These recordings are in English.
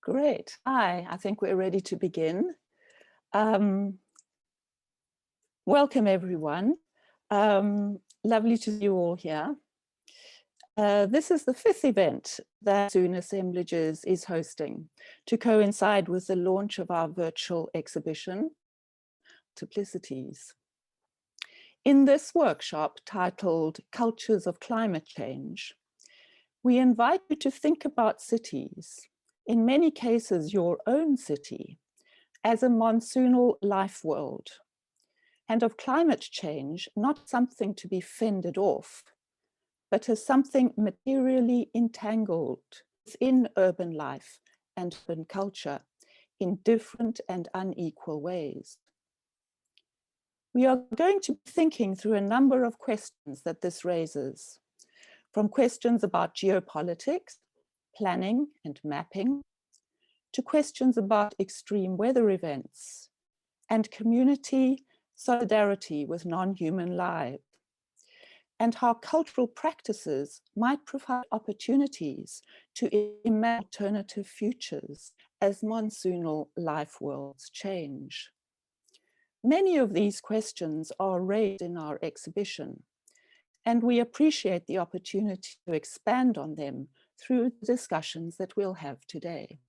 Great. Hi, I think we're ready to begin. Welcome, everyone. Lovely to see you all here. This is the 5th event that Monsoonal Ecologies is hosting to coincide with the launch of our virtual exhibition, Multiplicities. In this workshop titled Cultures of Climate Change, we invite you to think about cities, in many cases your own city, as a monsoonal life world, and of climate change not something to be fended off, but as something materially entangled within urban life and urban culture in different and unequal ways. We are going to be thinking through a number of questions that this raises, from questions about geopolitics, planning and mapping, to questions about extreme weather events and community solidarity with non-human lives, and how cultural practices might provide opportunities to imagine alternative futures as monsoonal life worlds change. Many of these questions are raised in our exhibition, and we appreciate the opportunity to expand on them through the discussions that we'll have today.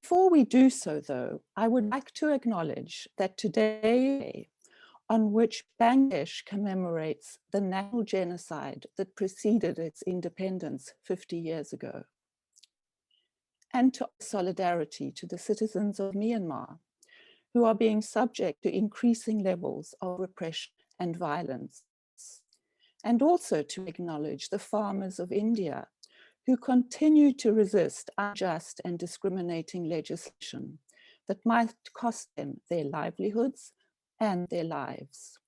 Before we do so, though, I would like to acknowledge that today, on which Bangladesh commemorates the national genocide that preceded its independence 50 years ago, and to solidarity to the citizens of Myanmar, who are being subject to increasing levels of repression and violence, and also to acknowledge the farmers of India who continue to resist unjust and discriminating legislation that might cost them their livelihoods and their lives.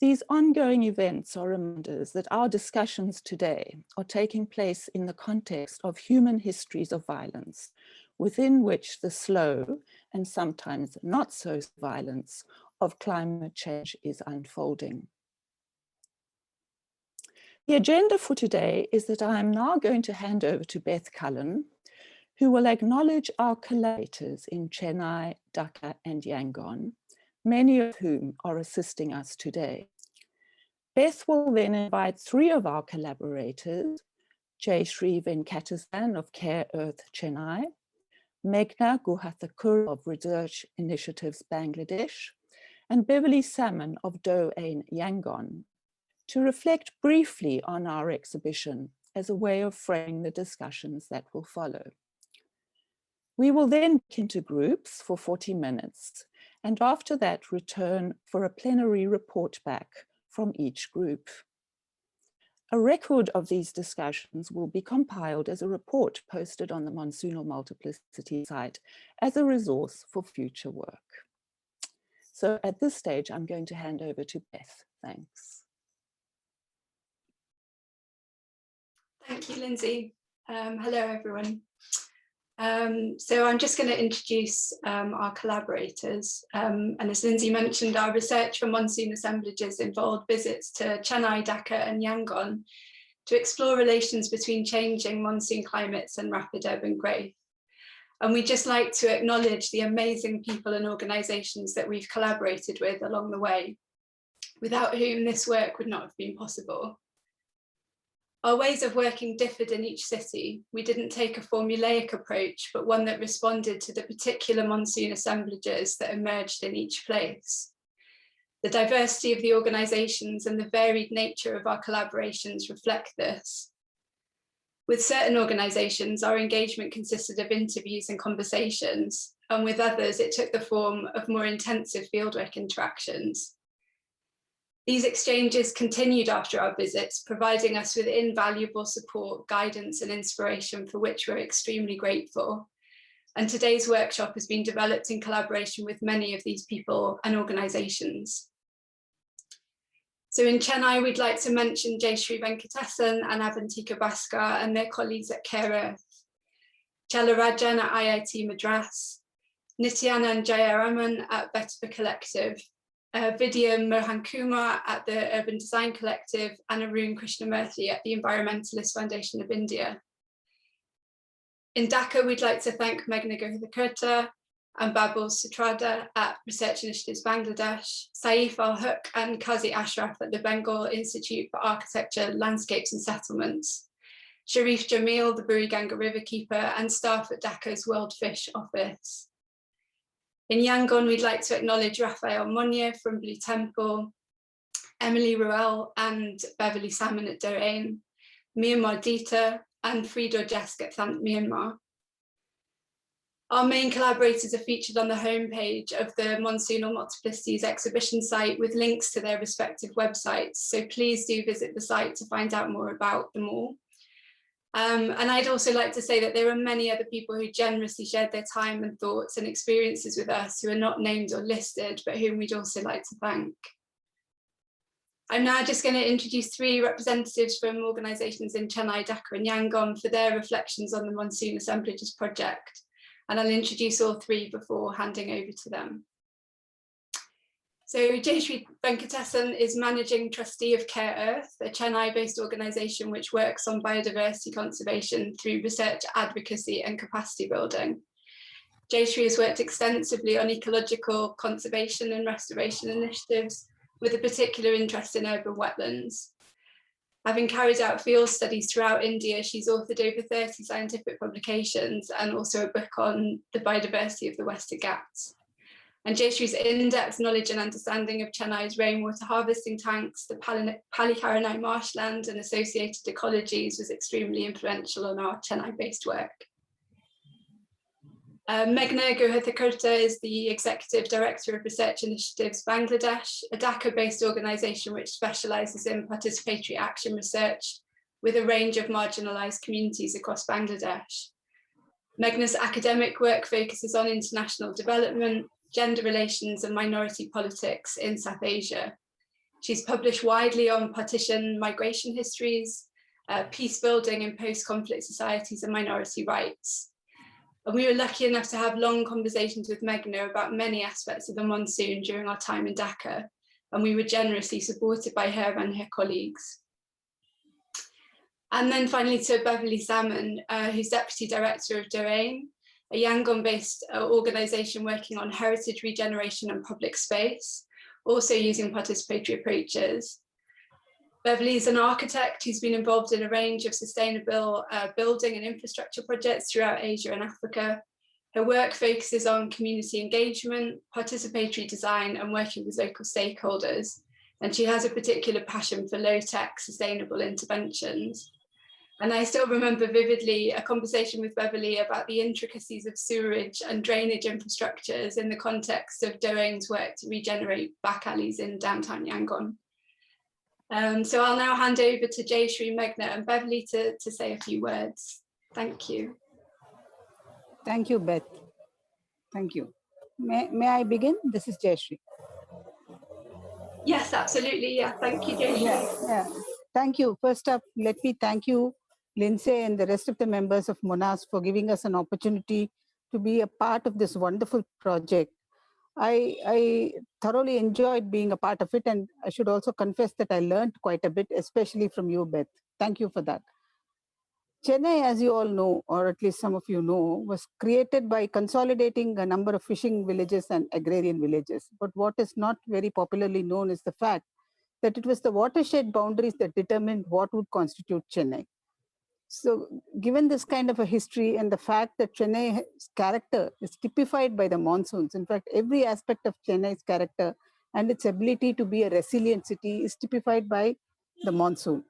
These ongoing events are reminders that our discussions today are taking place in the context of human histories of violence, within which the slow and sometimes not so violence of climate change is unfolding. The agenda for today is that I am now going to hand over to Beth Cullen, who will acknowledge our collaborators in Chennai, Dhaka, and Yangon, many of whom are assisting us today. Beth will then invite 3 of our collaborators, Jayshree Venkatasan of Care Earth Chennai, Meghna Guhathakur of Research Initiatives Bangladesh, and Beverly Salmon of Do Ain Yangon, to reflect briefly on our exhibition as a way of framing the discussions that will follow. We will then break into groups for 40 minutes, and after that return for a plenary report back from each group. A record of these discussions will be compiled as a report posted on the Monsoonal Multiplicity site as a resource for future work. So at this stage, I'm going to hand over to Beth. Thanks. Thank you, Lindsay. Hello, everyone. So I'm just going to introduce our collaborators. And as Lindsay mentioned, our research for monsoon assemblages involved visits to Chennai, Dhaka, and Yangon to explore relations between changing monsoon climates and rapid urban growth. And we'd just like to acknowledge the amazing people and organisations that we've collaborated with along the way, without whom this work would not have been possible. Our ways of working differed in each city. We didn't take a formulaic approach, but one that responded to the particular monsoon assemblages that emerged in each place. The diversity of the organisations and the varied nature of our collaborations reflect this. With certain organisations, our engagement consisted of interviews and conversations, and with others, it took the form of more intensive fieldwork interactions. These exchanges continued after our visits, providing us with invaluable support, guidance, and inspiration for which we're extremely grateful. And today's workshop has been developed in collaboration with many of these people and organisations. So in Chennai, we'd like to mention Jayshree Venkatasan and Avantika Bhaskar and their colleagues at Care Earth, Chalarajan at IIT Madras, Nityanand Jayaraman at Better Collective, Vidya Mohan Kumar at the Urban Design Collective, and Arun Krishnamurthy at the Environmentalist Foundation of India. In Dhaka, we'd like to thank Meghna Gohithakurta and Babul Sutrada at Research Initiatives Bangladesh, Saif Al-Haq and Qazi Ashraf at the Bengal Institute for Architecture, Landscapes and Settlements, Sharif Jamil, the Buriganga Riverkeeper, and staff at Dhaka's World Fish Office. In Yangon, we'd like to acknowledge Raphael Monye from Blue Temple, Emily Ruel and Beverly Salmon at Dorain, Myanmar Dita, and Frido Jesk at Myanmar. Our main collaborators are featured on the homepage of the Monsoonal Multiplicities exhibition site with links to their respective websites. So please do visit the site to find out more about them all. And I'd also like to say that there are many other people who generously shared their time and thoughts and experiences with us who are not named or listed, but whom we'd also like to thank. I'm now just going to introduce 3 representatives from organisations in Chennai, Dhaka and Yangon for their reflections on the Monsoon Assemblages project. And I'll introduce all 3 before handing over to them. So Jayashree Venkatesan is Managing Trustee of Care Earth, a Chennai-based organisation which works on biodiversity conservation through research, advocacy and capacity building. Jayashree has worked extensively on ecological conservation and restoration initiatives with a particular interest in urban wetlands. Having carried out field studies throughout India, she's authored over 30 scientific publications and also a book on the biodiversity of the Western Ghats. And Jayashree's in-depth knowledge and understanding of Chennai's rainwater harvesting tanks, the Pallikaranai marshland and associated ecologies was extremely influential on our Chennai-based work. Meghna Gohithakurta is the Executive Director of Research Initiatives Bangladesh, a Dhaka-based organisation which specialises in participatory action research with a range of marginalised communities across Bangladesh. Meghna's academic work focuses on international development, gender relations and minority politics in South Asia. She's published widely on partition migration histories, peace building in post-conflict societies and minority rights. And we were lucky enough to have long conversations with Meghna about many aspects of the monsoon during our time in Dhaka, and we were generously supported by her and her colleagues. And then finally to Beverly Salmon, who's Deputy Director of Dorain, a Yangon-based organisation working on heritage regeneration and public space, also using participatory approaches. Beverly is an architect who's been involved in a range of sustainable building and infrastructure projects throughout Asia and Africa. Her work focuses on community engagement, participatory design, and working with local stakeholders. And she has a particular passion for low-tech sustainable interventions. And I still remember vividly a conversation with Beverly about the intricacies of sewerage and drainage infrastructures in the context of Dorain's work to regenerate back alleys in downtown Yangon. So I'll now hand over to Jayashree, Meghna and Beverly to say a few words. Thank you. Thank you, Beth. Thank you. May I begin? This is Jayashree. Yes, absolutely. Yeah, thank you, Jayashree. Yeah. Thank you. First up, let me thank you, Lindsay and the rest of the members of MONAS for giving us an opportunity to be a part of this wonderful project. I thoroughly enjoyed being a part of it, and I should also confess that I learned quite a bit, especially from you, Beth. Thank you for that. Chennai, as you all know, or at least some of you know, was created by consolidating a number of fishing villages and agrarian villages. But what is not very popularly known is the fact that it was the watershed boundaries that determined what would constitute Chennai. So given this kind of a history and the fact that Chennai's character is typified by the monsoons, in fact, every aspect of Chennai's character and its ability to be a resilient city is typified by the monsoon.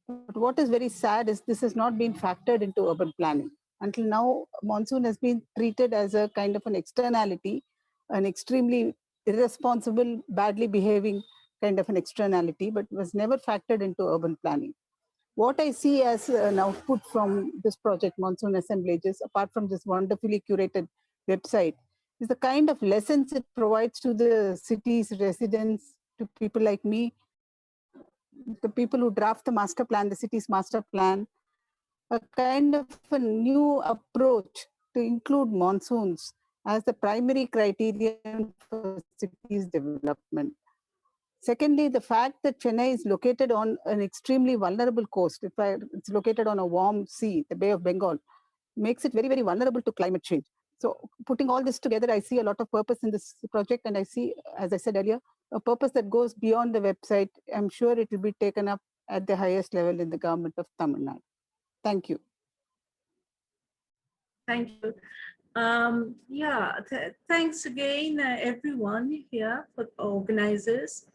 But what is very sad is this has not been factored into urban planning. Until now, monsoon has been treated as a kind of an externality, an extremely irresponsible, badly behaving kind of an externality, but was never factored into urban planning. What I see as an output from this project, Monsoon Assemblages, apart from this wonderfully curated website, is the kind of lessons it provides to the city's residents, to people like me, the people who draft the master plan, the city's master plan, a kind of a new approach to include monsoons as the primary criterion for city's development. Secondly, the fact that Chennai is located on an extremely vulnerable coast, it's located on a warm sea, the Bay of Bengal, makes it very, very vulnerable to climate change. So putting all this together, I see a lot of purpose in this project. And I see, as I said earlier, a purpose that goes beyond the website. I'm sure it will be taken up at the highest level in the government of Tamil Nadu. Thank you. Thank you. Thanks again, everyone here, for organizers.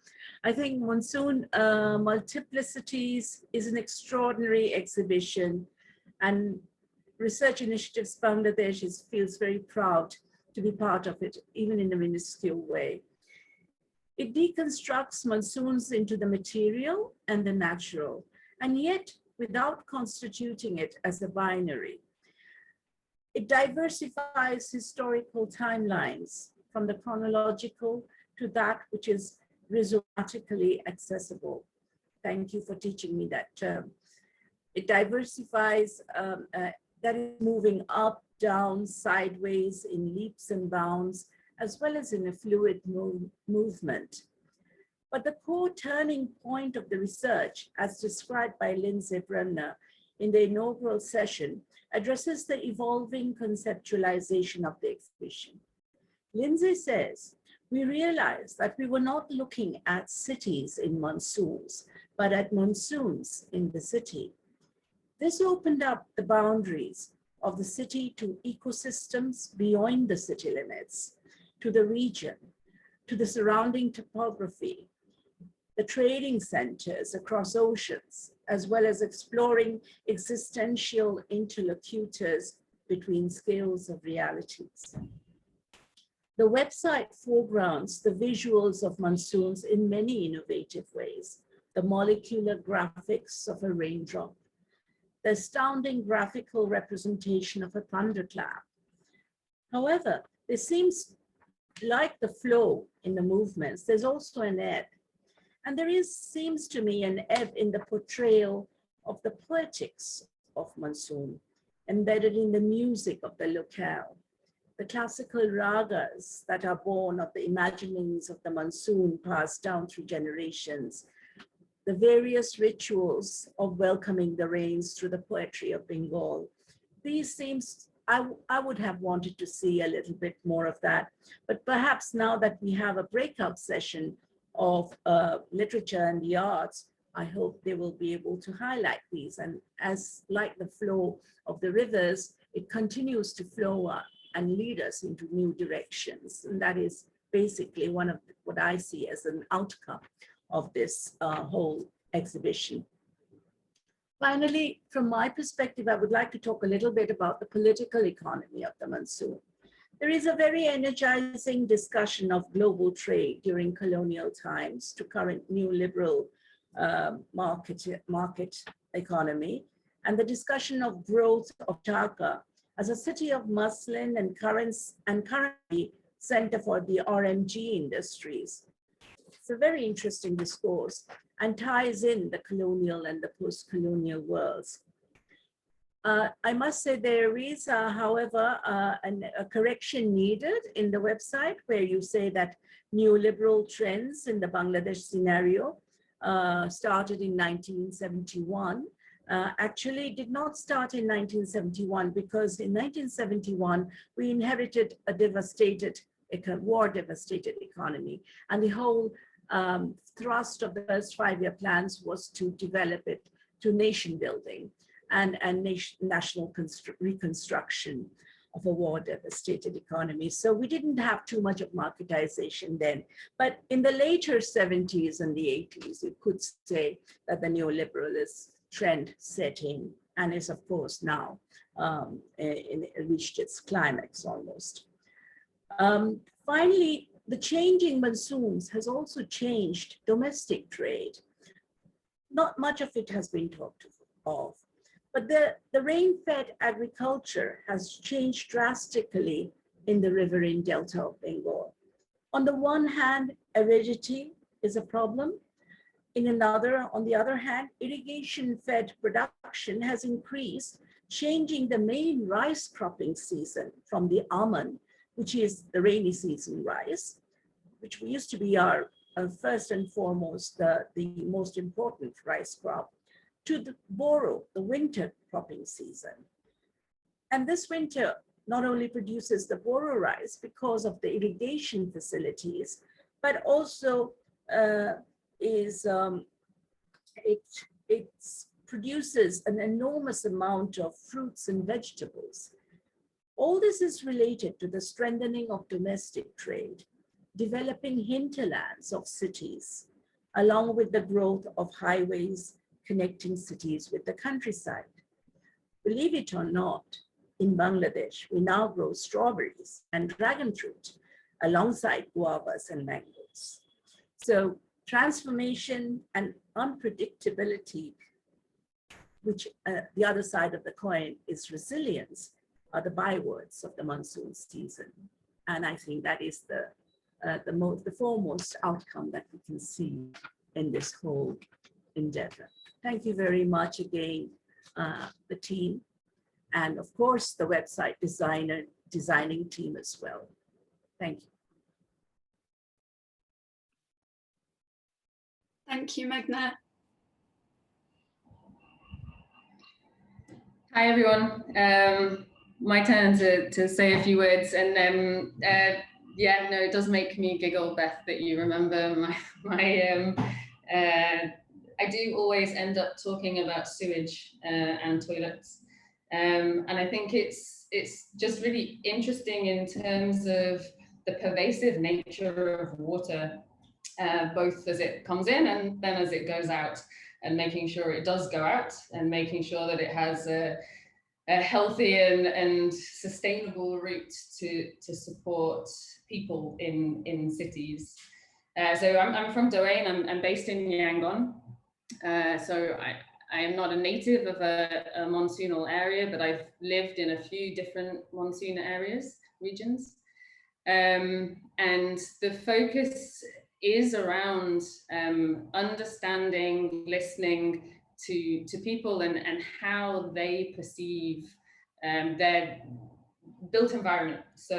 I think Monsoon Multiplicities is an extraordinary exhibition, and Research Initiatives Bangladesh feels very proud to be part of it, even in a minuscule way. It deconstructs monsoons into the material and the natural, and yet without constituting it as a binary. It diversifies historical timelines from the chronological to that which is rhizomatically accessible. Thank you for teaching me that term. It diversifies, that is moving up, down, sideways, in leaps and bounds, as well as in a fluid movement. But the core turning point of the research, as described by Lindsay Bremner in the inaugural session, addresses the evolving conceptualization of the exhibition. Lindsay says, we realized that we were not looking at cities in monsoons, but at monsoons in the city. This opened up the boundaries of the city to ecosystems beyond the city limits, to the region, to the surrounding topography, the trading centers across oceans, as well as exploring existential interlocutors between scales of realities. The website foregrounds the visuals of monsoons in many innovative ways, the molecular graphics of a raindrop, the astounding graphical representation of a thunderclap. However, there seems, like the flow in the movements, there's also an ebb. And there seems to me an ebb in the portrayal of the poetics of monsoon, embedded in the music of the locale, the classical ragas that are born of the imaginings of the monsoon passed down through generations, the various rituals of welcoming the rains through the poetry of Bengal. These seems, I would have wanted to see a little bit more of that, but perhaps now that we have a breakout session of literature and the arts, I hope they will be able to highlight these. And as like the flow of the rivers, it continues to flow and lead us into new directions. And that is basically one of what I see as an outcome of this whole exhibition. Finally, from my perspective, I would like to talk a little bit about the political economy of the monsoon. There is a very energizing discussion of global trade during colonial times to current neoliberal market economy, and the discussion of growth of Dhaka as a city of muslin and currently center for the RMG industries. It's a very interesting discourse and ties in the colonial and the post-colonial worlds. I must say there is, however, a correction needed in the website where you say that neoliberal trends in the Bangladesh scenario started in 1971. Actually did not start in 1971 because in 1971, we inherited a war-devastated economy. And the whole thrust of the first 5-year plans was to develop it to nation building and national reconstruction of a war-devastated economy. So we didn't have too much of marketization then. But in the later 70s and the 80s, you could say that the neoliberalist trend set in and is, of course, now reached its climax almost. Finally, the changing monsoons has also changed domestic trade. Not much of it has been talked of. But the rain-fed agriculture has changed drastically in the riverine delta of Bengal. On the one hand, aridity is a problem. On the other hand, irrigation-fed production has increased, changing the main rice cropping season from the almond, which is the rainy season rice, which used to be our first and foremost, the most important rice crop, to the boro, the winter cropping season. And this winter not only produces the boro rice because of the irrigation facilities, but also it produces an enormous amount of fruits and vegetables. All this is related to the strengthening of domestic trade, developing hinterlands of cities, along with the growth of highways connecting cities with the countryside. Believe it or not, in Bangladesh, we now grow strawberries and dragon fruit alongside guavas and mangoes. So transformation and unpredictability, which the other side of the coin is resilience, are the bywords of the monsoon season. And I think that is the foremost outcome that we can see in this whole endeavor. Thank you very much again, the team, and of course the website designing team as well. Thank you. Thank you, Meghna. Hi everyone. My turn to say a few words, and yeah, no, it does make me giggle, Beth, that you remember I do always end up talking about sewage and toilets, and I think it's just really interesting in terms of the pervasive nature of water, both as it comes in and then as it goes out, and making sure it does go out, and making sure that it has a healthy and sustainable route to support people in cities. So I'm from Doane. I'm based in Yangon. So I am not a native of a monsoonal area, but I've lived in a few different monsoon regions. And the focus is around understanding, listening to people and how they perceive their built environment. So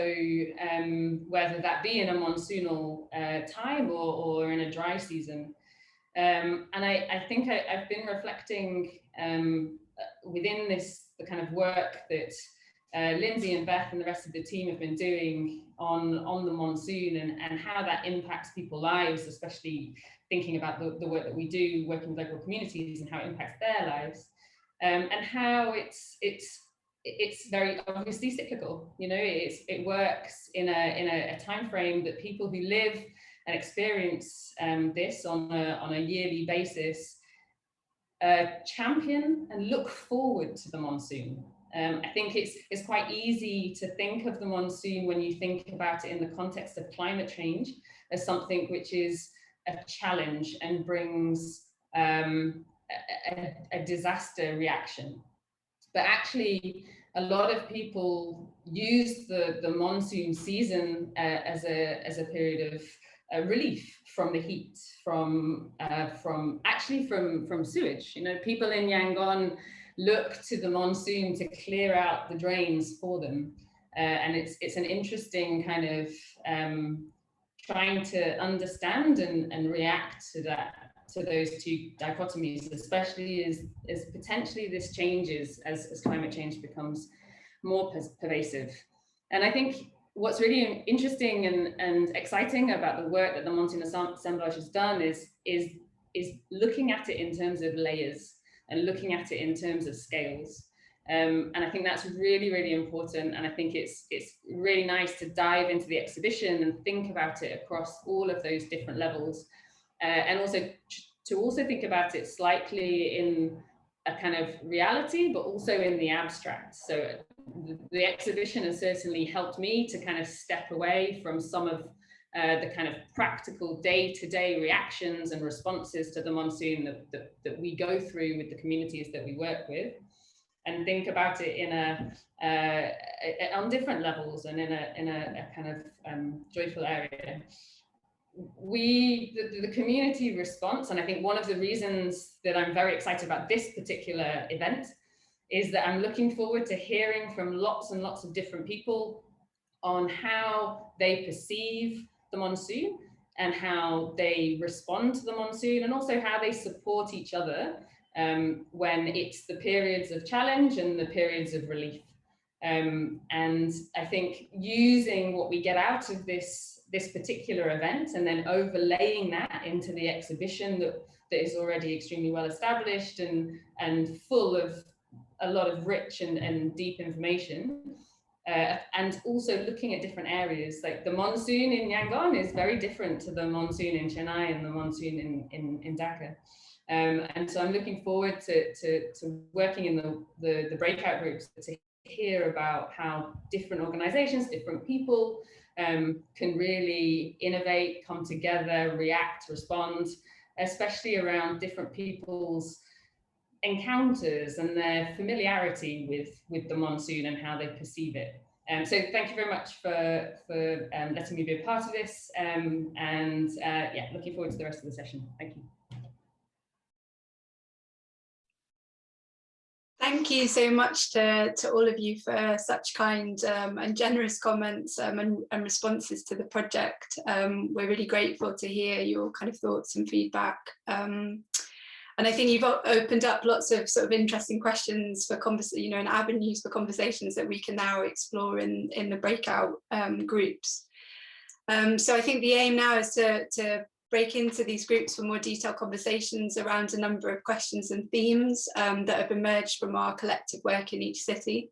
whether that be in a monsoonal time or in a dry season. And I think I've been reflecting within the kind of work that Lindsay and Beth and the rest of the team have been doing on the monsoon and how that impacts people's lives, especially thinking about the work that we do, working with local communities and how it impacts their lives, and how it's very obviously cyclical. You know, it works in a time frame that people who live and experience this on a yearly basis champion and look forward to the monsoon. I think it's quite easy to think of the monsoon when you think about it in the context of climate change as something which is a challenge and brings a disaster reaction. But actually, a lot of people use the monsoon season as a period of relief from the heat, from sewage. You know, people in Yangon look to the monsoon to clear out the drains for them, and it's an interesting kind of trying to understand and react to those two dichotomies, especially as potentially this changes as climate change becomes more pervasive. And I think what's really interesting and exciting about the work that the Monsoon Assemblage has done is looking at it in terms of layers and looking at it in terms of scales. And I think that's really, really important. And I think it's really nice to dive into the exhibition and think about it across all of those different levels. And also to think about it slightly in a kind of reality, but also in the abstract. So the exhibition has certainly helped me to kind of step away from some of the kind of practical day-to-day reactions and responses to the monsoon that we go through with the communities that we work with, and think about it on different levels and in a kind of joyful area. The community response, and I think one of the reasons that I'm very excited about this particular event is that I'm looking forward to hearing from lots and lots of different people on how they perceive the monsoon and how they respond to the monsoon, and also how they support each other when it's the periods of challenge and the periods of relief. And I think using what we get out of this particular event and then overlaying that into the exhibition that is already extremely well established and full of a lot of rich and deep information, and also looking at different areas. Like the monsoon in Yangon is very different to the monsoon in Chennai and the monsoon in Dhaka. And so I'm looking forward to working in the breakout groups to hear about how different organizations, different people can really innovate, come together, react, respond, especially around different people's encounters and their familiarity with the monsoon and how they perceive it. So thank you very much for letting me be a part of this, and yeah, looking forward to the rest of the session. Thank you. Thank you so much to all of you for such kind and generous comments and responses to the project. We're really grateful to hear your kind of thoughts and feedback. And I think you've opened up lots of sort of interesting questions for and avenues for conversations that we can now explore in the breakout groups. So I think the aim now is to break into these groups for more detailed conversations around a number of questions and themes that have emerged from our collective work in each city.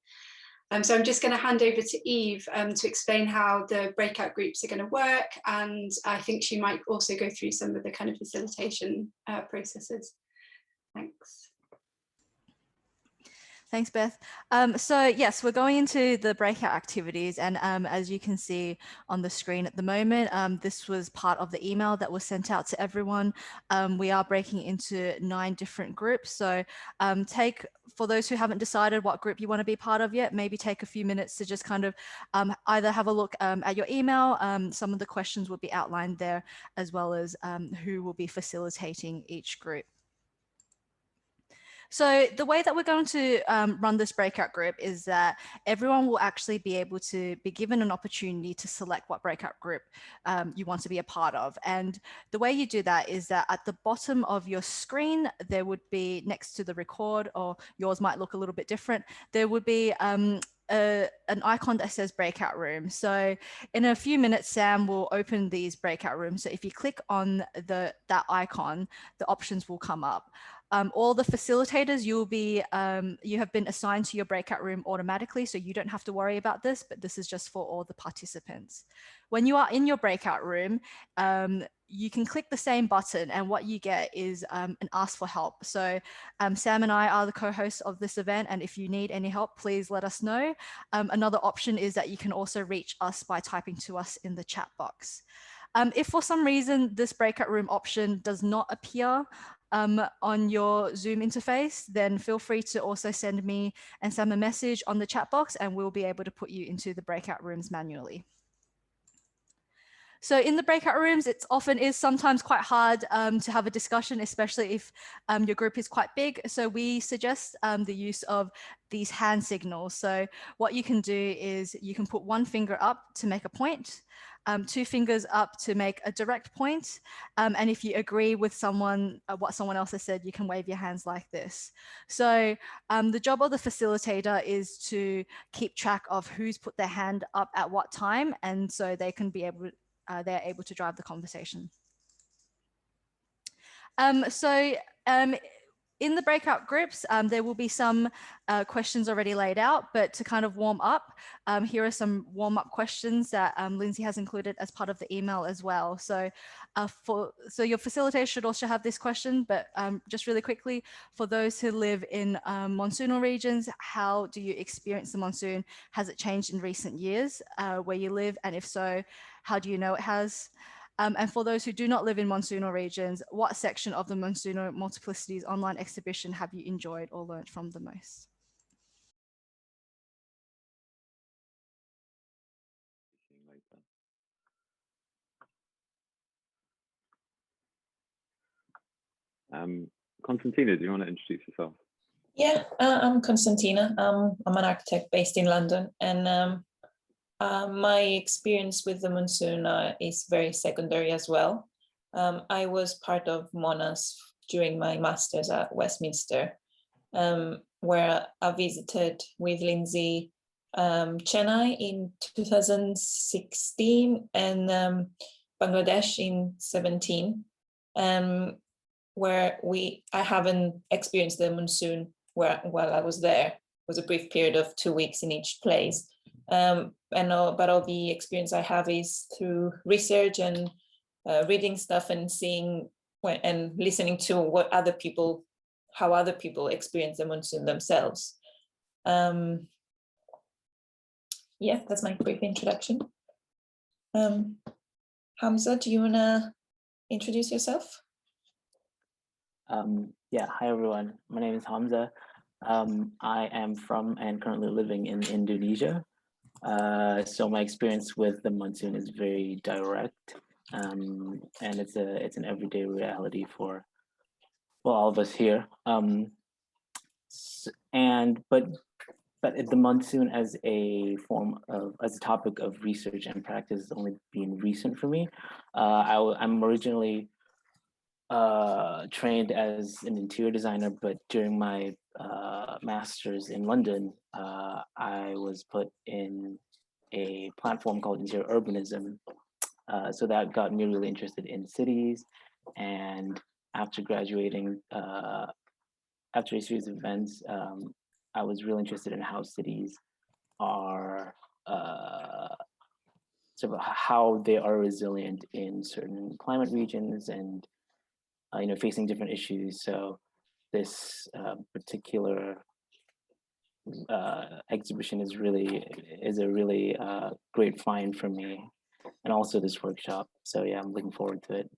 So I'm just going to hand over to Eve to explain how the breakout groups are going to work, and I think she might also go through some of the kind of facilitation processes. Thanks. Thanks, Beth. So yes, we're going into the breakout activities, and as you can see on the screen at the moment, this was part of the email that was sent out to everyone. We are breaking into 9 different groups. So for those who haven't decided what group you want to be part of yet, maybe take a few minutes to just kind of either have a look at your email. Some of the questions will be outlined there, as well as who will be facilitating each group. So the way that we're going to run this breakout group is that everyone will actually be able to be given an opportunity to select what breakout group you want to be a part of. And the way you do that is that at the bottom of your screen, there would be, next to the record, or yours might look a little bit different, there would be an icon that says breakout room. So in a few minutes, Sam will open these breakout rooms. So if you click on that icon, the options will come up. All the facilitators, you have been assigned to your breakout room automatically, so you don't have to worry about this, but this is just for all the participants. When you are in your breakout room, you can click the same button, and what you get is an ask for help. So Sam and I are the co-hosts of this event, and if you need any help, please let us know. Another option is that you can also reach us by typing to us in the chat box. If for some reason this breakout room option does not appear on your Zoom interface, then feel free to also send me and Sam a message on the chat box, and we'll be able to put you into the breakout rooms manually. So in the breakout rooms, it often is sometimes quite hard to have a discussion, especially if your group is quite big. So we suggest the use of these hand signals. So what you can do is you can put one finger up to make a point, 2 fingers up to make a direct point. And if you agree with what someone else has said, you can wave your hands like this. So the job of the facilitator is to keep track of who's put their hand up at what time, and so they can be able they're able to drive the conversation. In the breakout groups, there will be some questions already laid out, but to kind of warm up, here are some warm-up questions that Lindsay has included as part of the email as well. So your facilitator should also have this question, but just really quickly, for those who live in monsoonal regions, how do you experience the monsoon? Has it changed in recent years where you live? And if so, how do you know it has? And for those who do not live in monsoonal regions, what section of the Monsoonal Multiplicities online exhibition have you enjoyed or learned from the most? Constantina, do you want to introduce yourself? Yeah, I'm Constantina. I'm an architect based in London, and my experience with the monsoon is very secondary as well. I was part of MONAS during my master's at Westminster, where I visited with Lindsay Chennai in 2016 and Bangladesh in 17, where I haven't experienced the monsoon while I was there. It was a brief period of 2 weeks in each place. But all the experience I have is through research and reading stuff and seeing and listening to how other people experience the monsoon themselves. Yeah, that's my brief introduction. Hamza, do you want to introduce yourself? Yeah, hi everyone. My name is Hamza. I am from and currently living in Indonesia. So my experience with the monsoon is very direct, and it's an everyday reality for all of us here. But the monsoon as a topic of research and practice has only been recent for me. I'm originally trained as an interior designer, but during my master's in London, I was put in a platform called interior urbanism. So that got me really interested in cities, and after graduating, after a series of events, I was really interested in how cities are sort of how they are resilient in certain climate regions and facing different issues. So this particular exhibition is a really great find for me, and also this workshop. So yeah, I'm looking forward to it.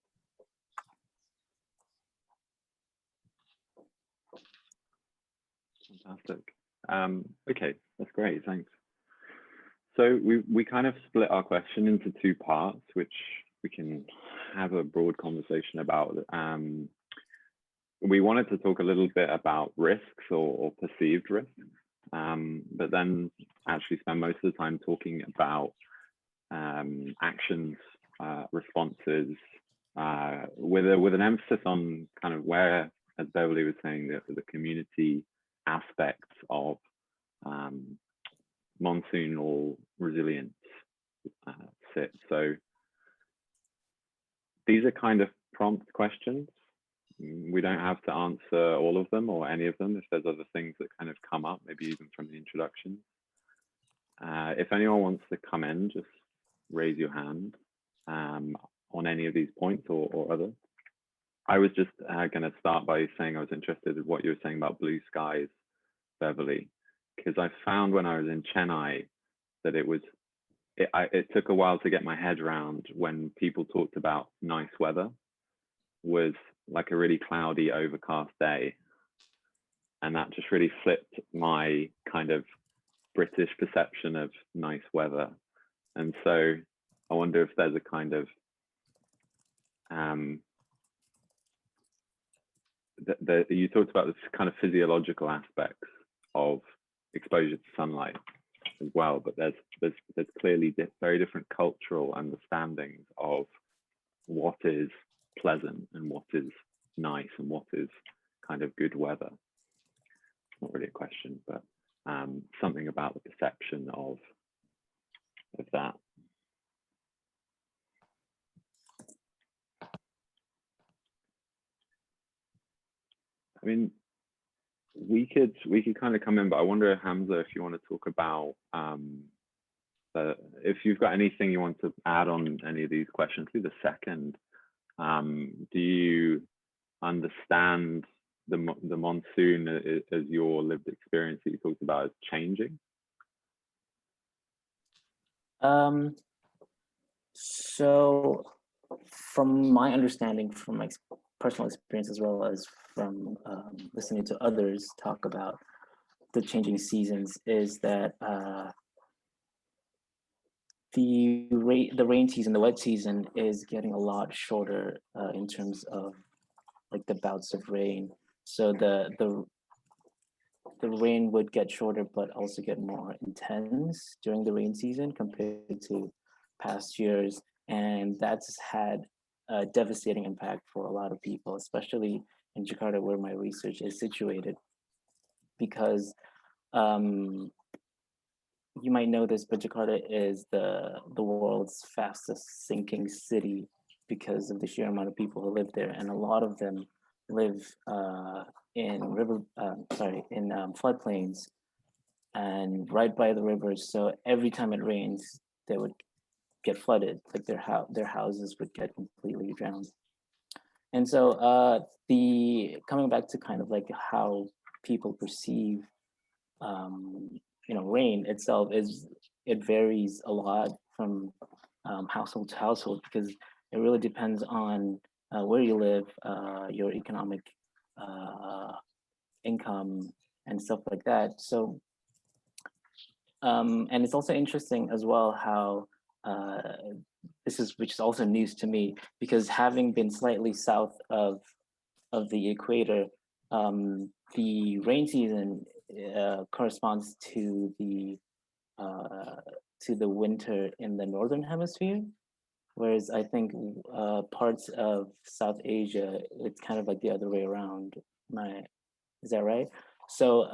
Fantastic. Okay, that's great, thanks. So we kind of split our question into two parts, which we can have a broad conversation about. We wanted to talk a little bit about risks or perceived risks, but then actually spend most of the time talking about actions, responses, with an emphasis on kind of where, as Beverly was saying, the community aspects of monsoonal resilience sit. So these are kind of prompt questions. We don't have to answer all of them or any of them. If there's other things that kind of come up, maybe even from the introduction. If anyone wants to come in, just raise your hand on any of these points or others. I was just going to start by saying I was interested in what you were saying about blue skies, Beverly, because I found when I was in Chennai that it took a while to get my head around when people talked about nice weather was like a really cloudy, overcast day. And that just really flipped my kind of British perception of nice weather. And so I wonder if there's a kind of you talked about this kind of physiological aspects of exposure to sunlight as well, but there's clearly very different cultural understandings of what is pleasant and what is nice and what is kind of good weather. Not really a question, but something about the perception of that. I mean, we could kind of come in, but I wonder, Hamza, if you want to talk about if you've got anything you want to add on any of these questions. Through the second, do you understand the monsoon as your lived experience that you talked about as changing? So from my understanding, from my personal experience, as well as from listening to others talk about the changing seasons, is that the rain season, the wet season, is getting a lot shorter in terms of like the bouts of rain. So the rain would get shorter, but also get more intense during the rain season compared to past years, and that's had a devastating impact for a lot of people, especially in Jakarta, where my research is situated, because you might know this, but Jakarta is the world's fastest sinking city because of the sheer amount of people who live there, and a lot of them live in floodplains and right by the rivers. So every time it rains, they would get flooded, like their houses would get completely drowned. And so the coming back to kind of like how people perceive rain itself, it varies a lot from household to household, because it really depends on where you live, your economic income and stuff like that. So and it's also interesting as well how which is also news to me, because having been slightly south of the equator, the rain season corresponds to the winter in the northern hemisphere, whereas I think parts of South Asia, it's kind of like the other way around. Is that right? So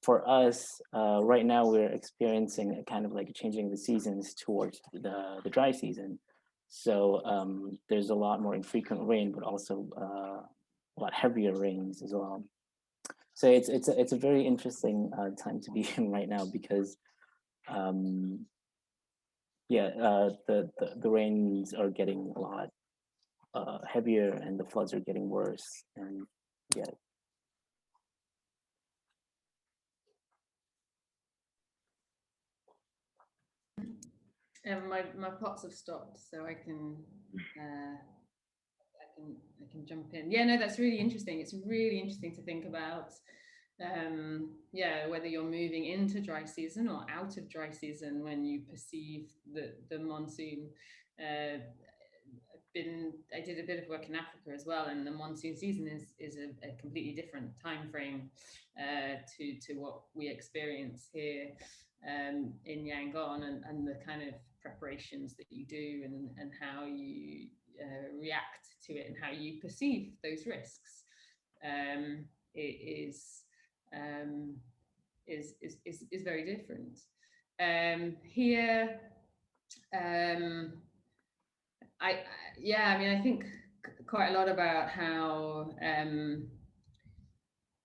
for us, right now we're experiencing a kind of like changing the seasons towards the dry season. So there's a lot more infrequent rain, but also a lot heavier rains as well. So it's a very interesting time to be in right now, because the rains are getting a lot heavier and the floods are getting worse, and yeah. My pots have stopped, so I can jump in. Yeah, no, that's really interesting. It's really interesting to think about, whether you're moving into dry season or out of dry season when you perceive the monsoon. I did a bit of work in Africa as well, and the monsoon season is a completely different time frame to what we experience here in Yangon, and the kind of preparations that you do, and how you react to it, and how you perceive those risks. It is very different. Here, I think quite a lot about how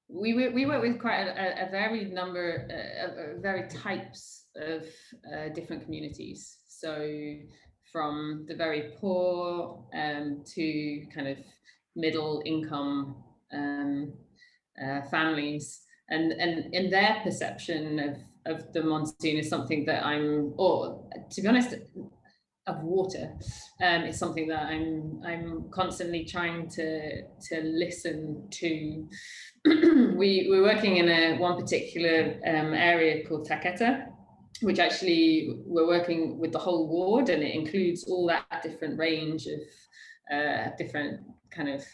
we work with quite a varied number of very types of different communities. So from the very poor to kind of middle income families, and in their perception of the monsoon is something that to be honest, of water, is something that I'm constantly trying to listen to. We're working in one particular area called Taketa, which actually we're working with the whole ward, and it includes all that different range of different kind of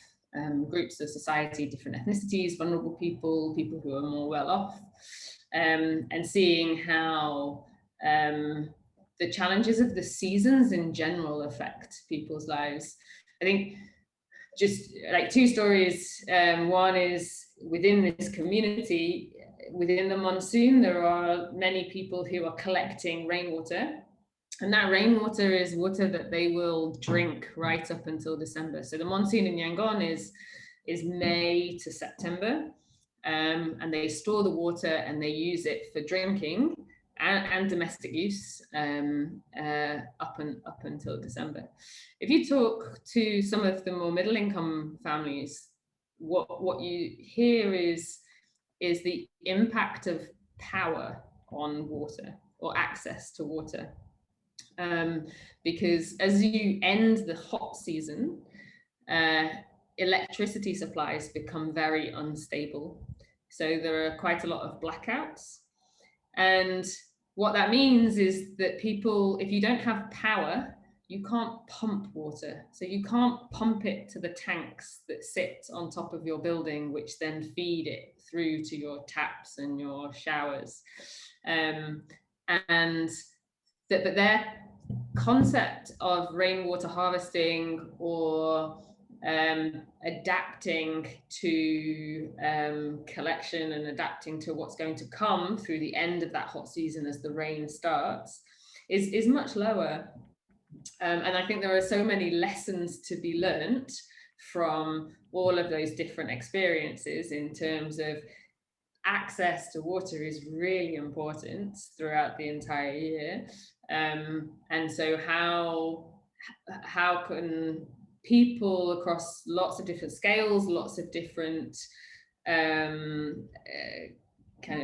groups of society, different ethnicities, vulnerable people who are more well off, and seeing how the challenges of the seasons in general affect people's lives. I think just like two stories. One is within this community, within the monsoon, there are many people who are collecting rainwater, and that rainwater is water that they will drink right up until December. So the monsoon in Yangon is May to September, and they store the water and they use it for drinking and domestic use up until December. If you talk to some of the more middle income families, what you hear is the impact of power on water, or access to water. Because as you end the hot season, electricity supplies become very unstable. So there are quite a lot of blackouts. And what that means is that people, if you don't have power, you can't pump water. So you can't pump it to the tanks that sit on top of your building, which then feed it through to your taps and your showers. But their concept of rainwater harvesting, or adapting to collection and adapting to what's going to come through the end of that hot season as the rain starts is much lower. And I think there are so many lessons to be learnt from all of those different experiences in terms of access to water is really important throughout the entire year. And so how can people across lots of different scales, lots of different kind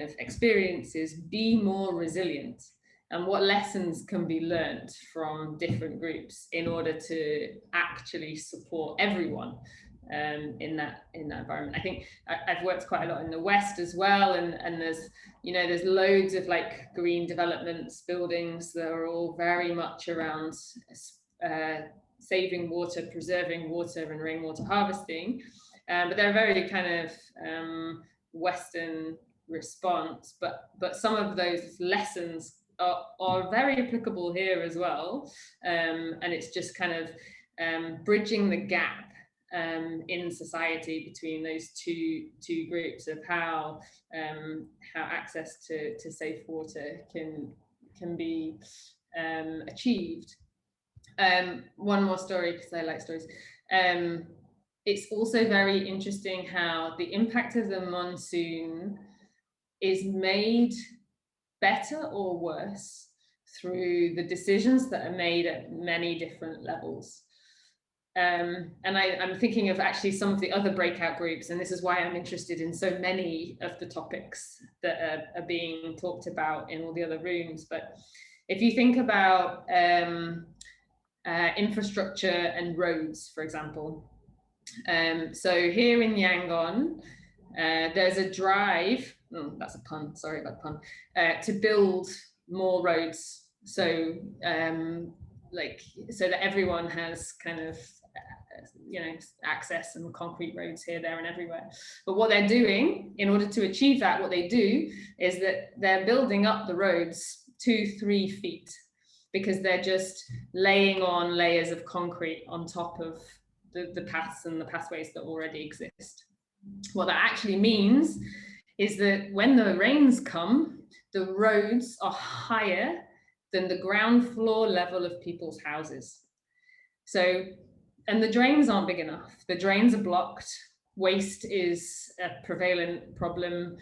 of experiences be more resilient, and what lessons can be learnt from different groups in order to actually support everyone in that environment. I think I've worked quite a lot in the West as well, and there's loads of like green developments, buildings that are all very much around saving water, preserving water, and rainwater harvesting, but they're very kind of Western response. But some of those lessons are very applicable here as well, and it's just kind of bridging the gap in society between those two groups of how access to safe water can be achieved. One more story, because I like stories. It's also very interesting how the impact of the monsoon is made better or worse through the decisions that are made at many different levels. And I'm thinking of actually some of the other breakout groups, and this is why I'm interested in so many of the topics that are being talked about in all the other rooms. But if you think about infrastructure and roads, for example. So here in Yangon, there's a drive, that's a pun, sorry about the pun, to build more roads. So so that everyone has kind of access and concrete roads here, there and everywhere. But what they're doing in order to achieve that, what they do is that they're building up the roads 2-3 feet, because they're just laying on layers of concrete on top of the paths and the pathways that already exist. What that actually means is that when the rains come, the roads are higher than the ground floor level of people's houses. So, and the drains aren't big enough. The drains are blocked. Waste is a prevalent problem.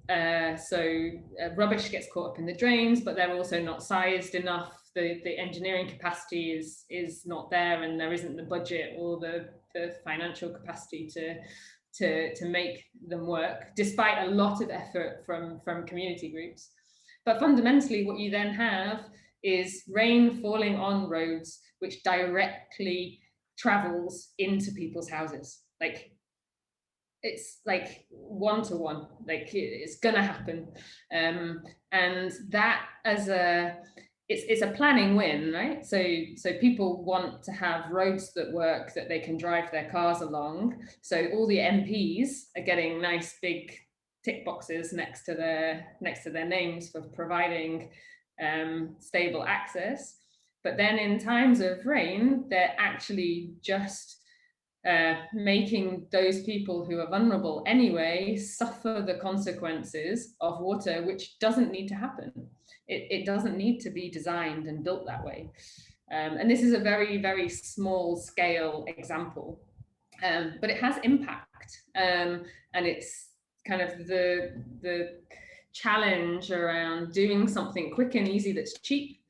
So rubbish gets caught up in the drains, but they're also not sized enough. The engineering capacity is not there, and there isn't the budget or the financial capacity to make them work, despite a lot of effort from community groups. But fundamentally, what you then have is rain falling on roads, which directly travels into people's houses. Like, it's like one-to-one, like it's gonna happen. And that as it's a planning win, right? So people want to have roads that work, that they can drive their cars along. So all the MPs are getting nice big tick boxes next to their names for providing stable access. But then in times of rain, they're actually just making those people who are vulnerable anyway suffer the consequences of water, which doesn't need to happen. It doesn't need to be designed and built that way. And this is a very, very small scale example, but it has impact. And it's kind of the challenge around doing something quick and easy that's cheap,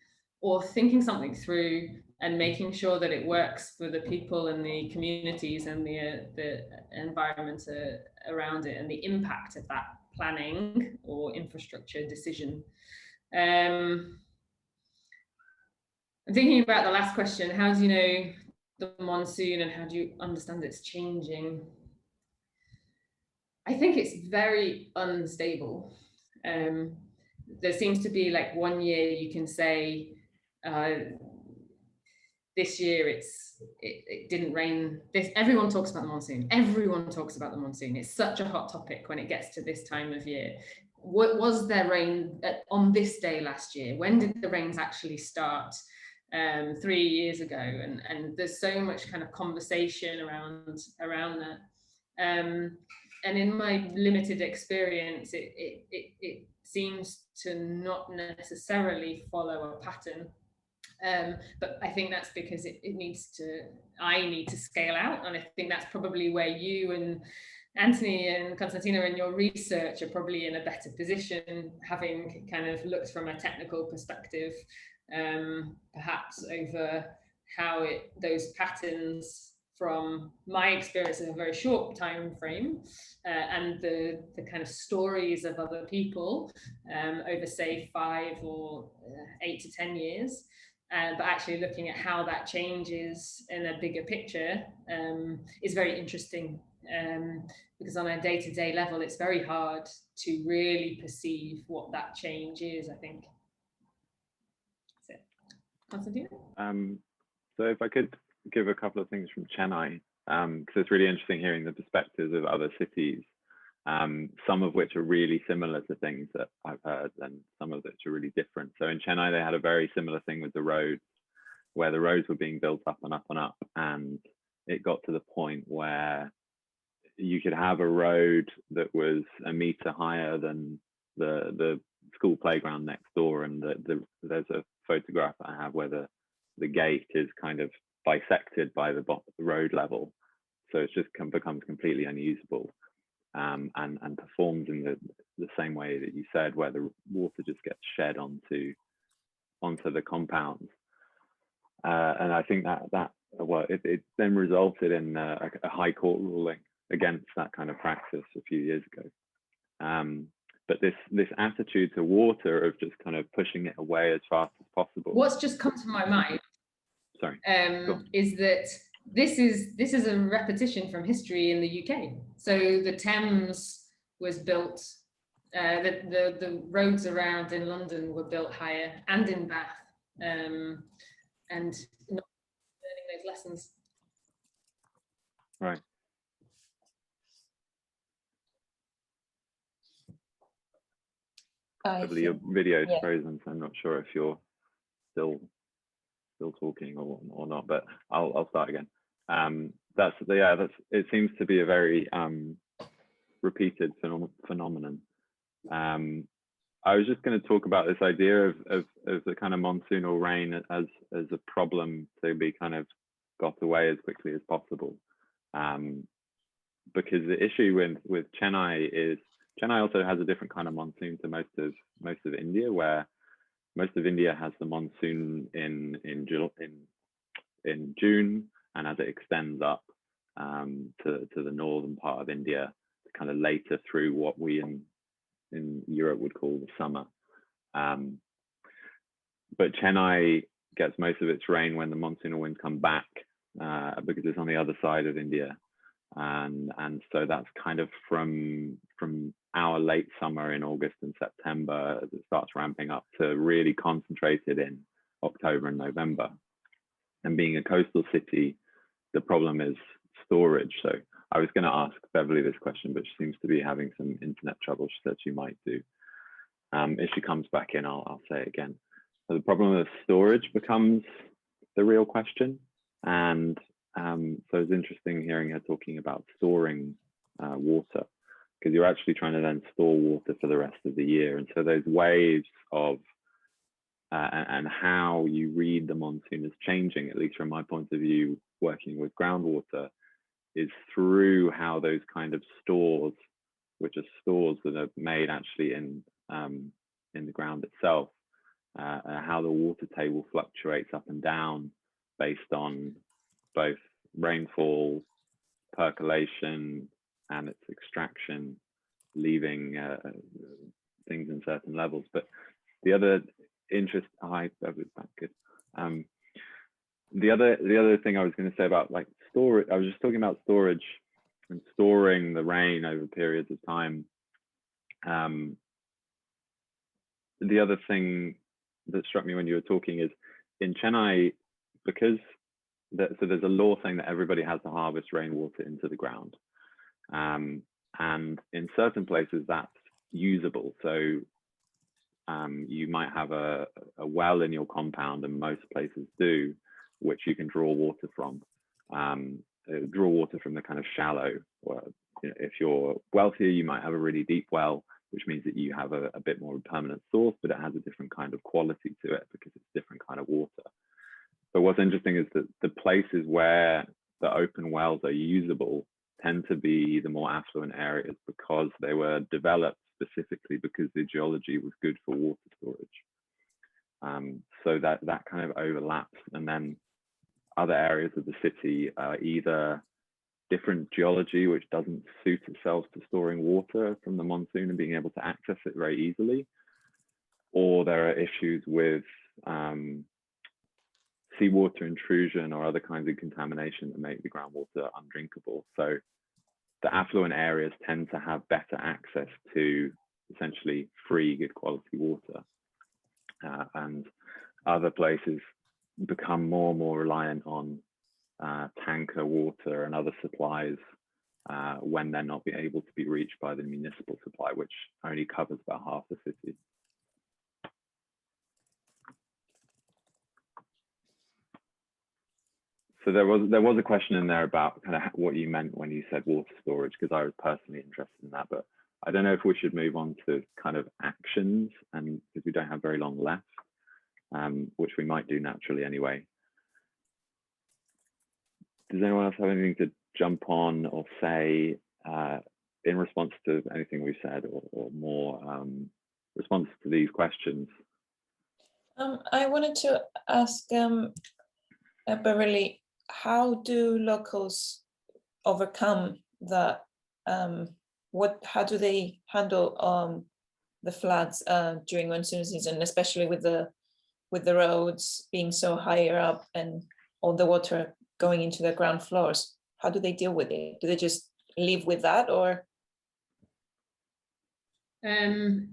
or thinking something through and making sure that it works for the people and the communities and the environment around it, and the impact of that planning or infrastructure decision. I'm thinking about the last question: how do you know the monsoon and how do you understand it's changing? I think it's very unstable. There seems to be like one year you can say, this year it didn't rain. Everyone talks about the monsoon. Everyone talks about the monsoon. It's such a hot topic when it gets to this time of year. What was there rain on this day last year? When did the rains actually start? 3 years ago, and there's so much kind of conversation around that. And in my limited experience, it seems to not necessarily follow a pattern. But I think that's because I need to scale out, and I think that's probably where you and Anthony and Constantina in your research are probably in a better position, having kind of looked from a technical perspective, perhaps over how those patterns from my experience in a very short time frame and the kind of stories of other people over say 5 or 8 to 10 years. But actually looking at how that changes in a bigger picture is very interesting, because on a day-to-day level, it's very hard to really perceive what that change is, I think. That's it. Constantina? So if I could give a couple of things from Chennai, because it's really interesting hearing the perspectives of other cities, some of which are really similar to things that I've heard, and some of which are really different. So in Chennai, they had a very similar thing with the roads, where the roads were being built up and up and up, and it got to the point where you could have a road that was a meter higher than the school playground next door, and there's a photograph I have where the gate is kind of bisected by the road level, so it's just becomes completely unusable, and performs in the same way that you said, where the water just gets shed onto the compounds, and I think that it then resulted in a high court ruling against that kind of practice a few years ago. But this attitude to water of just kind of pushing it away as fast as possible. What's just come to my mind, sorry, is that this is a repetition from history in the UK. So the Thames was built, the roads around in London were built higher, and in Bath, and not learning those lessons. Right. Your video is frozen, so I'm not sure if you're still talking or not, but I'll start again. It seems to be a very repeated phenomenon. I was just going to talk about this idea of the kind of monsoonal rain as a problem to be kind of got away as quickly as possible, because the issue with Chennai is Chennai also has a different kind of monsoon to most of India, where most of India has the monsoon in June, and as it extends up to the northern part of India, kind of later through what we in Europe would call the summer. But Chennai gets most of its rain when the monsoonal winds come back, because it's on the other side of India, and so that's kind of from our late summer in August and September, as it starts ramping up, to really concentrated in October and November. And being a coastal city, the problem is storage. So I was going to ask Beverly this question, but she seems to be having some internet trouble. She said she might do. If she comes back in, I'll say it again. So the problem of storage becomes the real question. And so it's interesting hearing her talking about storing water, because you're actually trying to then store water for the rest of the year. And so those waves of, and how you read the monsoon is changing, at least from my point of view, working with groundwater, is through how those kind of stores, which are stores that are made actually in the ground itself, how the water table fluctuates up and down based on both rainfall, percolation, and its extraction, leaving things in certain levels. But the other interest, good. The other thing I was going to say about like storage, I was just talking about storage and storing the rain over periods of time. The other thing that struck me when you were talking is in Chennai, because so there's a law saying that everybody has to harvest rainwater into the ground. And in certain places that's usable. So you might have a well in your compound, and most places do, which you can draw water from. Draw water from the kind of shallow, or if you're wealthier, you might have a really deep well, which means that you have a bit more permanent source, but it has a different kind of quality to it because it's different kind of water. But what's interesting is that the places where the open wells are usable tend to be the more affluent areas, because they were developed specifically because the geology was good for water storage. So that kind of overlaps. And then other areas of the city are either different geology, which doesn't suit itself to storing water from the monsoon and being able to access it very easily, or there are issues with seawater intrusion or other kinds of contamination that make the groundwater undrinkable. So the affluent areas tend to have better access to essentially free, good quality water. And other places become more and more reliant on tanker water and other supplies when they're not being able to be reached by the municipal supply, which only covers about half the city. So there was a question in there about kind of what you meant when you said water storage, because I was personally interested in that, but I don't know if we should move on to kind of actions, and because we don't have very long left, which we might do naturally anyway. Does anyone else have anything to jump on or say in response to anything we've said, or more response to these questions? I wanted to ask Beverly, how do locals overcome that? How do they handle the floods during monsoon season, especially with the roads being so higher up and all the water going into the ground floors? How do they deal with it? Do they just live with that, or? To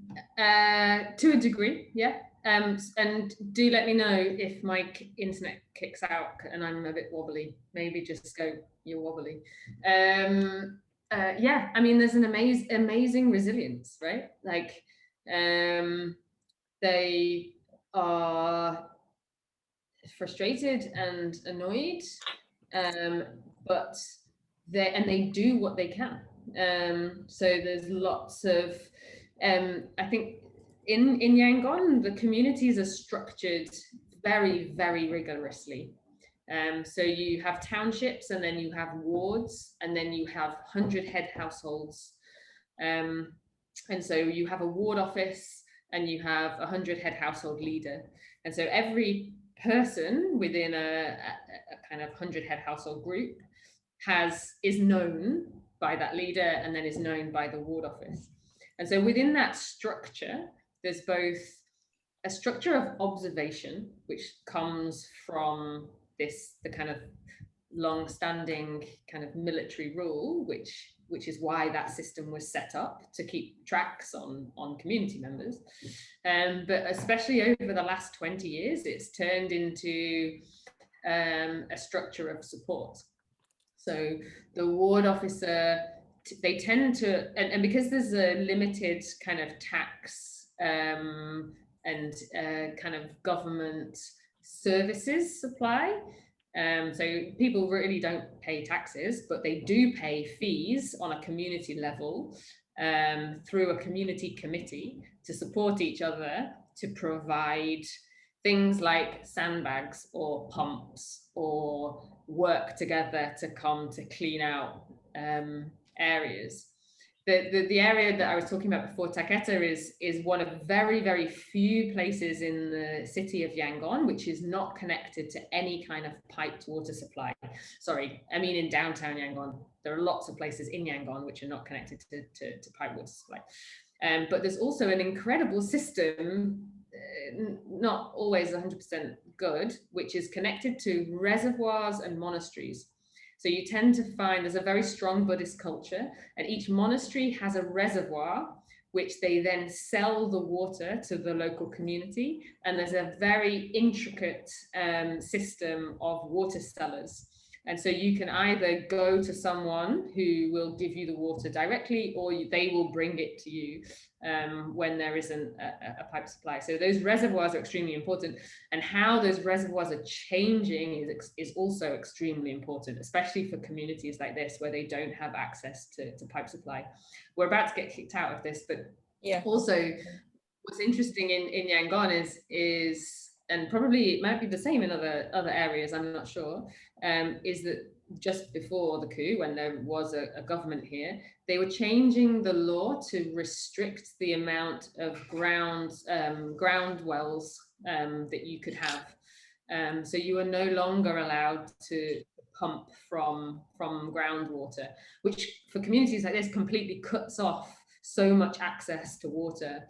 a degree, yeah. And do let me know if my internet kicks out and I'm a bit wobbly. Maybe just go, you're wobbly. Yeah, I mean, there's an amazing resilience, right? Like, they are frustrated and annoyed, but they do what they can. So there's lots of, I think in Yangon, the communities are structured very, very rigorously. So you have townships, and then you have wards, and then you have 100-head households. And so you have a ward office, and you have a 100-head household leader. And so every person within a kind of 100-head household group is known by that leader, and then is known by the ward office. And so within that structure, there's both a structure of observation, which comes from the kind of long-standing kind of military rule, which is why that system was set up, to keep tracks on community members. But especially over the last 20 years, it's turned into a structure of support. So the ward officer, they tend to, and because there's a limited kind of tax and kind of government services supply, so people really don't pay taxes, but they do pay fees on a community level through a community committee to support each other to provide things like sandbags or pumps, or work together to come to clean out areas. The area that I was talking about before, Taketa, is one of very, very few places in the city of Yangon which is not connected to any kind of piped water supply. Sorry, I mean in downtown Yangon. There are lots of places in Yangon which are not connected to piped water supply. But there's also an incredible system, not always 100% good, which is connected to reservoirs and monasteries. So you tend to find there's a very strong Buddhist culture, and each monastery has a reservoir which they then sell the water to the local community. And there's a very intricate system of water sellers. And so you can either go to someone who will give you the water directly, or they will bring it to you. when there isn't a pipe supply. So those reservoirs are extremely important, and how those reservoirs are changing is also extremely important, especially for communities like this where they don't have access to pipe supply. We're about to get kicked out of this, but yeah, also what's interesting in Yangon is, and probably it might be the same in other areas, I'm not sure, is that just before the coup, when there was a government here, they were changing the law to restrict the amount of ground wells that you could have. So you were no longer allowed to pump from groundwater, which for communities like this completely cuts off so much access to water,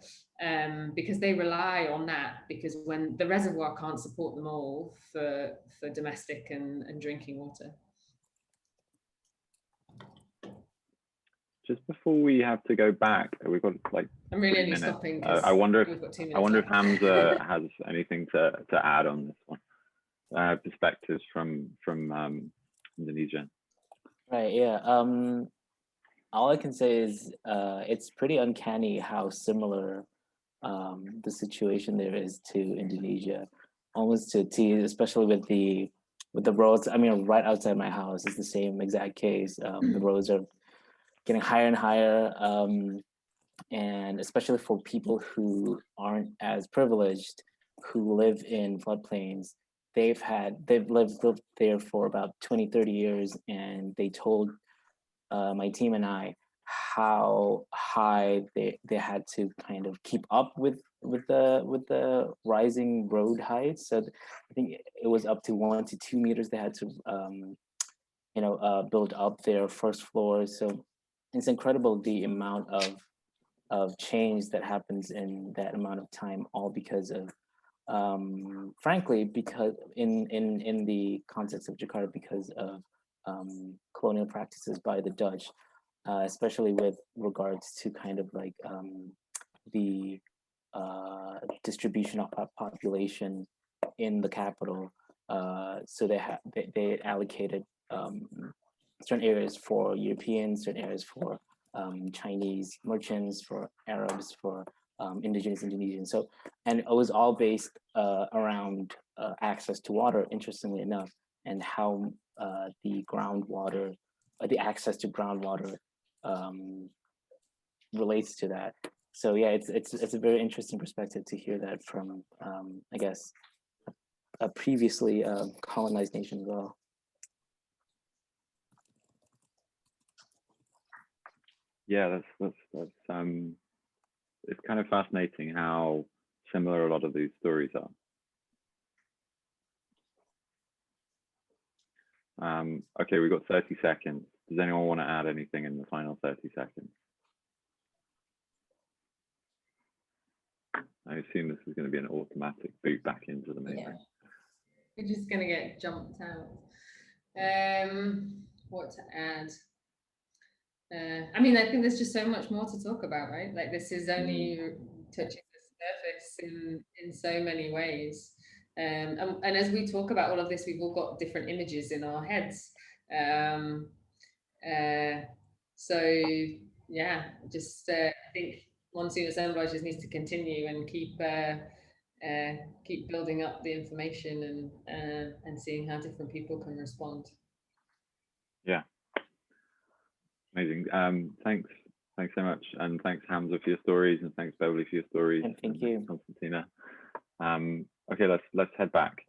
because they rely on that, because when the reservoir can't support them all for domestic and drinking water. Just before we have to go back, we've got like I'm really 3 only minutes. stopping I wonder if we've got 2 minutes I wonder left. if Hamza has anything to add on this one. Perspectives from Indonesia. Right. Yeah. All I can say is it's pretty uncanny how similar the situation there is to Indonesia, almost to a T, especially with the roads. I mean, right outside my house is the same exact case. The roads are getting higher and higher, and especially for people who aren't as privileged, who live in floodplains, they've lived there for about 20-30 years, and they told my team and I how high they had to kind of keep up with the rising road heights. So I think it was up to 1 to 2 meters they had to build up their first floors. So it's incredible the amount of change that happens in that amount of time, all because of frankly, because in the context of Jakarta, because of colonial practices by the Dutch, especially with regards to kind of like the distribution of population in the capital. So they allocated certain areas for Europeans, certain areas for Chinese merchants, for Arabs, for indigenous Indonesians. So, and it was all based around access to water, interestingly enough, and how the groundwater, the access to groundwater relates to that. So yeah, it's a very interesting perspective to hear that from, I guess, a previously colonized nation as well. Yeah, that's it's kind of fascinating how similar a lot of these stories are. Okay, we've got 30 seconds. Does anyone want to add anything in the final 30 seconds? I assume this is going to be an automatic boot back into the main room. We're just going to get jumped out. What to add? I mean, I think there's just so much more to talk about, right? Like, this is only touching the surface in so many ways. And as we talk about all of this, we've all got different images in our heads. So yeah, just I think Monsoonal Ecologies needs to continue and keep building up the information and seeing how different people can respond. Yeah. Amazing. Thanks so much, and thanks Hamza for your stories, and thanks Beverly for your stories. And thank you, Constantina. Okay, let's head back,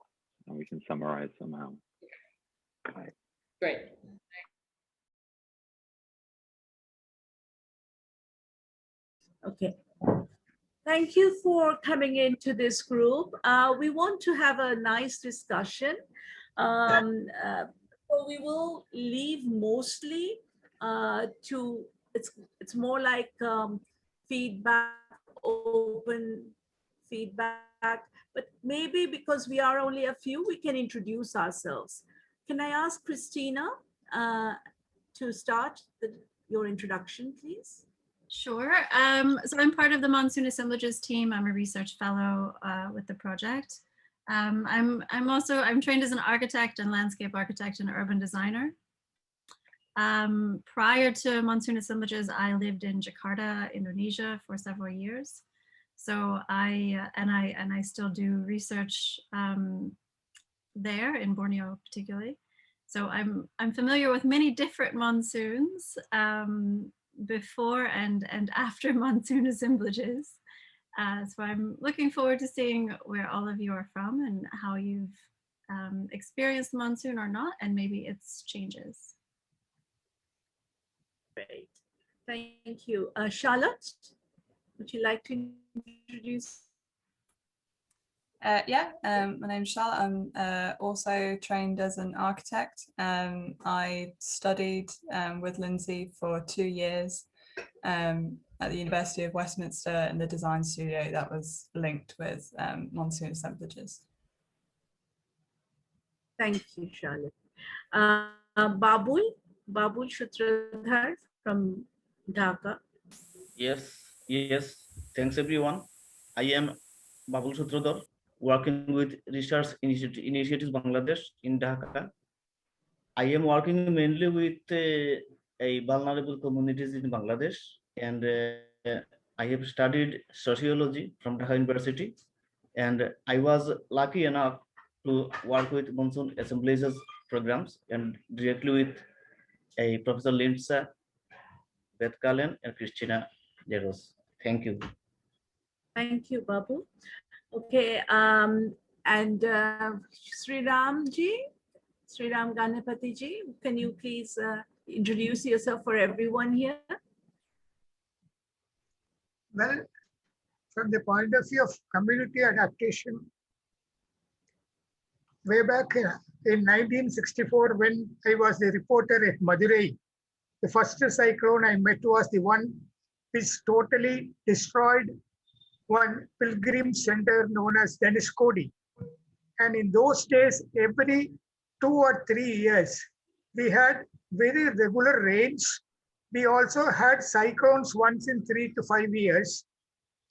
and we can summarize somehow. Right. Great. Okay. Thank you for coming into this group. We want to have a nice discussion. So we will leave mostly to, it's more like feedback, open feedback, but maybe because we are only a few, we can introduce ourselves. Can I ask Christina to start your introduction, please? Sure. So I'm part of the Monsoonal Ecologies team. I'm a research fellow with the project. I'm trained as an architect and landscape architect and urban designer. Prior to monsoon assemblages, I lived in Jakarta, Indonesia for several years. So I still do research there in Borneo particularly. So I'm familiar with many different monsoons before and after monsoon assemblages. So I'm looking forward to seeing where all of you are from and how you've experienced the monsoon or not, and maybe its changes. Great. Thank you. Charlotte, would you like to introduce? My name's Charlotte. I'm also trained as an architect. I studied with Lindsay for 2 years at the University of Westminster in the design studio that was linked with monsoon assemblages. Thank you, Charlotte. Babul Sutradhar from Dhaka. Yes. Thanks, everyone. I am Babul Sutradhar, working with Research Initiatives Bangladesh in Dhaka. I am working mainly with vulnerable communities in Bangladesh, and I have studied sociology from Dhaka University, and I was lucky enough to work with monsoon assemblages programs and directly with Professor Lindsay, Beth, Cullen, and Christina Jeros. Thank you. Thank you, Babu. Okay, and Sriram Ganapati ji, can you please introduce yourself for everyone here? Well, from the point of view of community adaptation, way back in 1964, when I was the reporter at Madurai, the first cyclone I met was the one which totally destroyed one pilgrim center known as Daniskodi. And in those days, every 2 or 3 years, we had very regular rains. We also had cyclones once in 3 to 5 years.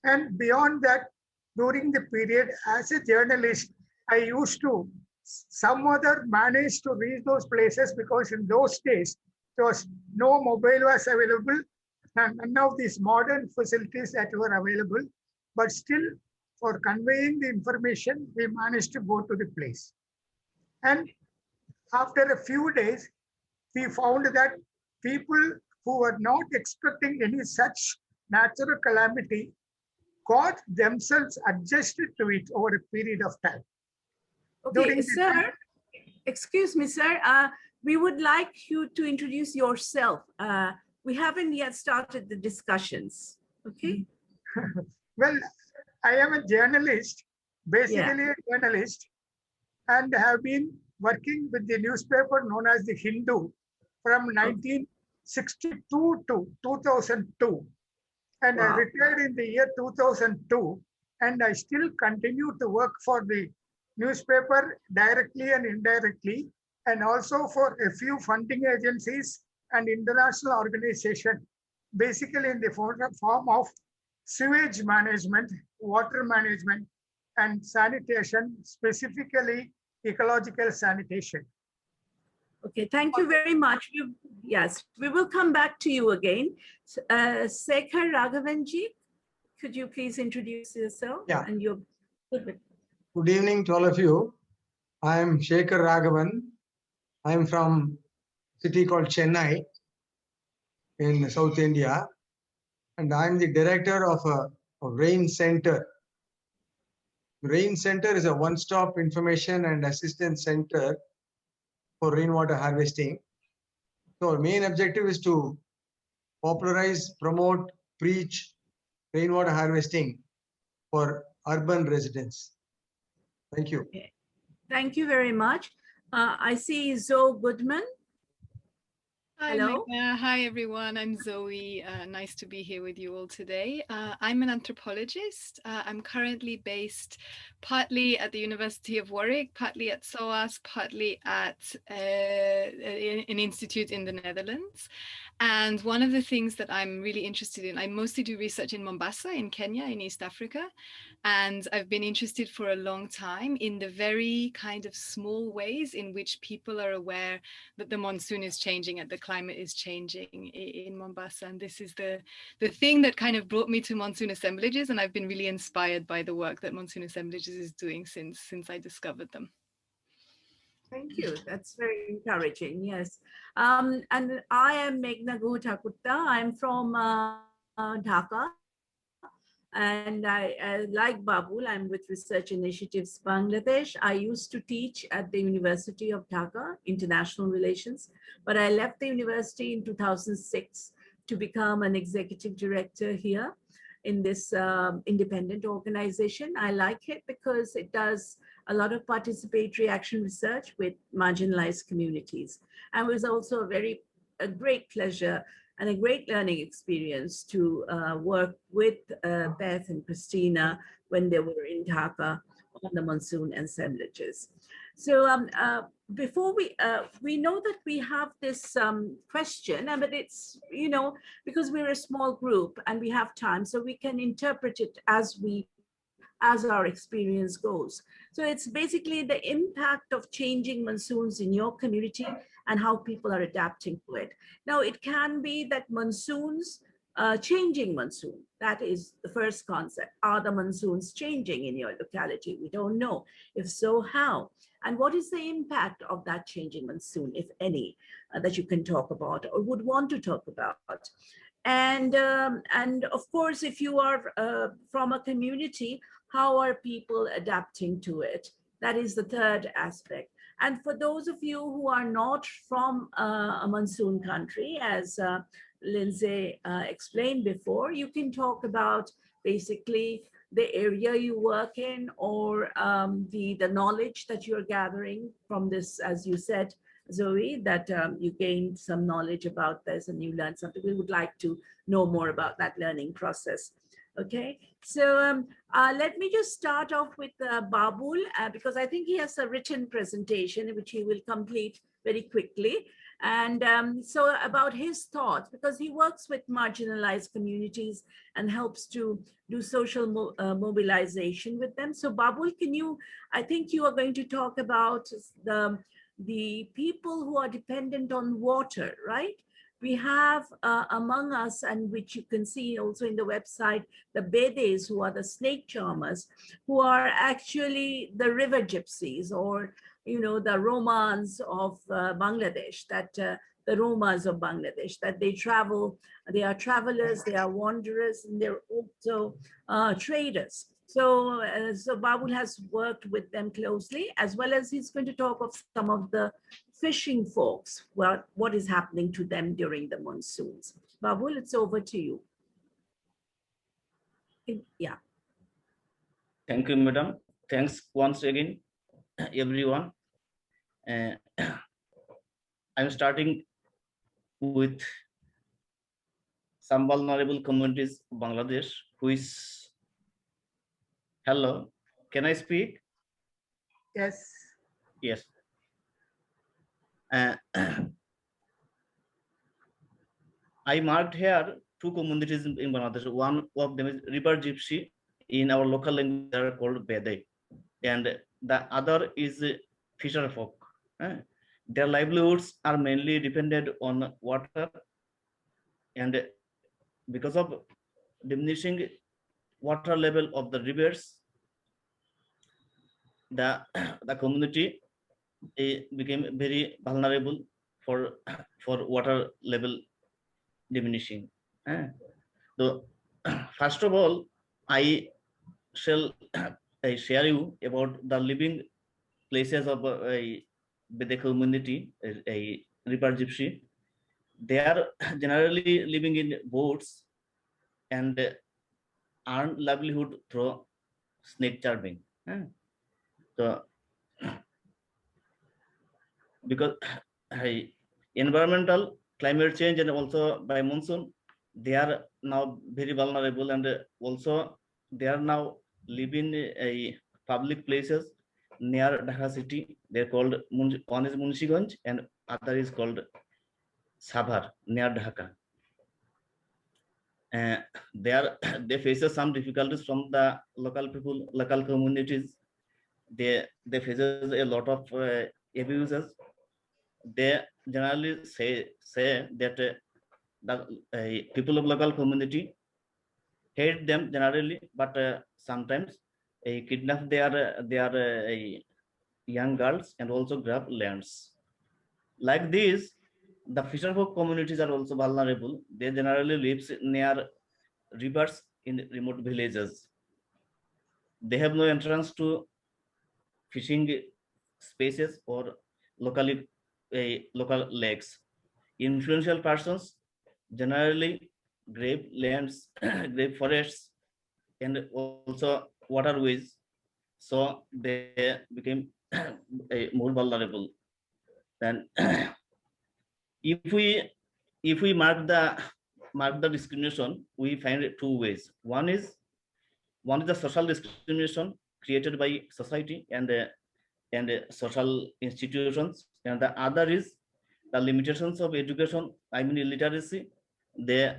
And beyond that, during the period, as a journalist, I used to somewhat manage to reach those places, because in those days, there was no mobile was available and none of these modern facilities that were available. But still, for conveying the information, we managed to go to the place. And after a few days, we found that people who were not expecting any such natural calamity got themselves adjusted to it over a period of time. Okay, sir, excuse me, sir. We would like you to introduce yourself. We haven't yet started the discussions, okay? Well, I am a journalist, basically a journalist, and have been working with the newspaper known as the Hindu from 1962 to 2002. And I retired in the year 2002, and I still continue to work for the newspaper directly and indirectly, and also for a few funding agencies and international organizations, basically in the form of sewage management, water management, and sanitation, specifically ecological sanitation. Okay, thank you very much. Yes, we will come back to you again. Sekhar Raghavanji, could you please introduce yourself? Yeah. And your Good evening to all of you. I am Shekhar Raghavan. I am from a city called Chennai in South India, and I am the director of a Rain Center. Rain Center is a one-stop information and assistance center for rainwater harvesting. So our main objective is to popularize, promote, preach rainwater harvesting for urban residents. Thank you. Okay. Thank you very much. I see Zoe Goodman. Hello. Hi, everyone. I'm Zoe. Nice to be here with you all today. I'm an anthropologist. I'm currently based partly at the University of Warwick, partly at SOAS, partly at an institute in the Netherlands. And one of the things that I'm really interested in, I mostly do research in Mombasa, in Kenya, in East Africa. And I've been interested for a long time in the very kind of small ways in which people are aware that the monsoon is changing at the climate is changing in Mombasa. And this is the thing that kind of brought me to Monsoon Assemblages. And I've been really inspired by the work that Monsoon Assemblages is doing since I discovered them. Thank you. That's very encouraging. Yes. And I am Meghna Gupta. I'm from Dhaka. And like Babul, I'm with Research Initiatives Bangladesh. I used to teach at the University of Dhaka, International Relations, but I left the university in 2006 to become an executive director here in this independent organization. I like it because it does a lot of participatory action research with marginalized communities. And it was also a great pleasure and a great learning experience to work with Beth and Christina when they were in Dhaka on the monsoon assemblages. So before we know that we have this question, but it's, because we're a small group and we have time, so we can interpret it as our experience goes. So it's basically the impact of changing monsoons in your community and how people are adapting to it. Now, it can be that monsoons, changing monsoon, that is the first concept. Are the monsoons changing in your locality? We don't know. If so, how? And what is the impact of that changing monsoon, if any, that you can talk about or would want to talk about? And of course, if you are from a community, how are people adapting to it? That is the third aspect. And for those of you who are not from a monsoon country, as Lindsay explained before, you can talk about basically the area you work in, or the knowledge that you're gathering from this, as you said, Zoe, that you gained some knowledge about this and you learned something. We would like to know more about that learning process. Okay, so let me just start off with Babul, because I think he has a written presentation which he will complete very quickly. And so about his thoughts, because he works with marginalized communities and helps to do social mobilization with them. So Babul, I think you are going to talk about the people who are dependent on water, right? We have among us, and which you can see also in the website, the Bedes, who are the snake charmers, who are actually the river gypsies, or the Romans of Bangladesh, that the Romas of Bangladesh, that they travel, they are travelers, they are wanderers, and they're also traders. So, so Babul has worked with them closely, as well as he's going to talk of some of the fishing folks, what is happening to them during the monsoons. Babul, it's over to you. Yeah. Thank you, madam. Thanks once again, everyone. I'm starting with some vulnerable communities of Bangladesh, who is, hello, can I speak? Yes. Yes. I marked here two communities in Bangladesh. One of them is river gypsy. In our local language, they are called Bede. And the other is fisher folk. Their livelihoods are mainly dependent on water. And because of diminishing water level of the rivers, the community became very vulnerable for water level diminishing. So first of all, I shall share you about the living places of a Bede community, a river gypsy. They are generally living in boats and earn livelihood through snake charming. So because environmental, climate change, and also by monsoon, they are now very vulnerable, and also they are now living a public places near Dhaka city. They're called, one is Munshiganj and other is called Sabhar, near Dhaka. They face some difficulties from the local people, local communities. They face a lot of abuses. They generally say that the people of local community hate them generally, but sometimes kidnap their young girls and also grab lands. Like this, the fisherfolk communities are also vulnerable. They generally live near rivers in remote villages. They have no entrance to fishing spaces or local lakes. Influential persons generally grab lands, grab forests, and also waterways. So they became more vulnerable. Then, if we mark the discrimination, we find it two ways. One is the social discrimination created by society and social institutions, and the other is the limitations of education. I mean illiteracy. They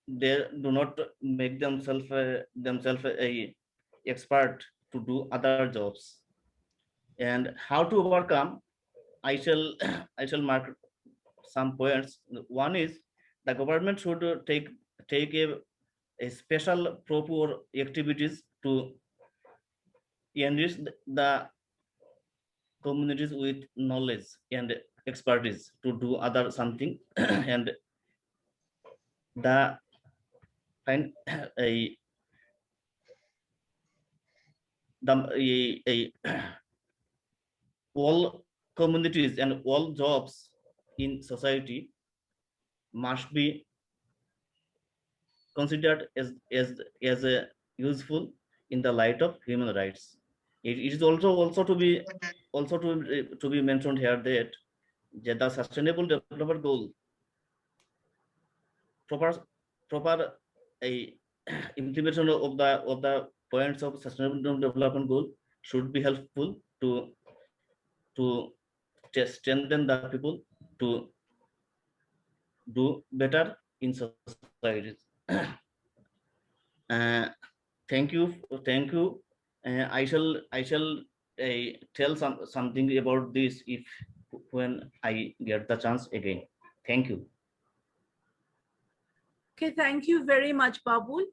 do not make themselves a expert to do other jobs. And how to overcome, I shall I shall mark some points. One is the government should take a special proper activities to enrich the communities with knowledge and expertise to do other something and the find a all communities and all jobs in society must be considered as a useful in the light of human rights. It is also to be mentioned here that the sustainable development goal proper a implementation of the points of sustainable development goal should be helpful to strengthen the people to do better in societies. uh, thank you. I shall tell something about this if when I get the chance again. Thank you. Okay, thank you very much, Babul.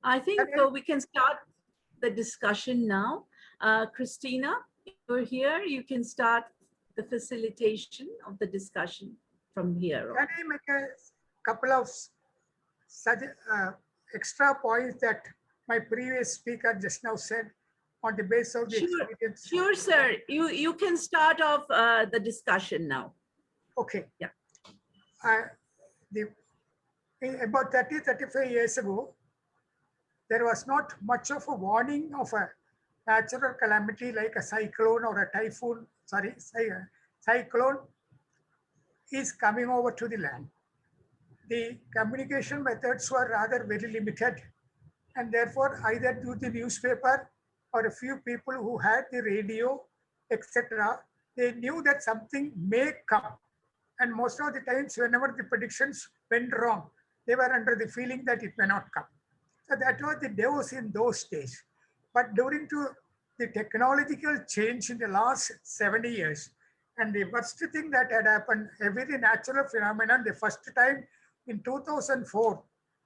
I think we can start the discussion now. Christina, you're here. You can start the facilitation of the discussion from here. Can I make a couple of extra points that my previous speaker just now said on the basis of the experience? Sure, sir. You can start off the discussion now. Okay. Yeah. About 35 years ago, there was not much of a warning of a natural calamity like a cyclone or a typhoon, cyclone is coming over to the land. The communication methods were rather very limited, and therefore either through the newspaper or a few people who had the radio, etc., they knew that something may come. And most of the times, whenever the predictions went wrong, they were under the feeling that it may not come. So that was the dose in those days. But during the technological change in the last 70 years, and the worst thing that had happened, a very natural phenomenon, the first time in 2004,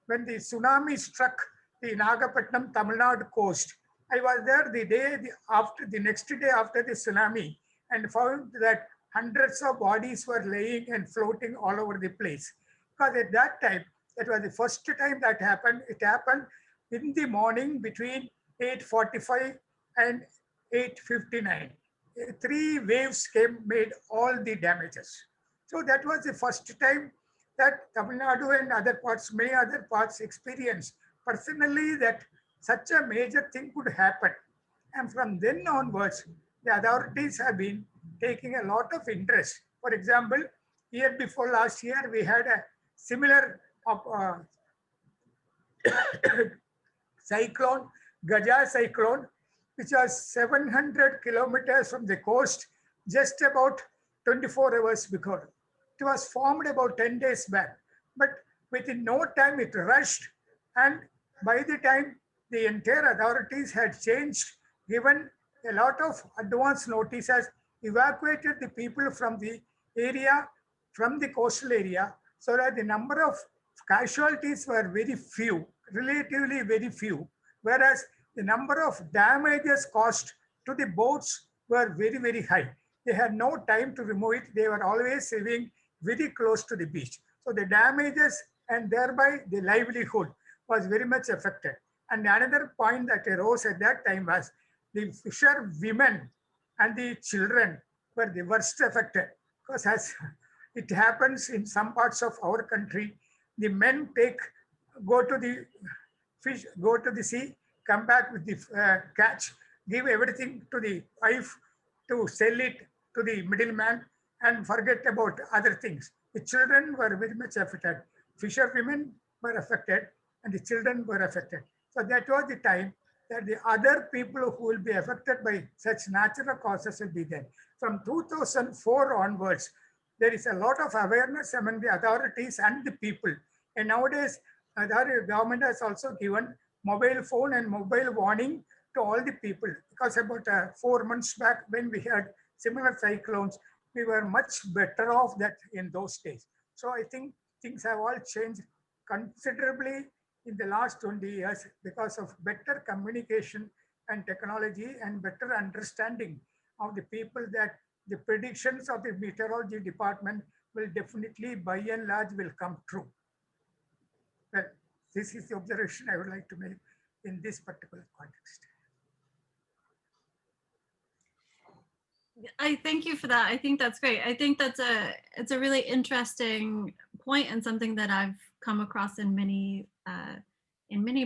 when the tsunami struck the Nagapattinam, Tamil Nadu coast, I was there the next day after the tsunami and found that hundreds of bodies were laying and floating all over the place. Because at that time, that was the first time that happened. It happened in the morning between 8:45 and 8:59. 3 waves made all the damages. So that was the first time that Tamil Nadu and many other parts experienced personally that such a major thing could happen. And from then onwards, the authorities have been taking a lot of interest. For example, year before last year, we had a similar cyclone, Gaja cyclone, which was 700 kilometers from the coast, just about 24 hours before. It was formed about 10 days back, but within no time it rushed, and by the time the entire authorities had changed, given a lot of advance notices, evacuated the people from the area from the coastal area, so that the number of casualties were very few, relatively very few, whereas the number of damages caused to the boats were very, very high. They had no time to remove it. They were always living very close to the beach. So the damages and thereby the livelihood was very much affected. And another point that arose at that time was the fisher women and the children were the worst affected, because as it happens in some parts of our country, the men go to the fish, go to the sea, come back with the catch, give everything to the wife to sell it to the middleman and forget about other things. The children were very much affected. Fisher women were affected and the children were affected. So that was the time that the other people who will be affected by such natural causes will be there. From 2004 onwards, there is a lot of awareness among the authorities and the people. And nowadays, the government has also given mobile phone and mobile warning to all the people, because about 4 months back when we had similar cyclones, we were much better off that in those days. So I think things have all changed considerably in the last 20 years because of better communication and technology and better understanding of the people, that the predictions of the meteorology department will definitely by and large will come true. Well, this is the observation I would like to make in this particular context. I thank you for that. I think that's great. I think it's a really interesting point and something that I've come across in many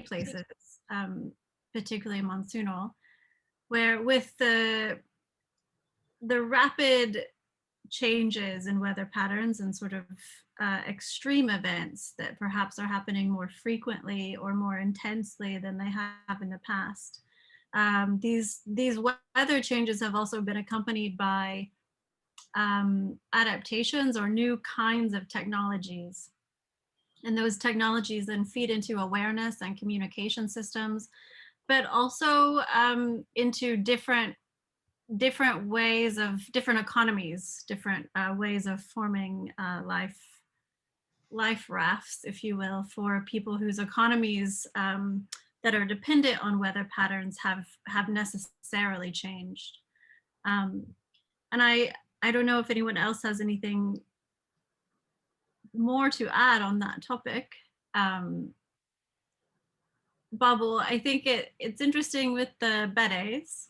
places, particularly monsoonal, where with the rapid changes in weather patterns and sort of extreme events that perhaps are happening more frequently or more intensely than they have in the past. These weather changes have also been accompanied by adaptations or new kinds of technologies. And those technologies then feed into awareness and communication systems, but also into different ways of different economies, different ways of forming life rafts, if you will, for people whose economies that are dependent on weather patterns have necessarily changed. And I don't know if anyone else has anything more to add on that topic. Bubble, I think it's interesting with the beres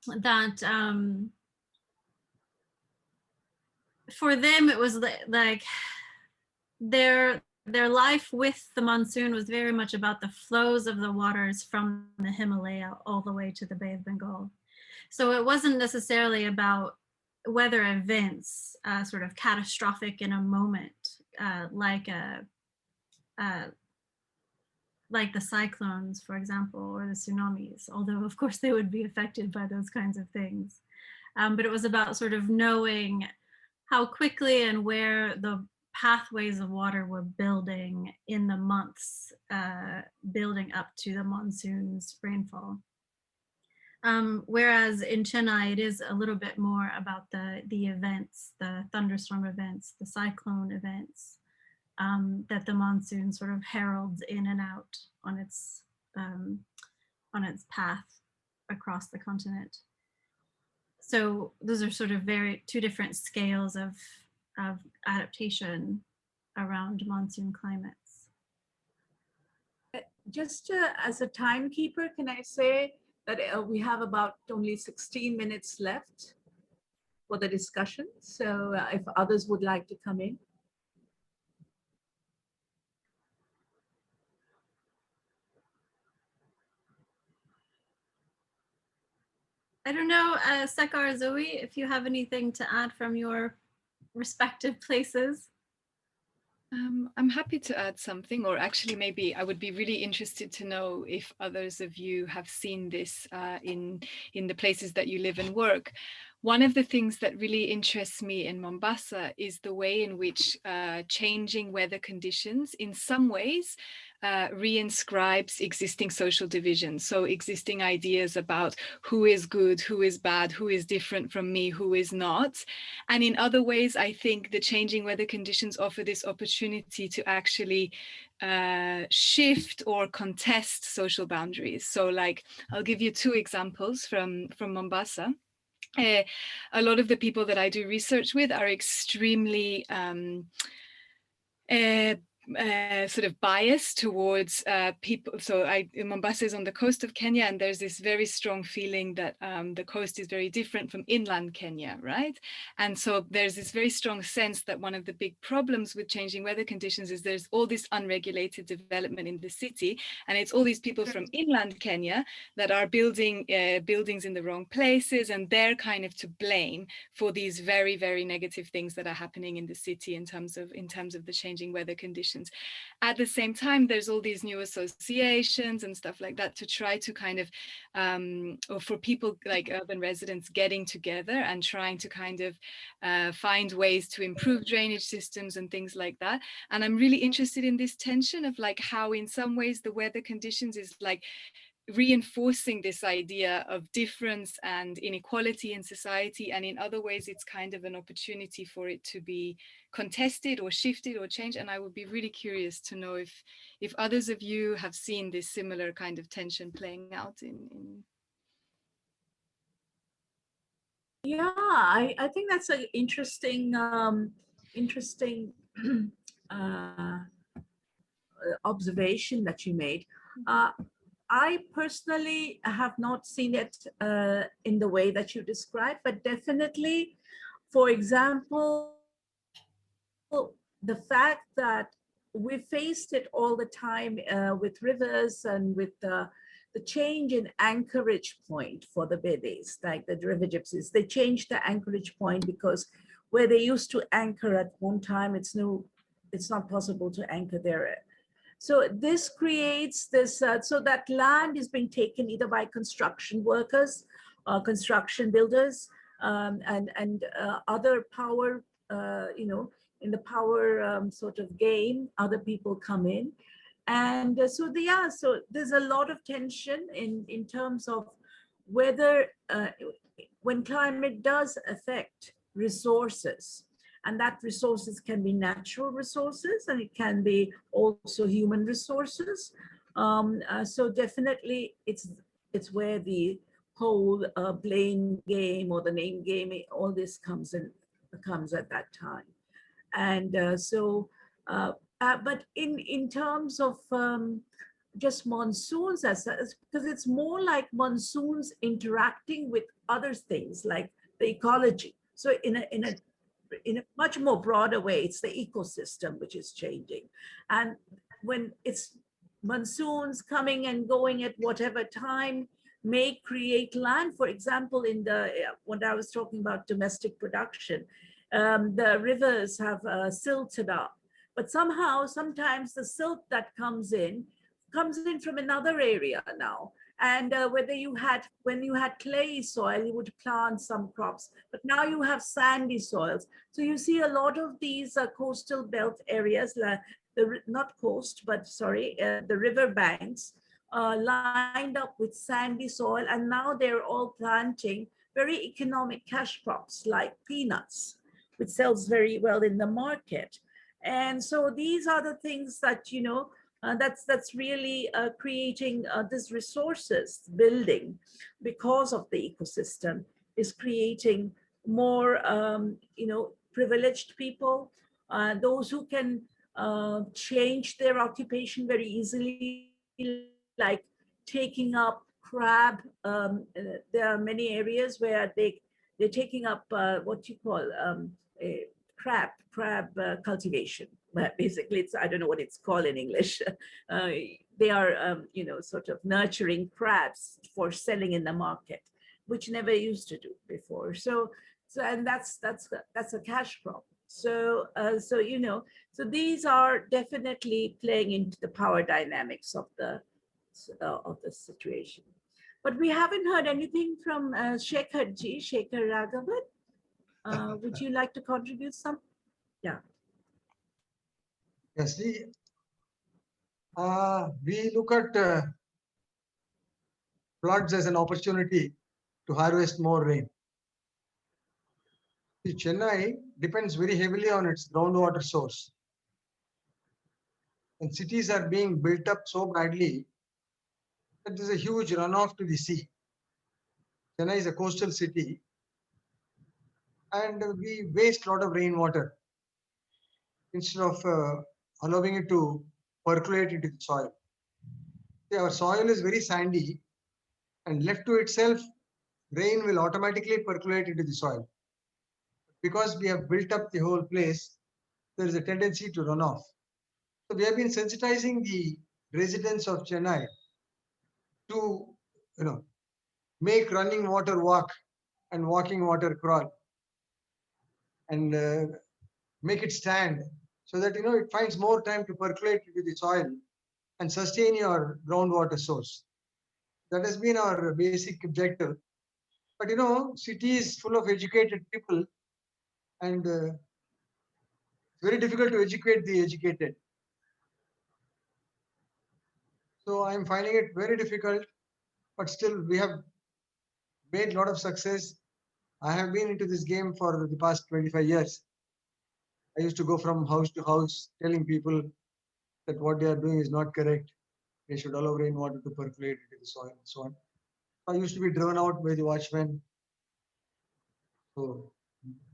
that for them it was like their life with the monsoon was very much about the flows of the waters from the Himalaya all the way to the Bay of Bengal. So it wasn't necessarily about weather events, sort of catastrophic in a moment, like the cyclones, for example, or the tsunamis, although of course they would be affected by those kinds of things. But it was about sort of knowing how quickly and where the pathways of water were building in the months building up to the monsoon's rainfall. Whereas in Chennai, it is a little bit more about the events, the thunderstorm events, the cyclone events that the monsoon sort of heralds in and out on its path across the continent. So those are sort of two different scales of adaptation around monsoon climates. Just as a timekeeper, can I say that we have about only 16 minutes left for the discussion. So if others would like to come in. I don't know, Sekar, Zoe, if you have anything to add from your respective places. I'm happy to add something, or actually maybe I would be really interested to know if others of you have seen this in the places that you live and work. One of the things that really interests me in Mombasa is the way in which changing weather conditions in some ways reinscribes existing social divisions. So existing ideas about who is good, who is bad, who is different from me, who is not. And in other ways, I think the changing weather conditions offer this opportunity to actually shift or contest social boundaries. So like, I'll give you two examples from Mombasa. A lot of the people that I do research with are extremely sort of bias towards people. So Mombasa is on the coast of Kenya, and there's this very strong feeling that the coast is very different from inland Kenya, right? And so there's this very strong sense that one of the big problems with changing weather conditions is there's all this unregulated development in the city, and it's all these people from inland Kenya that are building buildings in the wrong places, and they're kind of to blame for these very, very negative things that are happening in the city in terms of the changing weather conditions. At the same time, there's all these new associations and stuff like that to try to kind of, or for people like urban residents getting together and trying to kind of find ways to improve drainage systems and things like that. And I'm really interested in this tension of like how in some ways the weather conditions is like reinforcing this idea of difference and inequality in society, and in other ways it's kind of an opportunity for it to be contested or shifted or changed. And I would be really curious to know if others of you have seen this similar kind of tension playing out in Yeah, I think that's an interesting observation that you made. I personally have not seen it in the way that you described, but definitely, for example, the fact that we faced it all the time with rivers and with the change in anchorage point for the Bedis, like the river gypsies. They changed the anchorage point because where they used to anchor at one time, it's not possible to anchor there. So this creates this, so that land is being taken either by construction workers, construction builders, and other power, in the power sort of game, other people come in. And so there's a lot of tension in terms of whether when climate does affect resources, and that resources can be natural resources and it can be also human resources. So definitely it's where the whole blame game or the name game, all this comes at that time. And but in terms of just monsoons, because it's more like monsoons interacting with other things like the ecology. So in a much more broader way, it's the ecosystem which is changing. And when it's monsoons coming and going at whatever time may create land, for example, in when I was talking about domestic production, the rivers have silted up, but sometimes the silt that comes in from another area now. And when you had clay soil, you would plant some crops, but now you have sandy soils. So you see a lot of these coastal belt areas, not coast, but sorry, the river banks lined up with sandy soil. And now they're all planting very economic cash crops like peanuts, which sells very well in the market. And so these are the things that, that's really creating this resources building, because of the ecosystem, is creating more, privileged people, those who can change their occupation very easily, like taking up crab. There are many areas where they're taking up what you call crab cultivation. But basically, I don't know what it's called in English. They are, sort of nurturing crabs for selling in the market, which never used to do before. So and that's a cash crop. So these are definitely playing into the power dynamics of the situation. But we haven't heard anything from Shekhar Raghavan. Would you like to contribute some? Yeah. Yes, We look at floods as an opportunity to harvest more rain. See, Chennai depends very heavily on its groundwater source. And cities are being built up so badly that there's a huge runoff to the sea. Chennai is a coastal city and we waste a lot of rainwater instead of allowing it to percolate into the soil. See, our soil is very sandy and left to itself, rain will automatically percolate into the soil. Because we have built up the whole place, there is a tendency to run off. So we have been sensitizing the residents of Chennai to, make running water walk and walking water crawl, and make it stand so that it finds more time to percolate into the soil and sustain your groundwater source. That has been our basic objective. But city is full of educated people, and it's very difficult to educate the educated. So I'm finding it very difficult, but still we have made a lot of success. I have been into this game for the past 25 years. I used to go from house to house telling people that what they are doing is not correct. They should allow rainwater to percolate into the soil and so on. I used to be driven out by the watchmen. So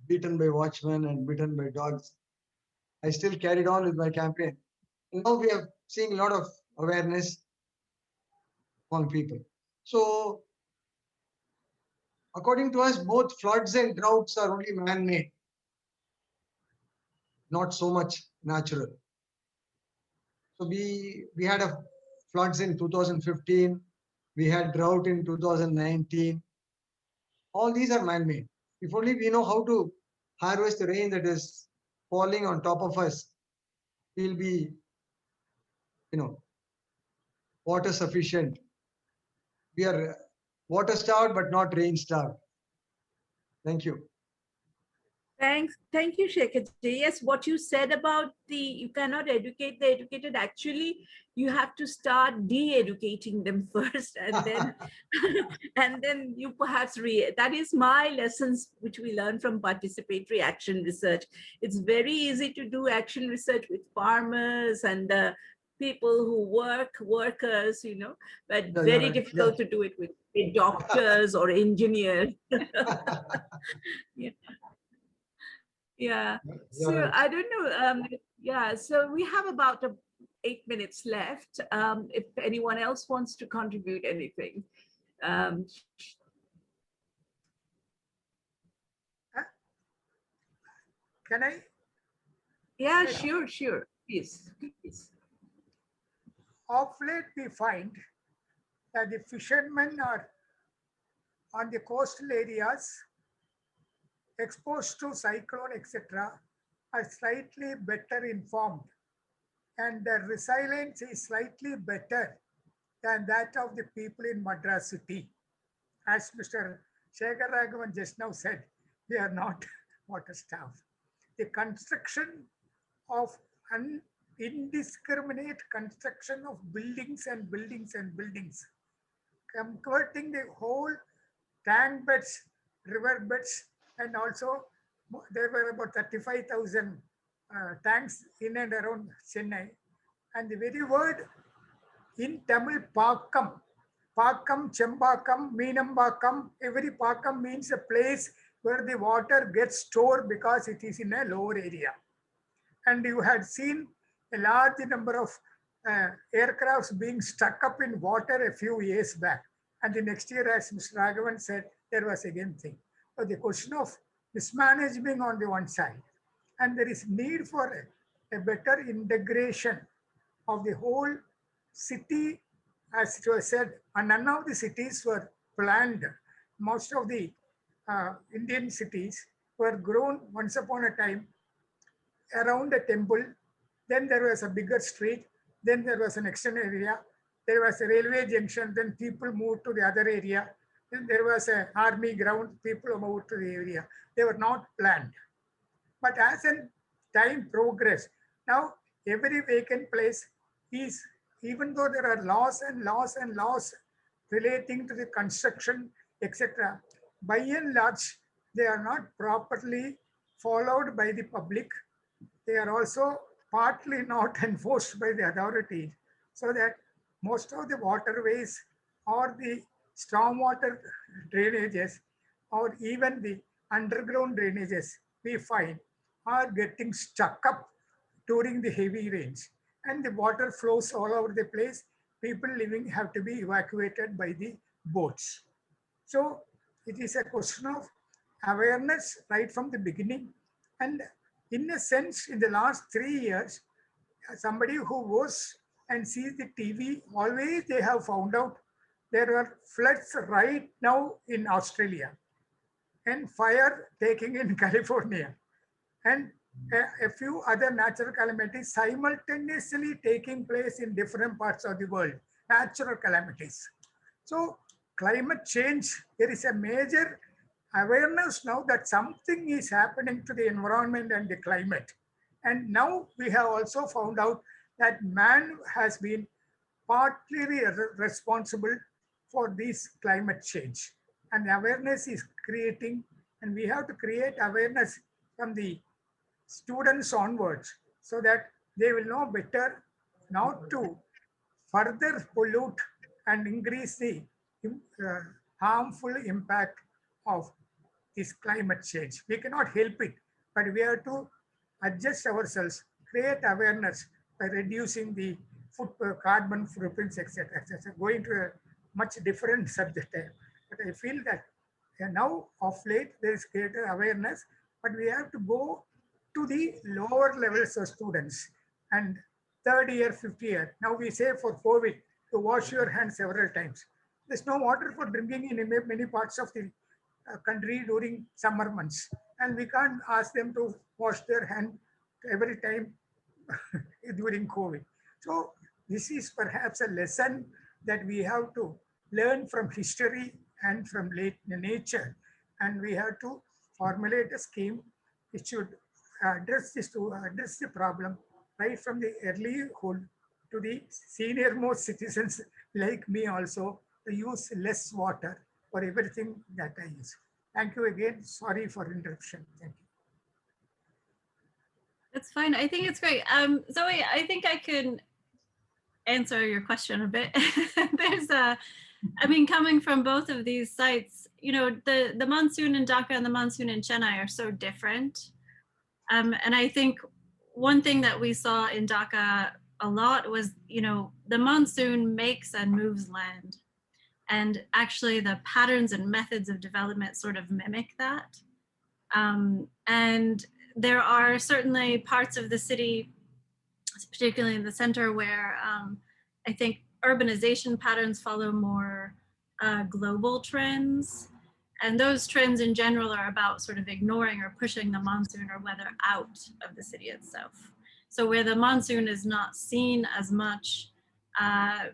beaten by watchmen and beaten by dogs. I still carried on with my campaign. And now we are seeing a lot of awareness among people. So according to us, both floods and droughts are only man-made, not so much natural. So we had a floods in 2015, we had drought in 2019. All these are man-made. If only we know how to harvest the rain that is falling on top of us, we'll be, water sufficient. We are water starved, but not rain starved. Thank you. Thank you, Shekhar. Yes, what you said about you cannot educate the educated. Actually, you have to start de-educating them first, and then and then you perhaps that is my lessons which we learn from participatory action research. It's very easy to do action research with farmers and people who workers, but very difficult to do it with doctors or engineers. Yeah. Yeah. So right. I don't know. Yeah. So we have about 8 minutes left. If anyone else wants to contribute anything. Can I? Yeah, sure. Please. Of late, we find that the fishermen are on the coastal areas exposed to cyclone, etc., are slightly better informed, and their resilience is slightly better than that of the people in Madras city. As Mr. Shekhar Raghavan just now said, we are not water starved. The construction of indiscriminate construction of buildings and buildings and buildings, converting the whole tank beds, river beds, and also there were about 35,000 tanks in and around Chennai. And the very word in Tamil, Pakam, Chembakam, Meenambakam, every Pakam means a place where the water gets stored because it is in a lower area. And you had seen a large number of aircrafts being stuck up in water a few years back. And the next year, as Mr. Raghavan said, there was again thing. So the question of mismanagement on the one side, and there is need for a better integration of the whole city, as it was said, and none of the cities were planned. Most of the Indian cities were grown once upon a time around a temple. Then there was a bigger street. Then there was an extended area. There was a railway junction. Then people moved to the other area. Then there was an army ground. People moved to the area. They were not planned. But as in time progressed, now every vacant place is even though there are laws and laws and laws relating to the construction, etc., by and large, they are not properly followed by the public. They are also partly not enforced by the authorities, so that most of the waterways or the stormwater drainages or even the underground drainages we find are getting stuck up during the heavy rains, and the water flows all over the place. People living have to be evacuated by the boats. So it is a question of awareness right from the beginning. And in a sense, in the last 3 years, somebody who goes and sees the TV, always they have found out there are floods right now in Australia and fire taking in California, and a few other natural calamities simultaneously taking place in different parts of the world, natural calamities. So climate change, there is a major awareness now that something is happening to the environment and the climate. And now we have also found out that man has been partly responsible for this climate change. And awareness is creating, and we have to create awareness from the students onwards, so that they will know better not to further pollute and increase the harmful impact of this climate change. We cannot help it, but we have to adjust ourselves, create awareness by reducing the carbon footprints, etc., etc. Going to a much different subject, but I feel that now of late there is greater awareness, but we have to go to the lower levels of students and third year, fifth year. Now we say for COVID to wash your hands several times. There's no water for drinking in many parts of the country during summer months, and we can't ask them to wash their hand every time during COVID. So this is perhaps a lesson that we have to learn from history and from nature, and we have to formulate a scheme which should address the problem right from the earlyhood to the senior most citizens like me also, to use less water for everything that I use. Thank you again. Sorry for interruption. Thank you. That's fine. I think it's great. Zoe, I think I can answer your question a bit. There's I mean, coming from both of these sites, you know, the monsoon in Dhaka and the monsoon in Chennai are so different. And I think one thing that we saw in Dhaka a lot was, you know, the monsoon makes and moves land. And actually the patterns and methods of development sort of mimic that. And there are certainly parts of the city, particularly in the center, where I think urbanization patterns follow more global trends. And those trends in general are about sort of ignoring or pushing the monsoon or weather out of the city itself. So where the monsoon is not seen as much, I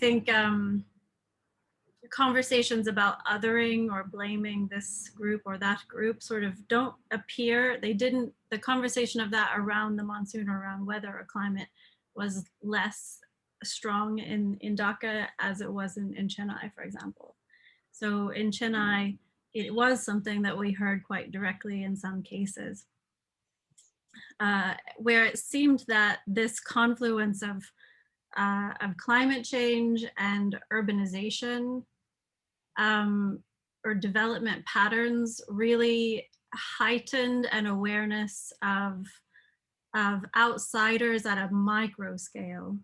think conversations about othering or blaming this group or that group sort of don't appear. The conversation of that around the monsoon or around weather or climate was less strong in Dhaka as it was in Chennai, for example. So in Chennai, it was something that we heard quite directly in some cases, where it seemed that this confluence of climate change and urbanization or development patterns really heightened an awareness of outsiders at a micro scale,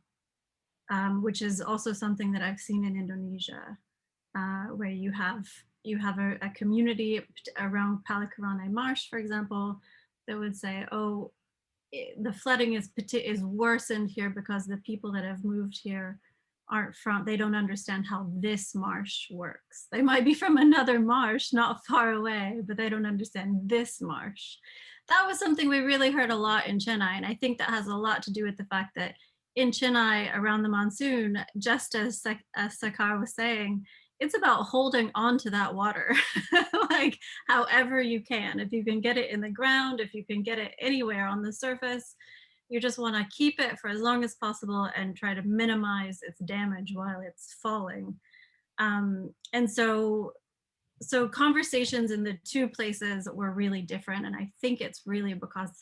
which is also something that I've seen in Indonesia, where you have a community around Palikaranai Marsh, for example, that would say, oh, the flooding is worsened here because the people that have moved here they don't understand how this marsh works. They might be from another marsh not far away, but they don't understand this marsh. That was something we really heard a lot in Chennai. And I think that has a lot to do with the fact that in Chennai around the monsoon, just as Sakar was saying, it's about holding on to that water, like however you can. If you can get it in the ground, if you can get it anywhere on the surface, You just want to keep it for as long as possible and try to minimize its damage while it's falling. And so conversations in the two places were really different. And I think it's really because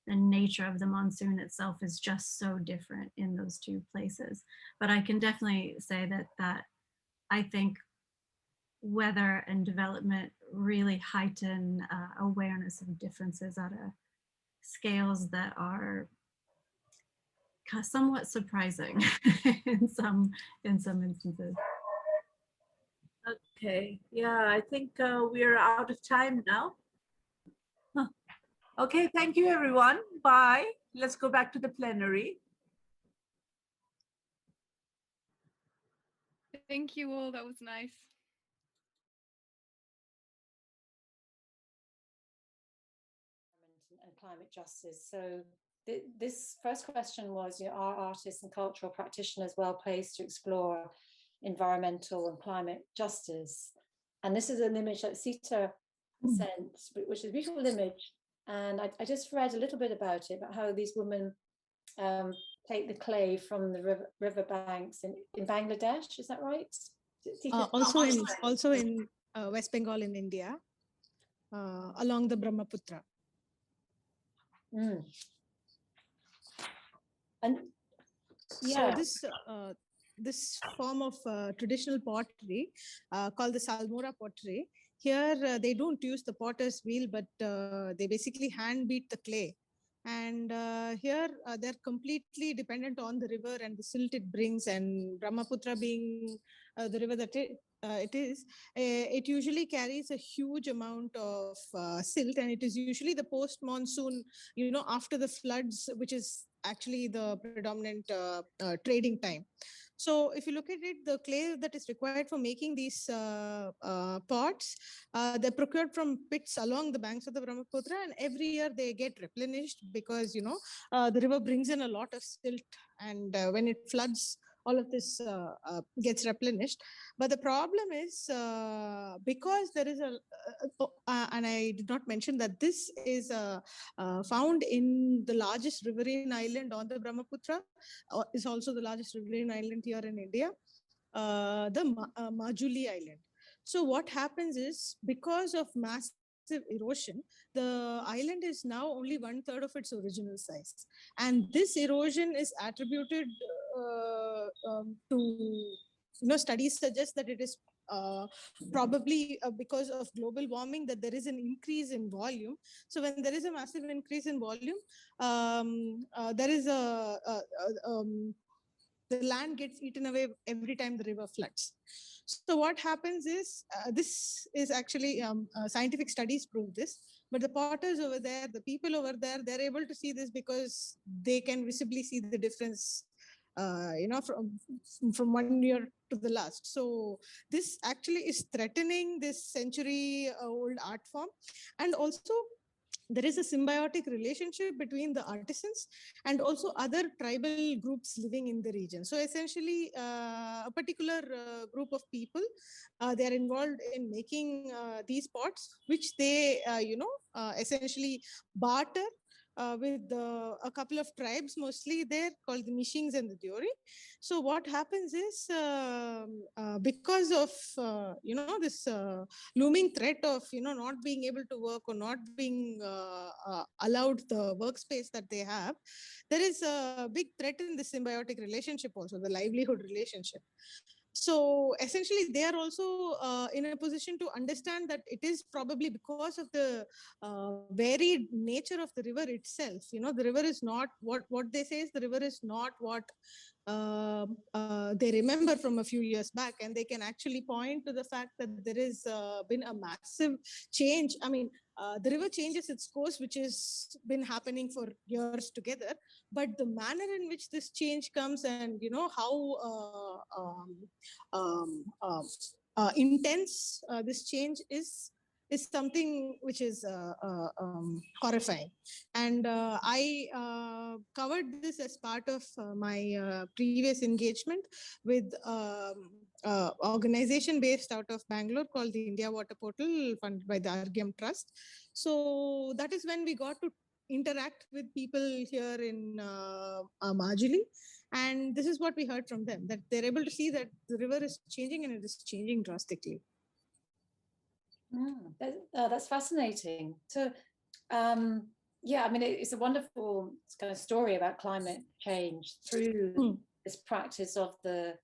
the nature of the monsoon itself is just so different in those two places. But I can definitely say that I think weather and development really heighten awareness of differences at scales that are somewhat surprising in some instances. Okay, yeah, I think we're out of time now. Huh. Okay, thank you everyone. Bye. Let's go back to the plenary. Thank you all, that was nice. And climate justice. So this first question was, are artists and cultural practitioners well placed to explore environmental and climate justice? And this is an image that Sita sent, which is a beautiful image. And I just read a little bit about it, about how these women take the clay from the river banks in Bangladesh. Is that right? Also in West Bengal in India, along the Brahmaputra. And yeah, so this form of traditional pottery called the Salmora pottery, here they don't use the potter's wheel, but they basically hand beat the clay. And here they're completely dependent on the river and the silt it brings, and Brahmaputra being the river that it is, it usually carries a huge amount of silt, and it is usually the post-monsoon, after the floods, which is actually the predominant trading time. So if you look at it, the clay that is required for making these pots, they're procured from pits along the banks of the Brahmaputra, and every year they get replenished because, the river brings in a lot of silt, and when it floods, all of this gets replenished. But the problem is because there is and I did not mention that this is found in the largest riverine island on the Brahmaputra, is also the largest riverine island here in India, the Majuli Island. So what happens is, because of massive erosion, the island is now only 1/3 of its original size. And this erosion is attributed to, studies suggest that it is probably because of global warming, that there is an increase in volume. So when there is a massive increase in volume, there is the land gets eaten away every time the river floods. So what happens is, this is actually scientific studies prove this, but the potters over there, the people over there, they're able to see this because they can visibly see the difference, from one year to the last. So this actually is threatening this century-old art form. And also, there is a symbiotic relationship between the artisans and also other tribal groups living in the region. So essentially, a particular group of people, they are involved in making these pots, which they, essentially barter with a couple of tribes, mostly there, called the Mishings and the Diori. So what happens is, because of this looming threat of not being able to work or not being allowed the workspace that they have, there is a big threat in the symbiotic relationship, also the livelihood relationship. So essentially, they are also in a position to understand that it is probably because of the varied nature of the river itself. The river is not what they say is, the river is not what they remember from a few years back, and they can actually point to the fact that there has been a massive change. I mean, the river changes its course, which has been happening for years together, but the manner in which this change comes, and how intense this change is something which is horrifying. And I covered this as part of my previous engagement with organization based out of Bangalore called the India Water Portal, funded by the Argyam Trust. So that is when we got to interact with people here in Majuli. And this is what we heard from them, that they're able to see that the river is changing and it is changing drastically. That's fascinating. So, yeah, I mean, it's a wonderful kind of story about climate change through this practice of the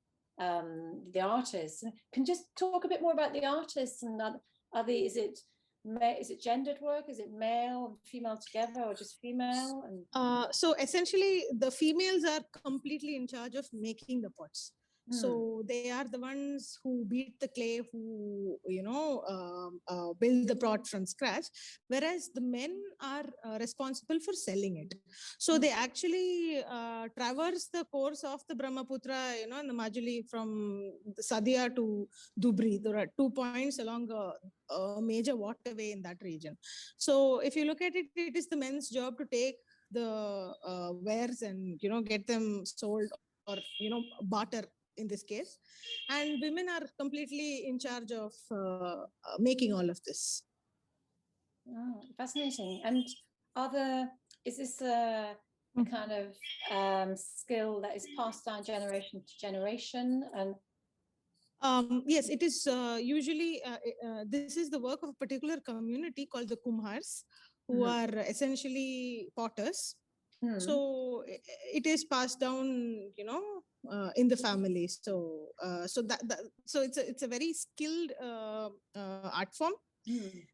artists. Can you just talk a bit more about the artists, and is it gendered work? Is it male and female together, or just female? And so essentially, the females are completely in charge of making the pots. So they are the ones who beat the clay, who build the pot from scratch, whereas the men are responsible for selling it. So they actually traverse the course of the Brahmaputra, in the Majuli from Sadia to Dhubri. There are 2 points along a major waterway in that region. So if you look at it, it is the men's job to take the wares and get them sold, or barter in this case, and women are completely in charge of making all of this. Fascinating. And is this a kind of skill that is passed down generation to generation? And yes, it is usually this is the work of a particular community called the Kumhars, who are essentially potters. So it is passed down, in the family. So so it's a very skilled art form,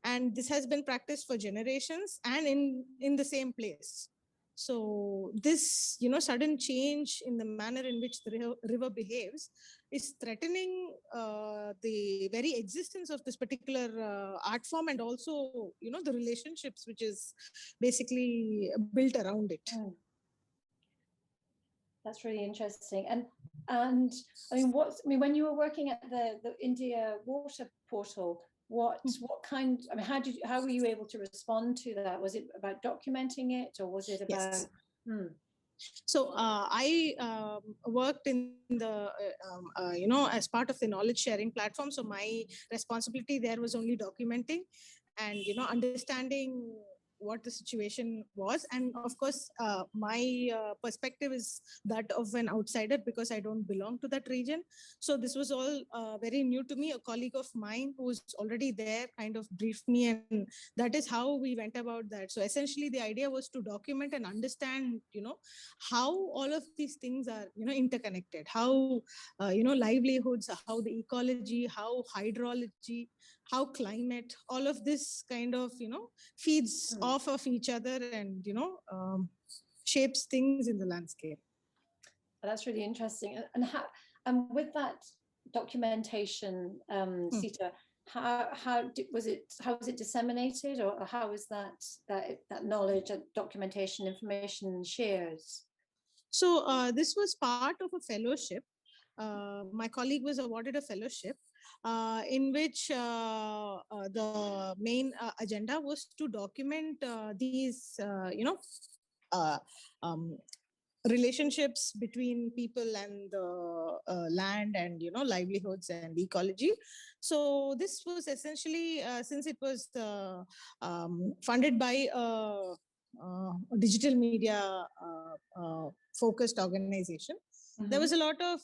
and this has been practiced for generations and in the same place. So this sudden change in the manner in which the river behaves is threatening the very existence of this particular art form, and also the relationships which is basically built around it. That's really interesting. And I mean, when you were working at the India water portal, what kind, I mean, how were you able to respond to that? Was it about documenting it, or was it about? Yes. So I worked in the, as part of the knowledge sharing platform. So my responsibility there was only documenting and, understanding what the situation was. And of course, my perspective is that of an outsider, because I don't belong to that region. So this was all very new to me. A colleague of mine who was already there kind of briefed me, and that is how we went about that. So essentially the idea was to document and understand, how all of these things are, interconnected, how, livelihoods, how the ecology, how hydrology, how climate, all of this kind of, feeds off of each other and, shapes things in the landscape. That's really interesting. And with that documentation, Sita, how was it disseminated, or how was that knowledge and documentation information shared? So this was part of a fellowship. My colleague was awarded a fellowship in which the main agenda was to document these, relationships between people and the land, and livelihoods and ecology. So this was essentially, since it was funded by a digital media focused organization, there was a lot of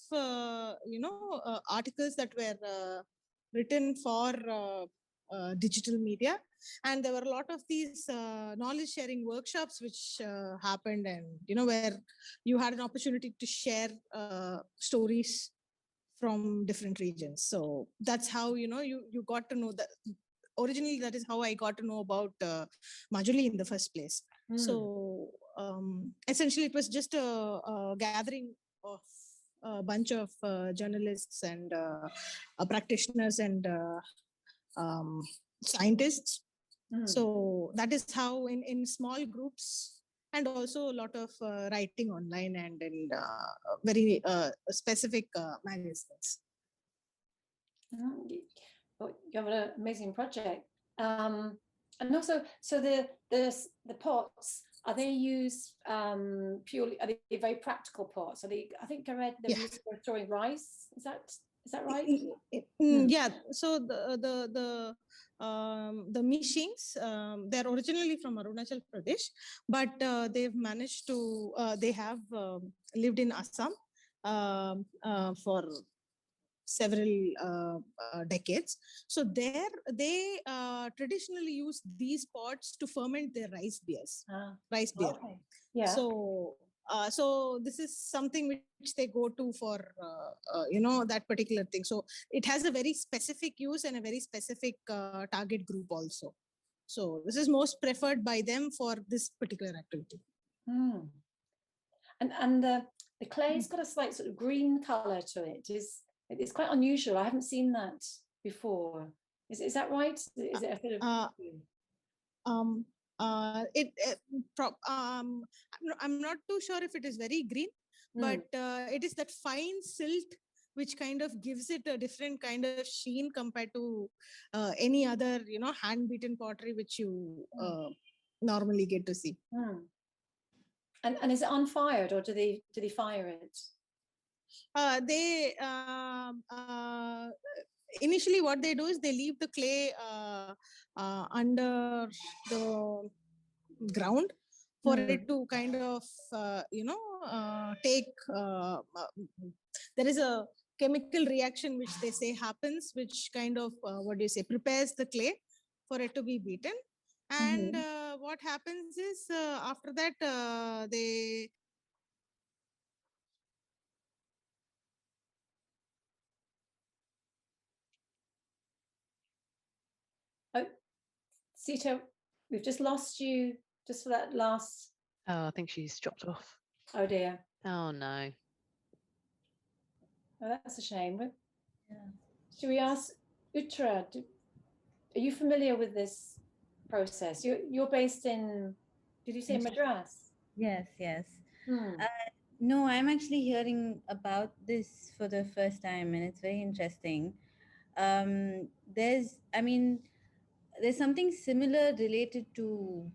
articles that were written for digital media, and there were a lot of these knowledge sharing workshops which happened, and where you had an opportunity to share stories from different regions. So that's how you got to know that. Originally, that is how I got to know about Majuli in the first place. So essentially it was just a gathering of a bunch of journalists and practitioners and scientists. So that is how in small groups, and also a lot of writing online and in very specific magazines. You have an amazing project. And also, so the pots, are they used purely? Are they very practical pots? Are they? I think I read they're used for storing rice. Is that right? Yeah. So the the Mishings. They're originally from Arunachal Pradesh, but they've managed to, they have lived in Assam for several decades. So there they traditionally use these pots to ferment their rice beers, rice beer. Okay. Yeah. So this is something which they go to for that particular thing. So it has a very specific use and a very specific target group also. So this is most preferred by them for this particular activity. Mm. And the clay's got a slight sort of green color to it. It's quite unusual. I haven't seen that before. Is that right? Is it a sort of I'm not too sure if it is very green, but it is that fine silt which kind of gives it a different kind of sheen compared to any other, hand beaten pottery which you normally get to see. And is it unfired, or do they fire it? They initially what they do is they leave the clay under the ground for it to kind of take there is a chemical reaction which they say happens, which kind of prepares the clay for it to be beaten. And what happens is after that they Sita, we've just lost you just for that last. Oh, I think she's dropped off. Oh dear. Oh no. Oh, that's a shame. Should we ask Uttara? Are you familiar with this process? You're based in, did you say Madras? Yes. No, I'm actually hearing about this for the first time, and it's very interesting. There's something similar related to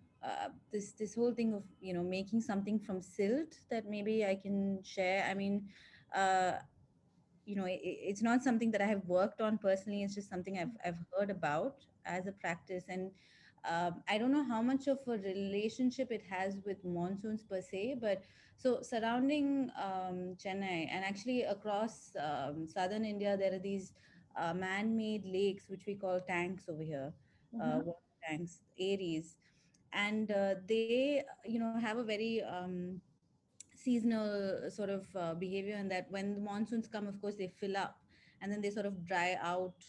this whole thing of making something from silt that maybe I can share. It's not something that I have worked on personally. It's just something I've heard about as a practice, and I don't know how much of a relationship it has with monsoons per se, but so surrounding Chennai and actually across southern India, there are these man-made lakes which we call tanks over here, water tanks, areas, and they have a very seasonal sort of behavior, and that when the monsoons come, of course they fill up and then they sort of dry out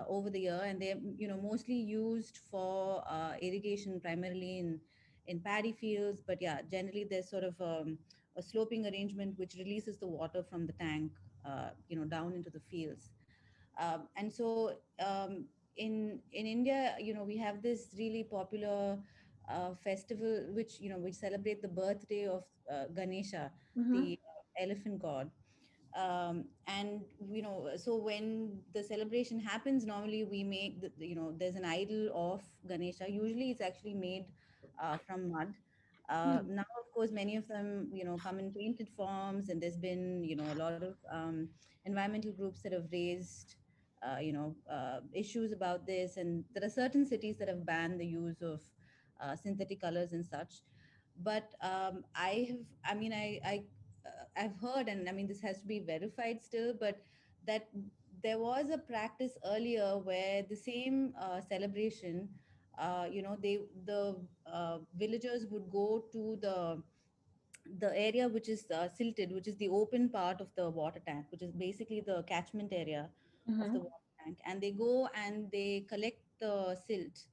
over the year, and they're mostly used for irrigation primarily in paddy fields. But yeah, generally there's sort of a sloping arrangement which releases the water from the tank down into the fields. And so in India, we have this really popular festival which celebrate the birthday of Ganesha, the elephant god. And so when the celebration happens, normally we make there's an idol of Ganesha. Usually it's actually made from mud. Now, of course, many of them come in painted forms, and there's been a lot of environmental groups that have raised issues about this, and there are certain cities that have banned the use of synthetic colors and such. But I've heard, and this has to be verified still, but that there was a practice earlier where the same celebration, the villagers would go to the area which is silted, which is the open part of the water tank, which is basically the catchment area of the water tank, and they go and they collect the silt,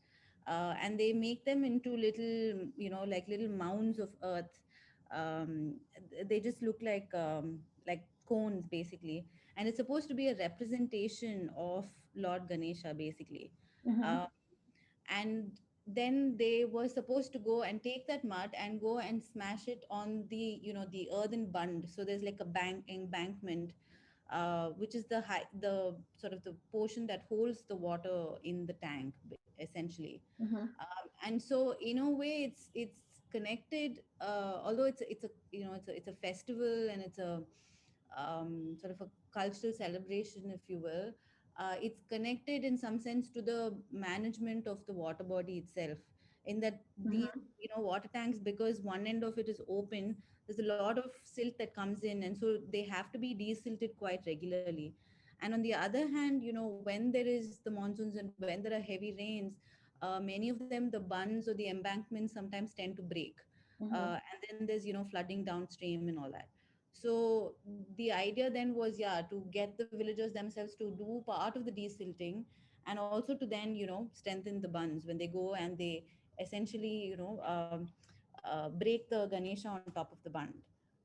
and they make them into little, like little mounds of earth. They just look like cones basically, and it's supposed to be a representation of Lord Ganesha basically. And then they were supposed to go and take that mud and go and smash it on the the earthen bund. So there's like a embankment, which is the sort of the portion that holds the water in the tank essentially. And so in a way it's connected, although it's a it's a festival, and it's a sort of a cultural celebration, if you will. it's connected in some sense to the management of the water body itself, in that these water tanks, because one end of it is open, there's a lot of silt that comes in, and so they have to be desilted quite regularly. And on the other hand, when there is the monsoons and when there are heavy rains, many of them, the bunds or the embankments sometimes tend to break. And then there's flooding downstream and all that. So the idea then was, yeah, to get the villagers themselves to do part of the desilting, and also to then strengthen the bunds when they go and they essentially break the Ganesha on top of the bund.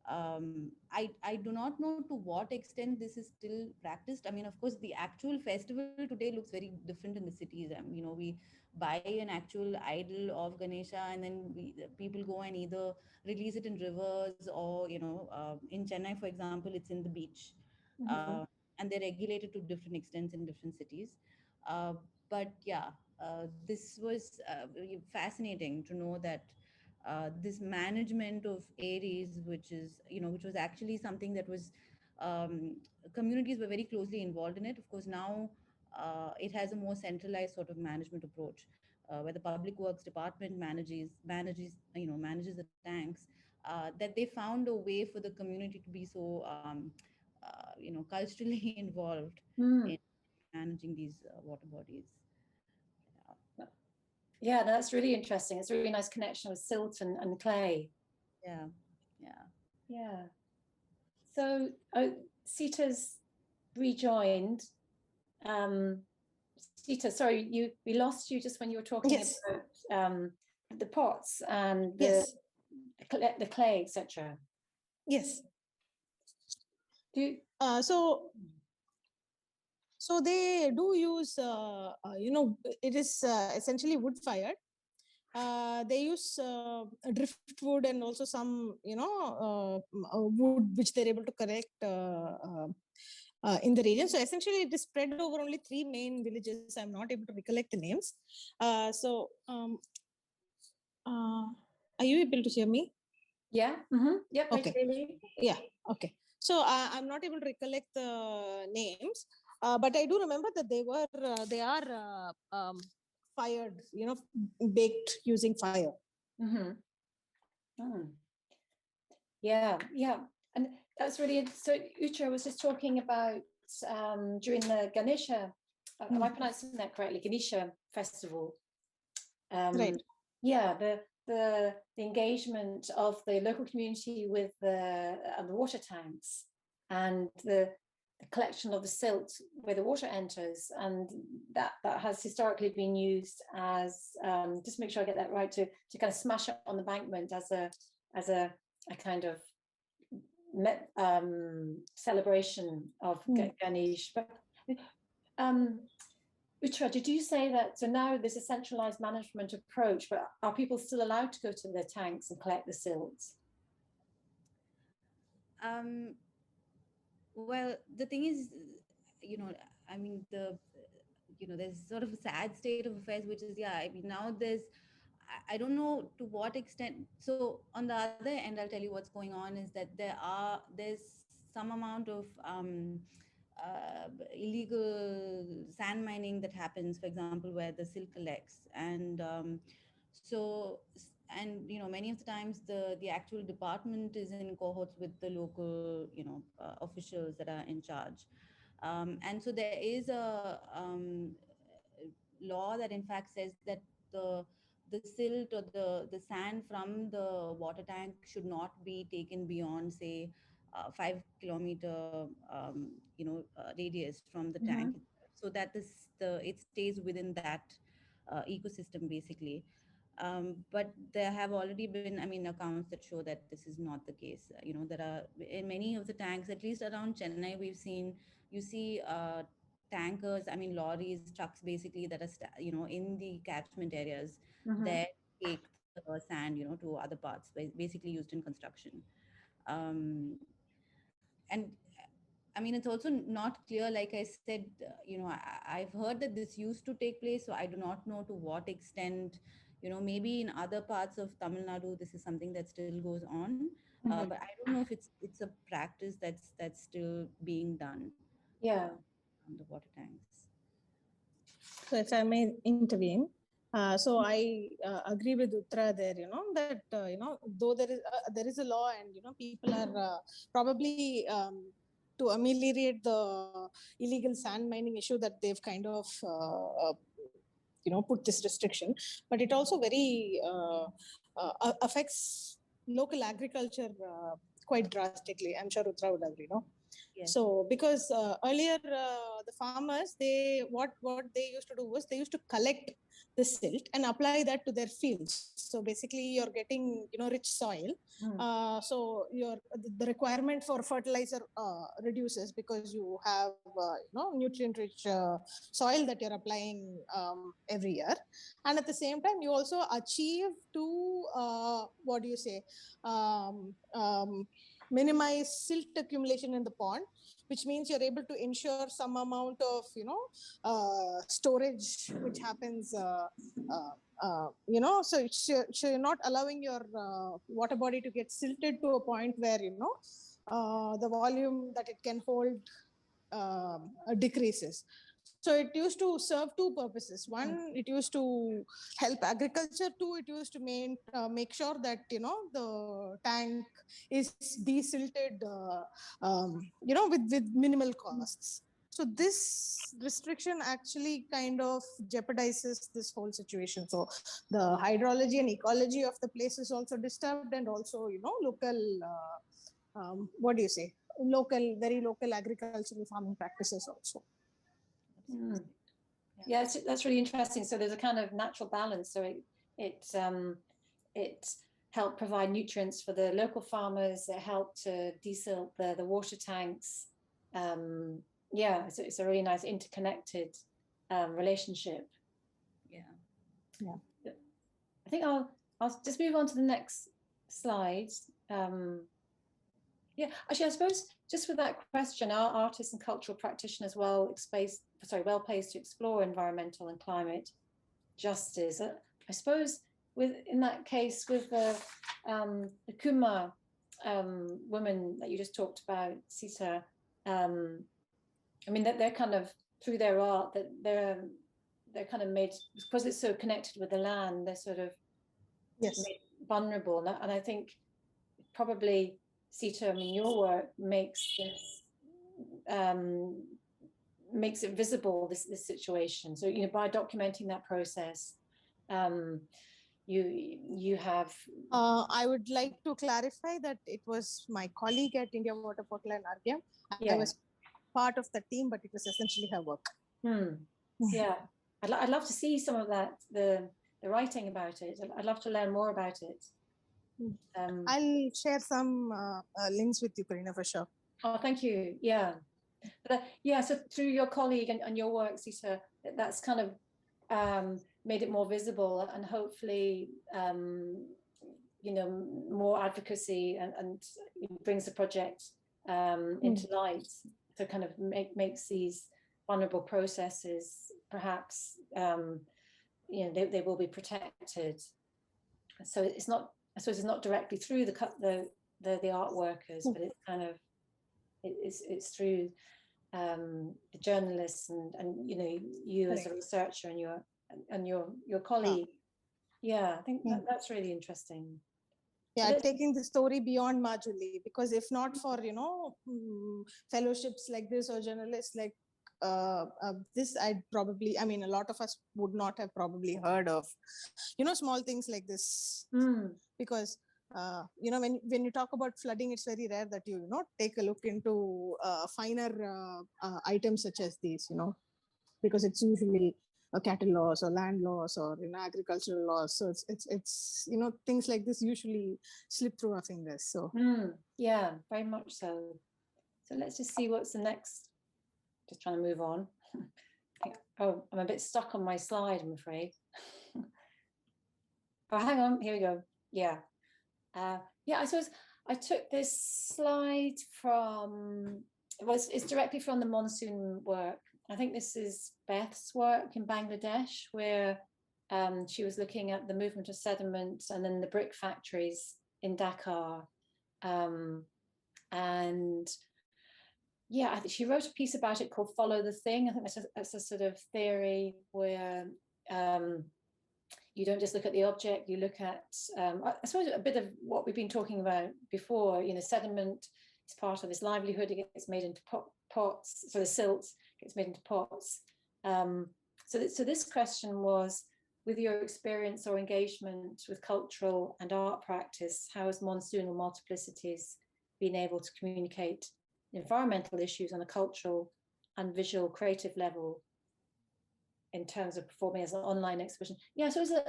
I do not know to what extent this is still practiced. I mean, of course, the actual festival today looks very different in the cities. We buy an actual idol of Ganesha, and then people go and either release it in rivers, or in Chennai, for example, it's in the beach. And they're regulated to different extents in different cities. But yeah, this was fascinating to know that this management of Aries, which was actually something that was, communities were very closely involved in it. Of course, now it has a more centralized sort of management approach, where the public works department manages the tanks. That they found a way for the community to be so culturally involved in managing these water bodies. Yeah, that's really interesting. It's a really nice connection with silt and clay. Yeah. Yeah. So Sita's rejoined. Sita, sorry, we lost you just when you were talking about the pots and the clay, etc. Yes. So they do use, it is essentially wood fired. They use driftwood and also some, wood which they're able to collect in the region. So essentially it is spread over only 3 main villages. I'm not able to recollect the names. Are you able to hear me? Yeah. Yep. Okay. Yeah. Okay. So I'm not able to recollect the names, but I do remember that they are fired, baked using fire. Yeah. And that's really, so Ucha was just talking about during the Ganesha, am I pronouncing that correctly? Ganesha festival. Right. Yeah, the engagement of the local community with the water tanks, and the collection of the silt where the water enters, and that has historically been used as, just make sure I get that right, to kind of smash it on the embankment as a kind of celebration of Ganesh. But Utra, did you say that, so now there's a centralized management approach, but are people still allowed to go to their tanks and collect the silts? Well, the thing is, I mean, there's sort of a sad state of affairs, which is, yeah, I mean, now I don't know to what extent. So on the other end, I'll tell you what's going on is that there's some amount of illegal sand mining that happens, for example, where the silt collects. And many of the times the actual department is in cohorts with the local, officials that are in charge. And so there is a law that in fact says that the silt or the sand from the water tank should not be taken beyond, say, 5 kilometer radius from the tank, so that it stays within that ecosystem basically. But there have already been, I mean, accounts that show that this is not the case. There are in many of the tanks, at least around Chennai, you see tankers, I mean lorries, trucks basically, that are in the catchment areas that take the sand to other parts, basically used in construction. And I mean, it's also not clear, like I said, I've heard that this used to take place, so I do not know to what extent. Maybe in other parts of Tamil Nadu this is something that still goes on, but I don't know if it's a practice that's still being done. Yeah. On the water tanks. So if I may intervene, so I agree with Uttara there, that, though there is a law and, people are probably to ameliorate the illegal sand mining issue that they've kind of, put this restriction, but it also very affects local agriculture quite drastically. I'm sure Uttara would agree, no? Yes. So because earlier the farmers, what they used to do was they used to collect the silt and apply that to their fields. So basically you're getting rich soil. So the requirement for fertilizer reduces because you have nutrient rich soil that you're applying every year, and at the same time you also achieve to minimize silt accumulation in the pond, which means you're able to ensure some amount of storage which happens so you're not allowing your water body to get silted to a point where the volume that it can hold decreases. So it used to serve two purposes. One, it used to help agriculture. Two, it used to make sure that the tank is desilted, with minimal costs. So this restriction actually kind of jeopardizes this whole situation. So the hydrology and ecology of the place is also disturbed, and also local very local agricultural farming practices also. Yeah, that's really interesting. So there's a kind of natural balance. So it helped provide nutrients for the local farmers. It helped to desilt the water tanks. It's a really nice interconnected relationship. Yeah. I think I'll just move on to the next slide. Actually, I suppose just with that question, are artists and cultural practitioners well placed to explore environmental and climate justice? I suppose in that case with the Kuma women that you just talked about, Sita, that they're kind of through their art that they're kind of made, because it's so connected with the land, they're sort of made vulnerable, and I think probably Sita, your work makes this makes it visible, this situation. So by documenting that process, you have. I would like to clarify that it was my colleague at India Water Portal and Argyam. I was part of the team, but it was essentially her work. Yeah, I'd love to see some of that, the writing about it. I'd love to learn more about it. I'll share some links with you, Karina, for sure. Oh, thank you. Yeah. So through your colleague and your work, Sita, that's kind of made it more visible, and hopefully, more advocacy and brings the project into light. So kind of makes these vulnerable processes, perhaps, they will be protected. So it's not, I suppose it's not directly through the art workers, but it's kind of, it's through the journalists and you as a researcher and your colleague. I think that's really interesting. Taking the story beyond Majuli, because if not for fellowships like this or journalists like this, I'd probably, a lot of us would not have probably heard of small things like this, because when you talk about flooding, it's very rare that you take a look into finer items such as these, because it's usually a cattle loss or land loss or agricultural loss. So it's things like this usually slip through our fingers. So yeah, very much so. So let's just see what's the next. Just trying to move on. Oh, I'm a bit stuck on my slide, I'm afraid. Oh, hang on, here we go. I suppose I took this slide from, it's directly from the monsoon work. I think this is Beth's work in Bangladesh, where she was looking at the movement of sediment and then the brick factories in Dhaka. And yeah, I think she wrote a piece about it called Follow the Thing. I think that's a sort of theory where you don't just look at the object, you look at, I suppose, a bit of what we've been talking about before. You know, sediment is part of its livelihood. It gets made into pots, so the silt gets made into pots. So this question was, with your experience or engagement with cultural and art practice, how has monsoonal multiplicities been able to communicate environmental issues on a cultural and visual creative level in terms of performing as an online exhibition? Yeah, so is it,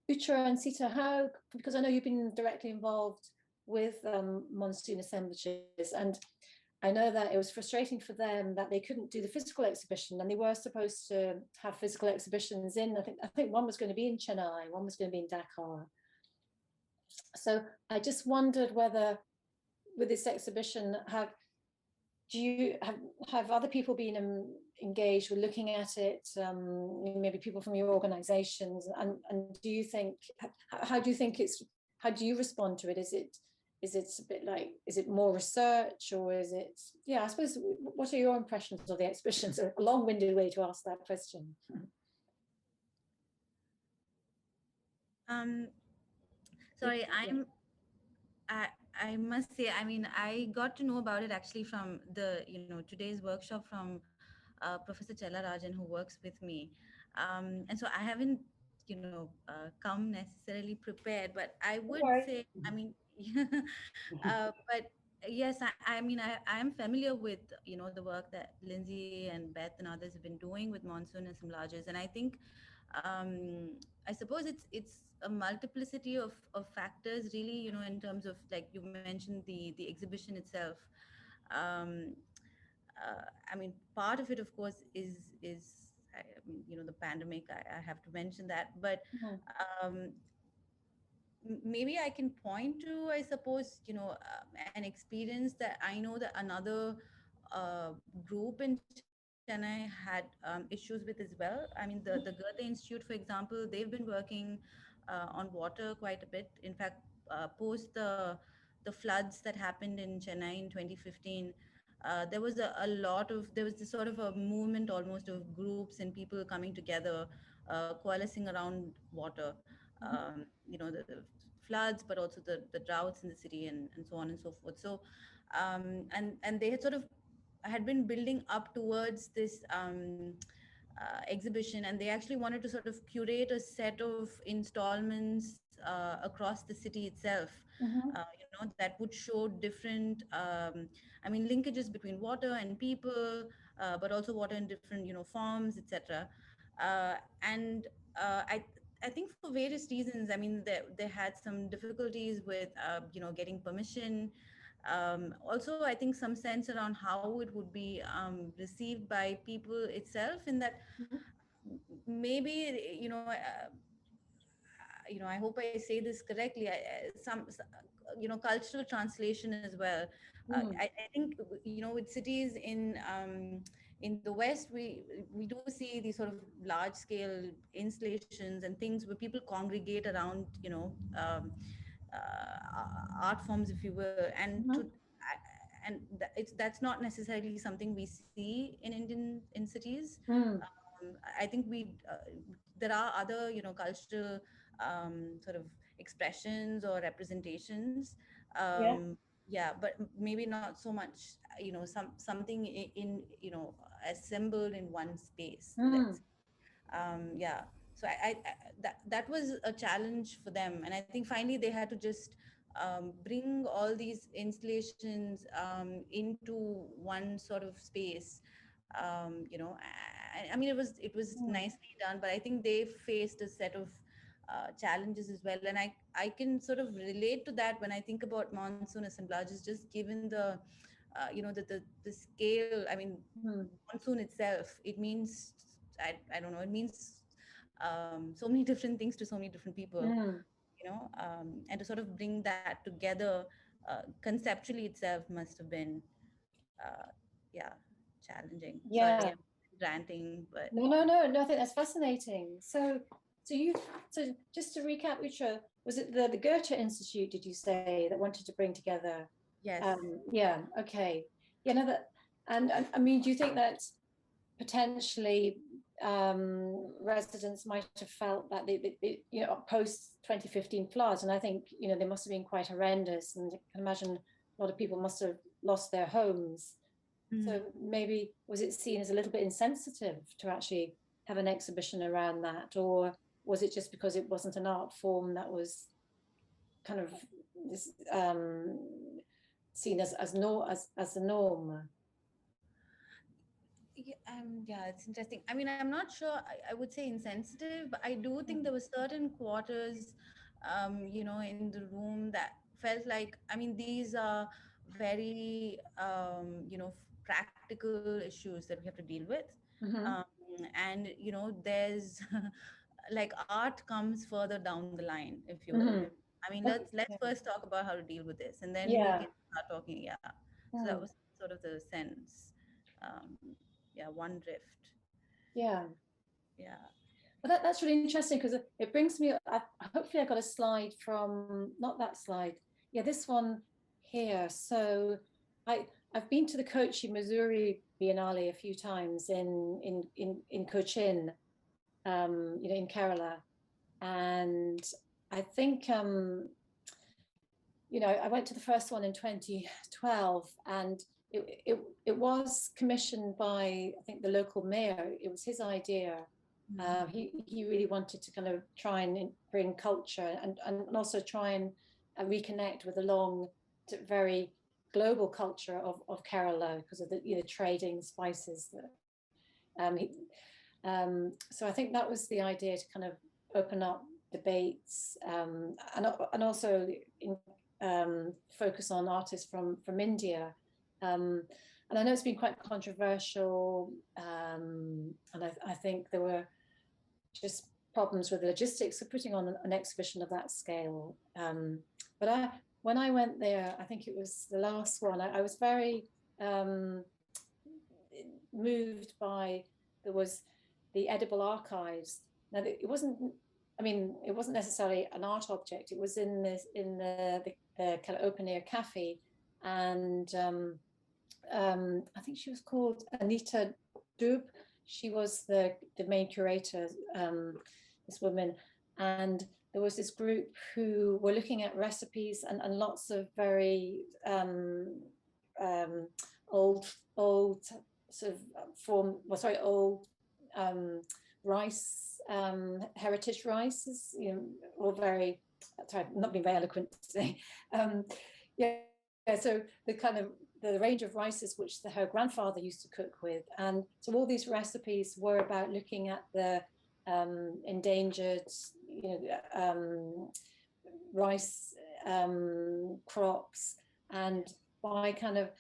Ucha and Sita, how, because I know you've been directly involved with monsoon assemblages, and I know that it was frustrating for them that they couldn't do the physical exhibition, and they were supposed to have physical exhibitions in, I think one was going to be in Chennai, one was going to be in Dhaka. So I just wondered whether with this exhibition, have other people been engaged with looking at it, maybe people from your organizations, and do you think, how do you respond to it? Is it a bit like, is it more research, or is it, yeah, I suppose, what are your impressions of the exhibitions? A long-winded way to ask that question. Sorry, I must say, I mean, I got to know about it actually from the, today's workshop from Professor Chella Rajan, who works with me. And so I haven't, come necessarily prepared, but I would say, I mean, but yes, I mean, I am familiar with, the work that Lindsay and Beth and others have been doing with monsoon assemblages. And I think, I suppose it's a multiplicity of factors, really, in terms of, like you mentioned, the exhibition itself. I mean, part of it, of course, is I mean, the pandemic. I have to mention that, but maybe I can point to, I suppose, an experience that I know that another group in Chennai had issues with as well. I mean, the Goethe Institute, for example, they've been working on water quite a bit. In fact, post the floods that happened in Chennai in 2015, there was there was this sort of a movement almost of groups and people coming together, coalescing around water. The floods, but also the droughts in the city, and so on and so forth. So, and they had been building up towards this exhibition, and they actually wanted to sort of curate a set of installments across the city itself, that would show different, I mean, linkages between water and people, but also water in different, forms, etc. And I think for various reasons, I mean, they had some difficulties with, getting permission. Also, I think some sense around how it would be received by people itself, in that maybe, I hope I say this correctly, some cultural translation as well. I think, with cities in the West, we do see these sort of large scale installations and things where people congregate around, art forms, if you will, and that's not necessarily something we see in cities. I think there are other, cultural sort of expressions or representations. Yeah, but maybe not so much, something in, assembled in one space. Yeah. So that was a challenge for them, and I think finally they had to just bring all these installations into one sort of space. I mean, it was nicely done, but I think they faced a set of challenges as well, and I can sort of relate to that when I think about monsoon assemblages, just given the the scale. I mean, monsoon itself, it means, I don't know, it means so many different things to so many different people, and to sort of bring that together conceptually itself must have been yeah, challenging. Yeah. Sorry, I'm ranting, but no, I think that's fascinating. So just to recap, Ucha, was it the Goethe Institute, did you say, that wanted to bring together? Yes. Yeah. Okay. Yeah. No, And I mean, do you think that potentially residents might have felt that they you know, post 2015 floods, and I think, you know, they must have been quite horrendous, and I can imagine a lot of people must have lost their homes. So maybe was it seen as a little bit insensitive to actually have an exhibition around that, or was it just because it wasn't an art form that was kind of this, seen as the norm? Yeah, it's interesting. I mean, I'm not sure I would say insensitive, but I do think there were certain quarters, you know, in the room that felt like, I mean, these are very, you know, practical issues that we have to deal with. And, you know, there's like art comes further down the line, if you will. I mean, let's first talk about how to deal with this, and then we can start talking. Yeah. So that was sort of the sense. Yeah, one drift. Yeah. Yeah. Well, that's really interesting, because it brings me, hopefully I got a slide from, not that slide. Yeah, this one here. So I've been to the Kochi, Missouri Biennale a few times in Cochin, you know, in Kerala. And I think, you know, I went to the first one in 2012, and it was commissioned by, I think, the local mayor. It was his idea. He really wanted to kind of try and bring culture and also try and reconnect with a long, very global culture of Kerala, because of the, you know, trading spices. So I think that was the idea, to kind of open up debates, and also focus on artists from India. And I know it's been quite controversial, and I think there were just problems with the logistics of putting on an exhibition of that scale. But when I went there, I think it was the last one, I was very moved by, there was the edible archives. Now, it wasn't, I mean, it wasn't necessarily an art object. It was in the kind of open air cafe, and I think she was called Anita Dub. She was the main curator, this woman, and there was this group who were looking at recipes and lots of very old sort of old rice, heritage rices, you know, all very, sorry, not being very eloquent today. So the kind of the range of rices which her grandfather used to cook with, and so all these recipes were about looking at the endangered, you know, rice crops, and by kind of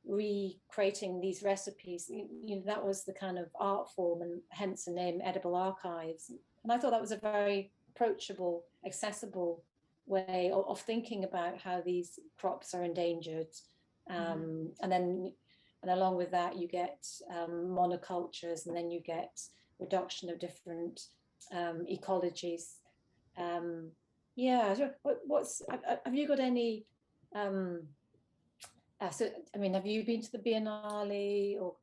recreating these recipes, you know, that was the kind of art form, and hence the name Edible Archives. And I thought that was a very approachable, accessible way of thinking about how these crops are endangered. And then, and along with that, you get monocultures, and then you get reduction of different ecologies. Yeah, so have you got any? So, I mean, have you been to the Biennale, or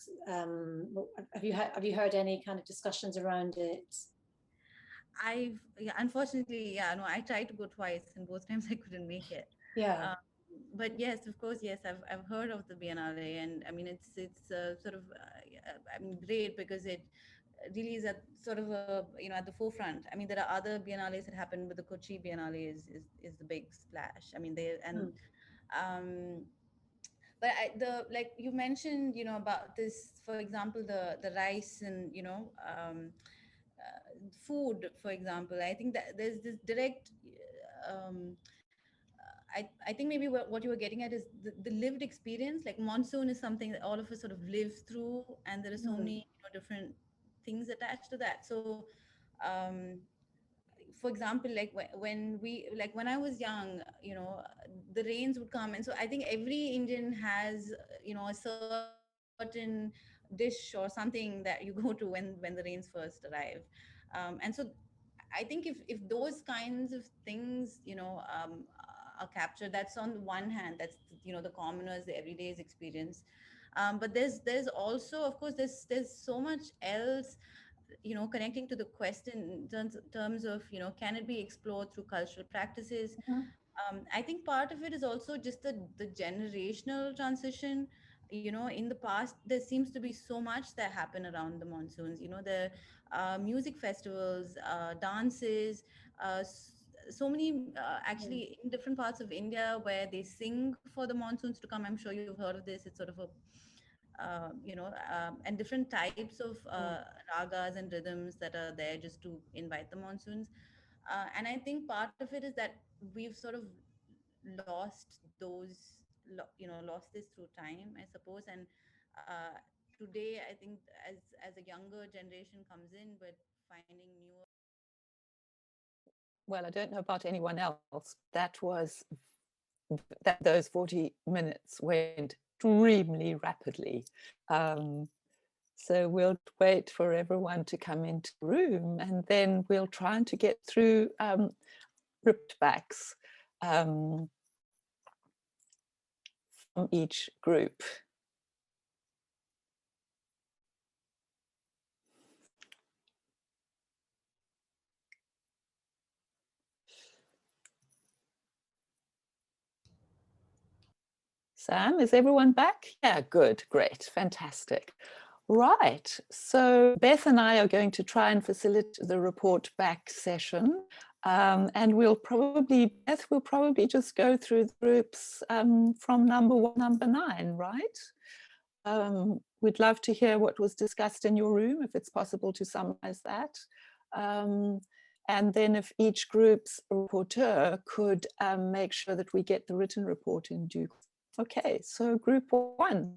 have you heard any kind of discussions around it? Unfortunately, no, I tried to go twice, and both times I couldn't make it. Yeah. But yes, of course, yes, I've heard of the Biennale, and I mean, it's sort of, I mean, great, because it really is at sort of a, you know, at the forefront. I mean, there are other Biennales that happen, but the Kochi Biennale is the big splash. I mean, but like you mentioned, you know, about this, for example, the rice and, you know, food, for example. I think that there's this direct, I think maybe what you were getting at is the lived experience. Like monsoon is something that all of us sort of live through, and there are so many, you know, different things attached to that. So, for example, like when I was young, you know, the rains would come, and so I think every Indian has, you know, a certain dish or something that you go to when the rains first arrive, and so I think if those kinds of things, you know, are captured, that's on the one hand, that's, you know, the commoners, the everyday's experience. But there's also, of course, there's so much else, connecting to the question in terms of, can it be explored through cultural practices? I think part of it is also just the generational transition. In the past, there seems to be so much that happen around the monsoons. The music festivals, dances, so many actually in different parts of India where they sing for the monsoons to come. I'm sure you've heard of this. It's sort of a and different types of ragas and rhythms that are there just to invite the monsoons. And I think part of it is that we've sort of lost lost this through time, I suppose. And today, I think as a younger generation comes in, we're finding newer. Well, I don't know about anyone else. Those 40 minutes went extremely rapidly. So we'll wait for everyone to come into the room, and then we'll try to get through ripped backs from each group. Sam, is everyone back? Yeah, good, great, fantastic. Right, so Beth and I are going to try and facilitate the report back session. And Beth will probably just go through the groups from number 1 to number 9, right? We'd love to hear what was discussed in your room, if it's possible to summarize that. And then if each group's reporter could make sure that we get the written report in due course. Okay, so group 1,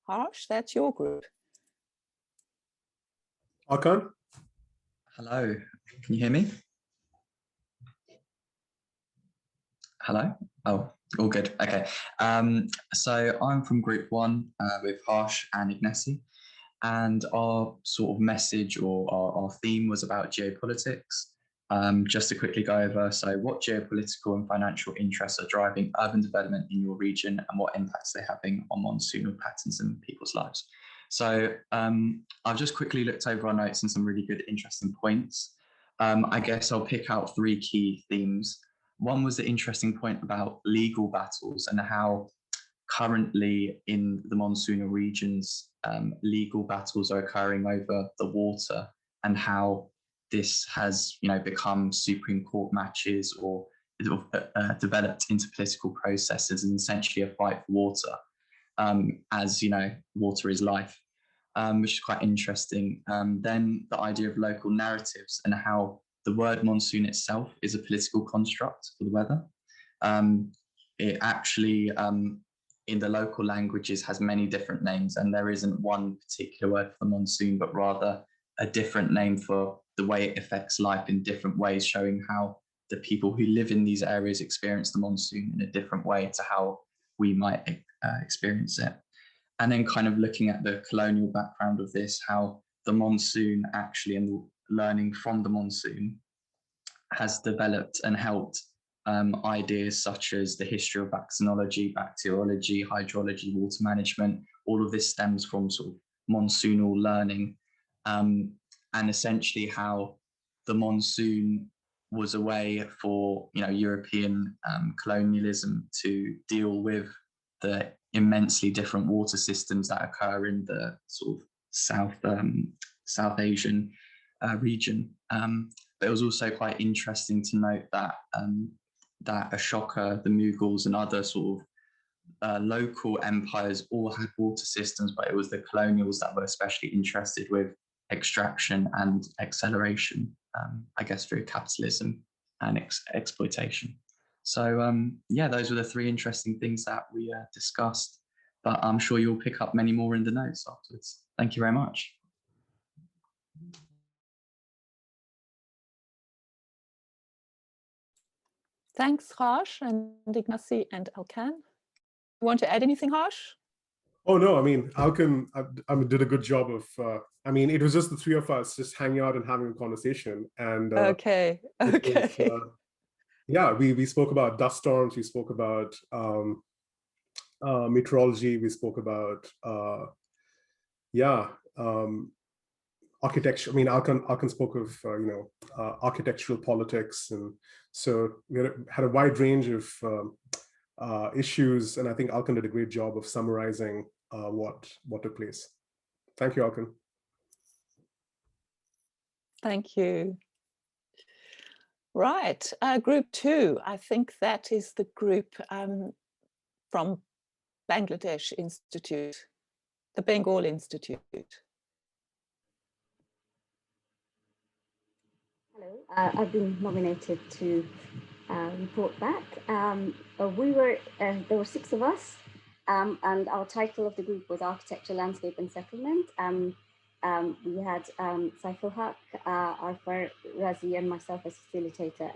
Harsh, that's your group. Hakan? Hello, can you hear me? Hello? Oh, all good, okay. So I'm from group 1 with Harsh and Ignacy, and our sort of message or our theme was about geopolitics. Just to quickly go over, so what geopolitical and financial interests are driving urban development in your region, and what impacts they're having on monsoonal patterns in people's lives. So I've just quickly looked over our notes and some really good, interesting points. I guess I'll pick out 3 key themes. One was the interesting point about legal battles and how currently in the monsoonal regions, legal battles are occurring over the water, and how this has, become Supreme Court matches or developed into political processes and essentially a fight for water, as water is life, which is quite interesting. Then the idea of local narratives and how the word monsoon itself is a political construct for the weather. It actually, in the local languages, has many different names, and there isn't one particular word for the monsoon, but rather a different name for the way it affects life in different ways, showing how the people who live in these areas experience the monsoon in a different way to how we might experience it. And then kind of looking at the colonial background of this, how the monsoon actually, and learning from the monsoon, has developed and helped ideas such as the history of vaccinology, bacteriology, hydrology, water management. All of this stems from sort of monsoonal learning, and essentially how the monsoon was a way for European colonialism to deal with the immensely different water systems that occur in the sort of South Asian region. But it was also quite interesting to note that that Ashoka, the Mughals, and other sort of local empires all had water systems, but it was the colonials that were especially interested with extraction and acceleration, I guess, through capitalism and exploitation. So yeah, those were the 3 interesting things that we discussed, but I'm sure you'll pick up many more in the notes afterwards. Thank you very much. Thanks, Harsh and Ignacy and Alkan. You want to add anything, Harsh? Oh, no, I mean, Alkan did a good job of, I mean, it was just the 3 of us just hanging out and having a conversation. And okay. Yeah, we spoke about dust storms, we spoke about meteorology. We spoke about, architecture. I mean, Alkan spoke of, architectural politics. And so we had a wide range of issues. And I think Alkan did a great job of summarizing what took place. Thank you, Alkan. Thank you. Right, group 2, I think that is the group from Bangladesh Institute, the Bengal Institute. Hello, I've been nominated to report back. There were 6 of us, and our title of the group was Architecture, Landscape and Settlement. We had Saiful Haq, Arfar Razi, and myself as facilitator,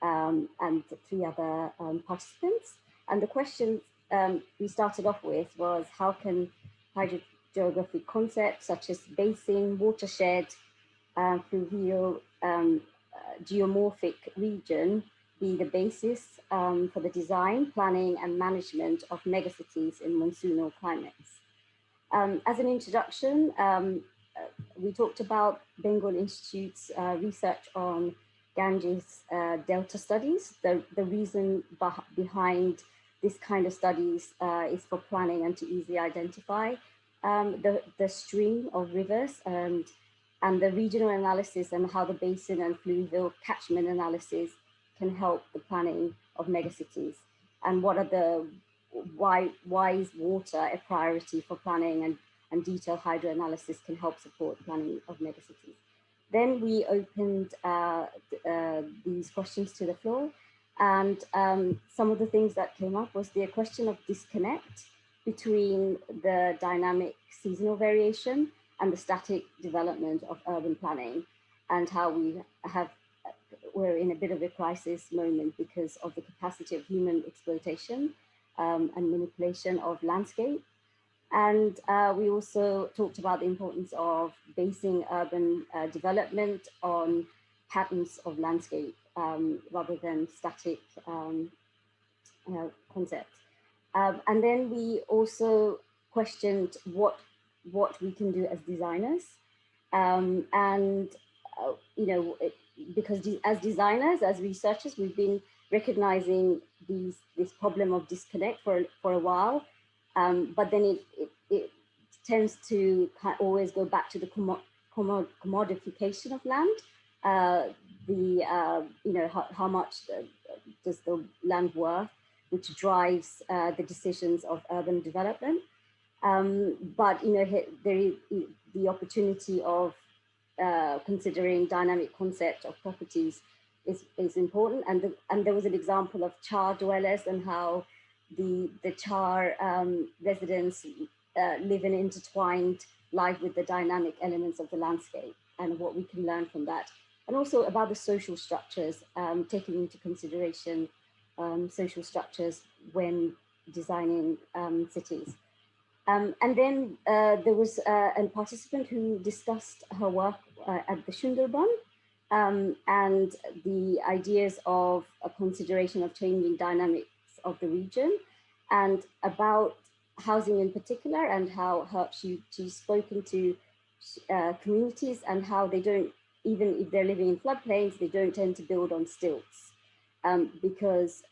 and 3 other participants. And the questions we started off with was, how can hydrogeographic concepts such as basin, watershed, fluvial, geomorphic region be the basis for the design, planning and management of megacities in monsoonal climates? As an introduction, we talked about Bengal Institute's research on Ganges Delta studies. The reason behind this kind of studies is for planning and to easily identify the stream of rivers and the regional analysis and how the basin and fluvial catchment analysis can help the planning of megacities, and what are why is water a priority for planning, and detailed hydroanalysis can help support planning of megacities. Then we opened these questions to the floor, and some of the things that came up was the question of disconnect between the dynamic seasonal variation and the static development of urban planning, and how we're in a bit of a crisis moment because of the capacity of human exploitation and manipulation of landscape. And we also talked about the importance of basing urban development on patterns of landscape rather than static concepts. And then we also questioned what we can do as designers, because as designers, as researchers, we've been recognizing this problem of disconnect for a while, but then it tends to always go back to the commodification of land. How much does the land worth, which drives the decisions of urban development. But there is the opportunity of considering dynamic concept of properties is important, and there was an example of char dwellers and how the char residents live an intertwined life with the dynamic elements of the landscape, and what we can learn from that, and also about the social structures, taking into consideration social structures when designing cities. And then there was a participant who discussed her work at the Sundarban and the ideas of a consideration of changing dynamics of the region, and about housing in particular, and how she's spoken to communities and how they don't, even if they're living in floodplains, they don't tend to build on stilts because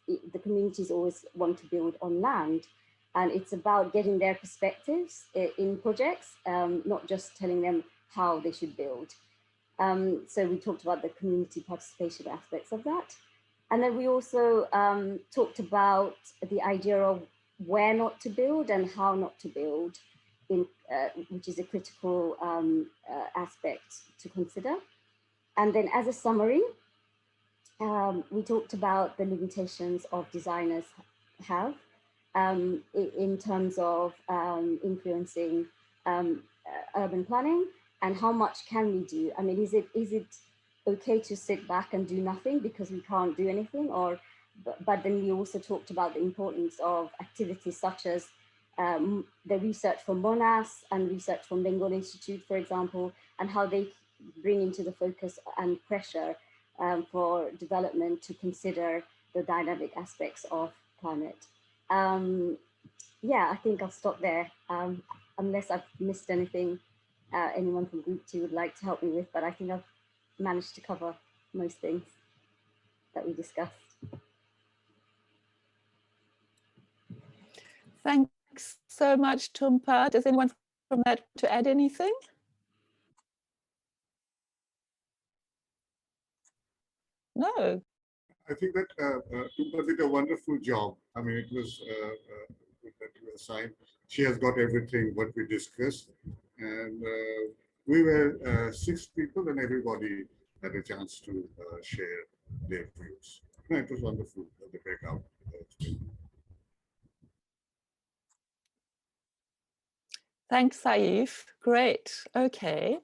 the communities always want to build on land. And it's about getting their perspectives in projects, not just telling them how they should build. So we talked about the community participation aspects of that. And then we also talked about the idea of where not to build and how not to build, which is a critical aspect to consider. And then as a summary, we talked about the limitations of designers have in terms of influencing urban planning, and how much can we do? I mean, is it okay to sit back and do nothing because we can't do anything? Or, but then we also talked about the importance of activities such as the research from Monash and research from Bengal Institute, for example, and how they bring into the focus and pressure for development to consider the dynamic aspects of climate. Yeah, I think I'll stop there, unless I've missed anything anyone from Group 2 would like to help me with, but I think I've managed to cover most things that we discussed. Thanks so much, Tumpa. Does anyone from that to add anything? No. I think that Tumpa did a wonderful job. I mean, it was good that you assigned. She has got everything what we discussed, and we were 6 people, and everybody had a chance to share their views. No, it was wonderful, the breakout. Thanks, Saif. Great. Okay.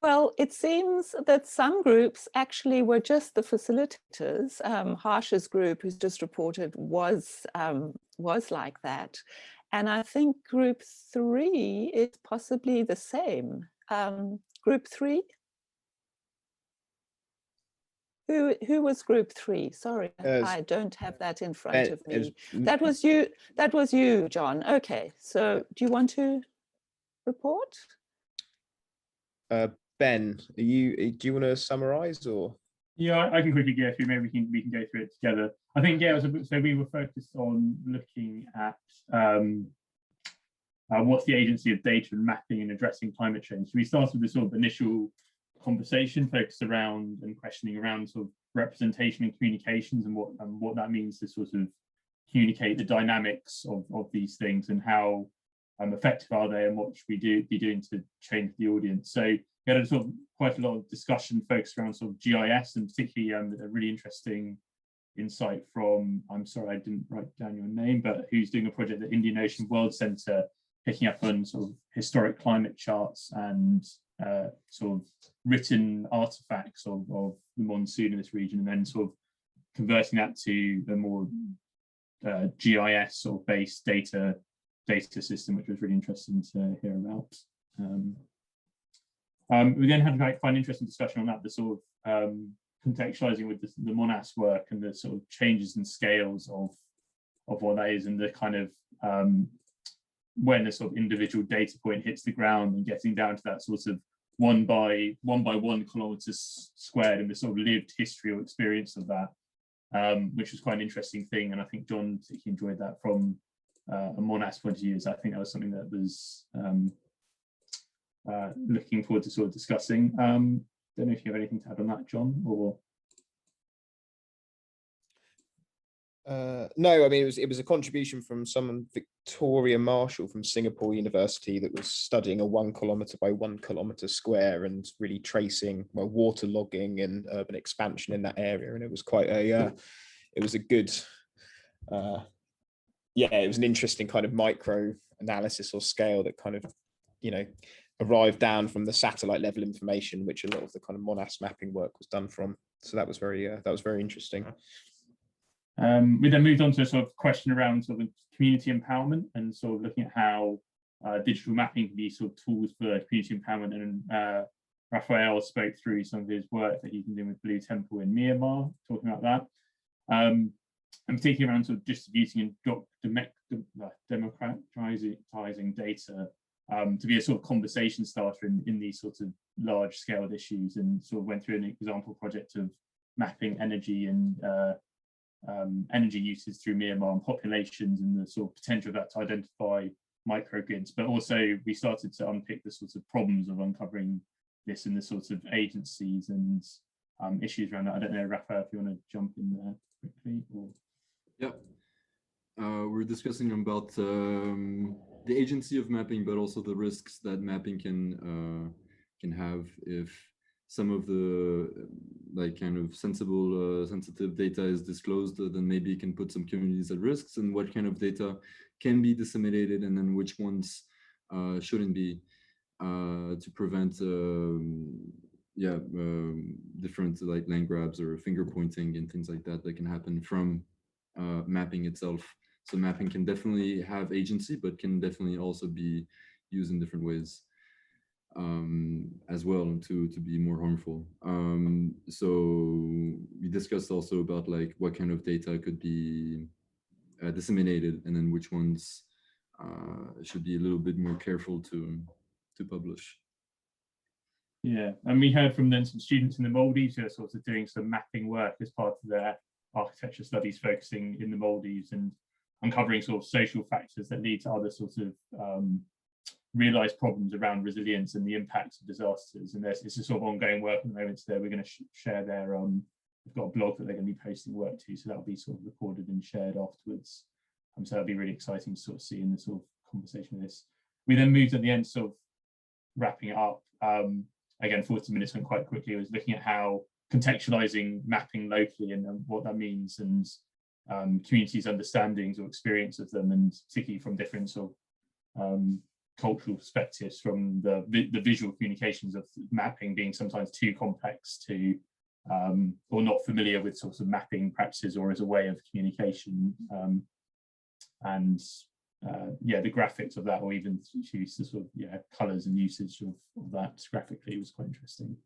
Well, it seems that some groups actually were just the facilitators. Harsh's group, who's just reported, was like that. And I think Group 3 is possibly the same. Group 3? Who was Group 3? Sorry, I don't have that in front of me. That was you. That was you, John. Okay. So, do you want to report? Ben, do you want to summarize, or? Yeah, I can quickly go through. Maybe we can go through it together. I think so we were focused on looking at what's the agency of data and mapping and addressing climate change. So we started with this sort of initial conversation focused around and questioning around sort of representation and communications and what that means to sort of communicate the dynamics of these things and how effective are they and what should we be doing to change the audience. So we had sort of quite a lot of discussion focused around sort of GIS, and particularly a really interesting insight from, I'm sorry I didn't write down your name, but who's doing a project at Indian Ocean World Centre, picking up on sort of historic climate charts and sort of written artifacts of the monsoon in this region, and then sort of converting that to a more GIS sort of based data system, which was really interesting to hear about. We then had quite an interesting discussion on that, the sort of contextualizing with the MONAS work and the sort of changes and scales of what that is, and the kind of when the sort of individual data point hits the ground and getting down to that sort of 1 by 1 kilometers squared, and the sort of lived history or experience of that, which was quite an interesting thing. And I think John particularly enjoyed that from a MONAS point of view. So I think that was something that was looking forward to sort of discussing. Don't know if you have anything to add on that, John, or? No, I mean, it was a contribution from someone, Victoria Marshall from Singapore University, that was studying a 1 kilometer by 1 kilometer square and really tracing water logging and urban expansion in that area. And it was quite it was a good, it was an interesting kind of micro analysis or scale that kind of, arrived down from the satellite level information, which a lot of the kind of MONAS mapping work was done from. So that was very interesting. We then moved on to a sort of question around sort of community empowerment and sort of looking at how digital mapping can be sort of tools for community empowerment. And Raphael spoke through some of his work that he's been doing with Blue Temple in Myanmar, talking about that. And particularly around sort of distributing and democratizing data to be a sort of conversation starter in these sorts of large scaled issues, and sort of went through an example project of mapping energy and energy uses through Myanmar and populations, and the sort of potential of that to identify microgrids. But also we started to unpick the sorts of problems of uncovering this in the sorts of agencies and issues around that. I don't know, Raphael, if you want to jump in there quickly. Or... Yeah, we're discussing about the agency of mapping, but also the risks that mapping can have if some of the kind of sensitive data is disclosed, then maybe it can put some communities at risks, and what kind of data can be disseminated and then which ones shouldn't be, to prevent different land grabs or finger pointing and things like that can happen from mapping itself. So mapping can definitely have agency, but can definitely also be used in different ways as well to be more harmful. So we discussed also about what kind of data could be disseminated, and then which ones should be a little bit more careful to publish. Yeah, and we heard from then some students in the Maldives who are sort of doing some mapping work as part of their architecture studies, focusing in the Maldives and uncovering sort of social factors that lead to other sorts of realized problems around resilience and the impacts of disasters. And it's a sort of ongoing work at the moment. So we're going to share their they've got a blog that they're going to be posting work to, so that'll be sort of recorded and shared afterwards. So that'll be really exciting to sort of see in the sort of conversation of this. We then moved at the end, sort of wrapping it up. Again, 40 minutes went quite quickly. I was looking at how contextualizing mapping locally and what that means, and communities' understandings or experience of them, and particularly from different sort of cultural perspectives, from the visual communications of mapping being sometimes too complex to or not familiar with sorts of mapping practices or as a way of communication, and yeah, the graphics of that, or even use the sort of colors and usage of that graphically was quite interesting.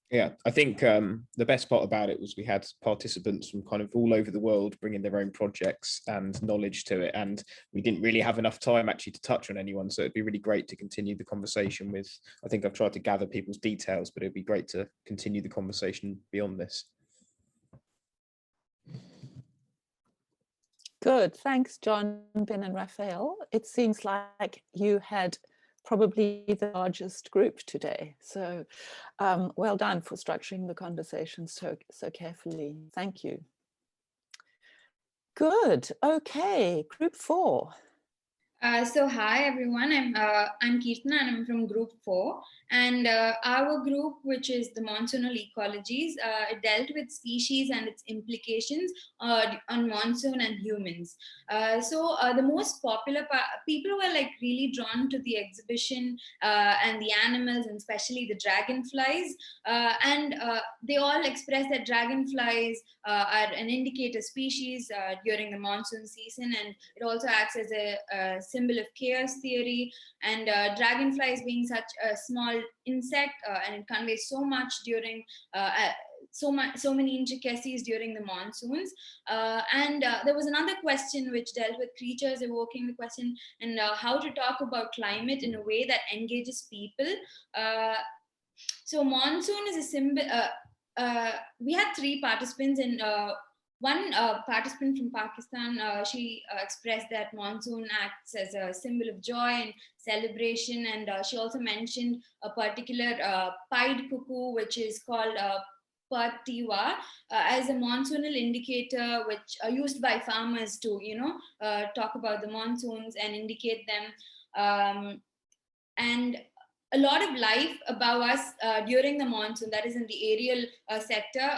Yeah, I think the best part about it was we had participants from kind of all over the world bringing their own projects and knowledge to it, and we didn't really have enough time actually to touch on anyone, so it'd be really great to continue the conversation with, I think I've tried to gather people's details, but it'd be great to continue the conversation beyond this. Good, thanks John, Ben and Raphael. It seems like you had probably the largest group today. So well done for structuring the conversation so carefully. Thank you. Good, okay, group 4. So hi everyone, I'm Kirtana and I'm from group 4, and our group, which is the Monsoonal Ecologies, it dealt with species and its implications on monsoon and humans. So the most popular people were like really drawn to the exhibition and the animals, and especially the dragonflies, and they all expressed that dragonflies are an indicator species during the monsoon season, and it also acts as a symbol of chaos theory, and dragonflies being such a small insect, and it conveys so much during so many intricacies during the monsoons. And there was another question which dealt with creatures, evoking the question and how to talk about climate in a way that engages people. So monsoon is a symbol. We had 3 participants, and one participant from Pakistan, she expressed that monsoon acts as a symbol of joy and celebration, and she also mentioned a particular pied cuckoo, which is called Patiwa, as a monsoonal indicator, which are used by farmers to, talk about the monsoons and indicate them. And a lot of life above us during the monsoon, that is in the aerial sector.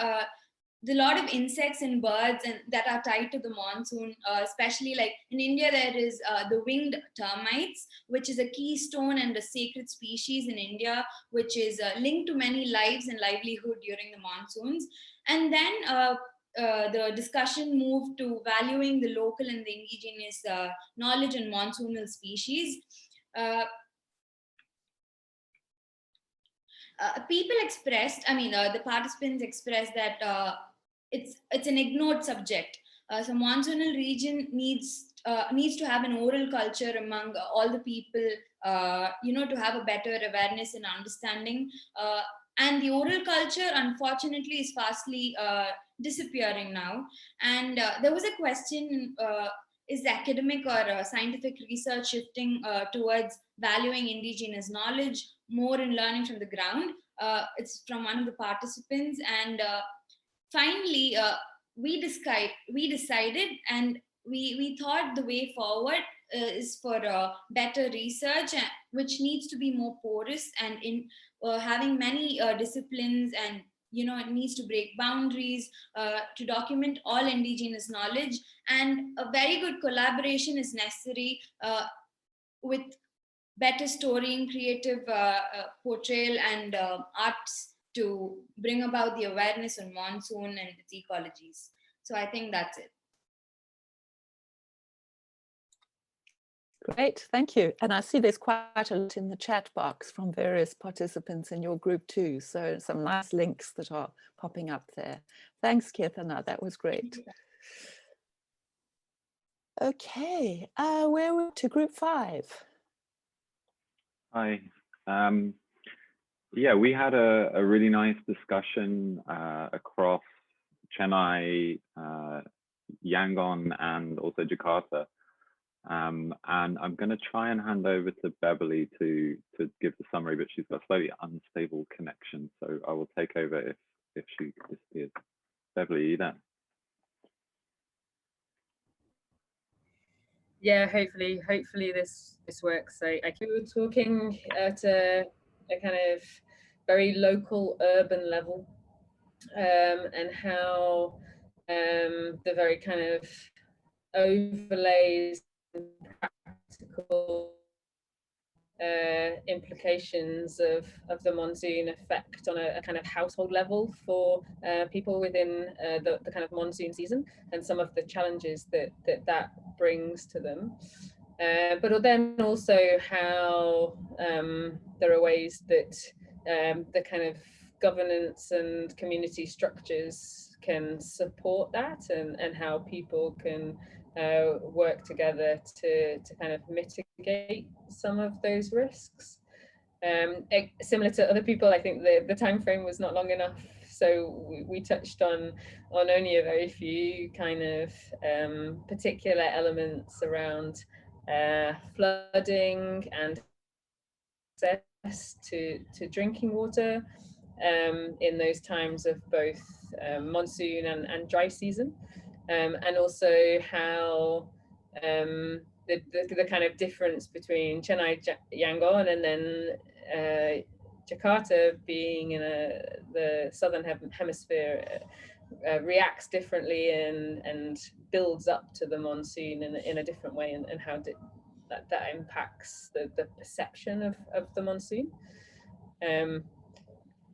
A lot of insects and birds and that are tied to the monsoon, especially like in India, there is the winged termites, which is a keystone and a sacred species in India, which is linked to many lives and livelihood during the monsoons. And then the discussion moved to valuing the local and the indigenous knowledge on monsoonal species. People expressed, the participants expressed that it's an ignored subject. So monsoonal region needs to have an oral culture among all the people, to have a better awareness and understanding. And the oral culture, unfortunately, is fastly disappearing now. And there was a question, is academic or scientific research shifting towards valuing indigenous knowledge more in learning from the ground? It's from one of the participants. And finally, we decided, and we thought the way forward is for better research, which needs to be more porous and in having many disciplines, and it needs to break boundaries to document all indigenous knowledge, and a very good collaboration is necessary with better storying, creative portrayal, and arts to bring about the awareness on monsoon and its ecologies. So I think that's it. Great, thank you. And I see there's quite a lot in the chat box from various participants in your group too. So some nice links that are popping up there. Thanks, Kirtana, that was great. Okay, we're to group 5. Hi. Yeah, we had a really nice discussion across Chennai, Yangon, and also Jakarta. And I'm going to try and hand over to Beverly to give the summary, but she's got a slightly unstable connection, so I will take over if she disappears. Beverly, are you there? Yeah, hopefully this works. So we were talking at a kind of very local urban level, and how the very kind of overlays and practical implications of the monsoon effect on a kind of household level for people within the kind of monsoon season, and some of the challenges that brings to them. But then also how there are ways that the kind of governance and community structures can support that, and how people can work together to kind of mitigate some of those risks. Similar to other people, I think the time frame was not long enough, so we touched on only a very few kind of particular elements around flooding and access to drinking water in those times of both monsoon and dry season, and also how the kind of difference between Chennai, Yangon, and then Jakarta being in the southern hemisphere reacts differently and builds up to the monsoon in a different way, and how that impacts the perception of the monsoon.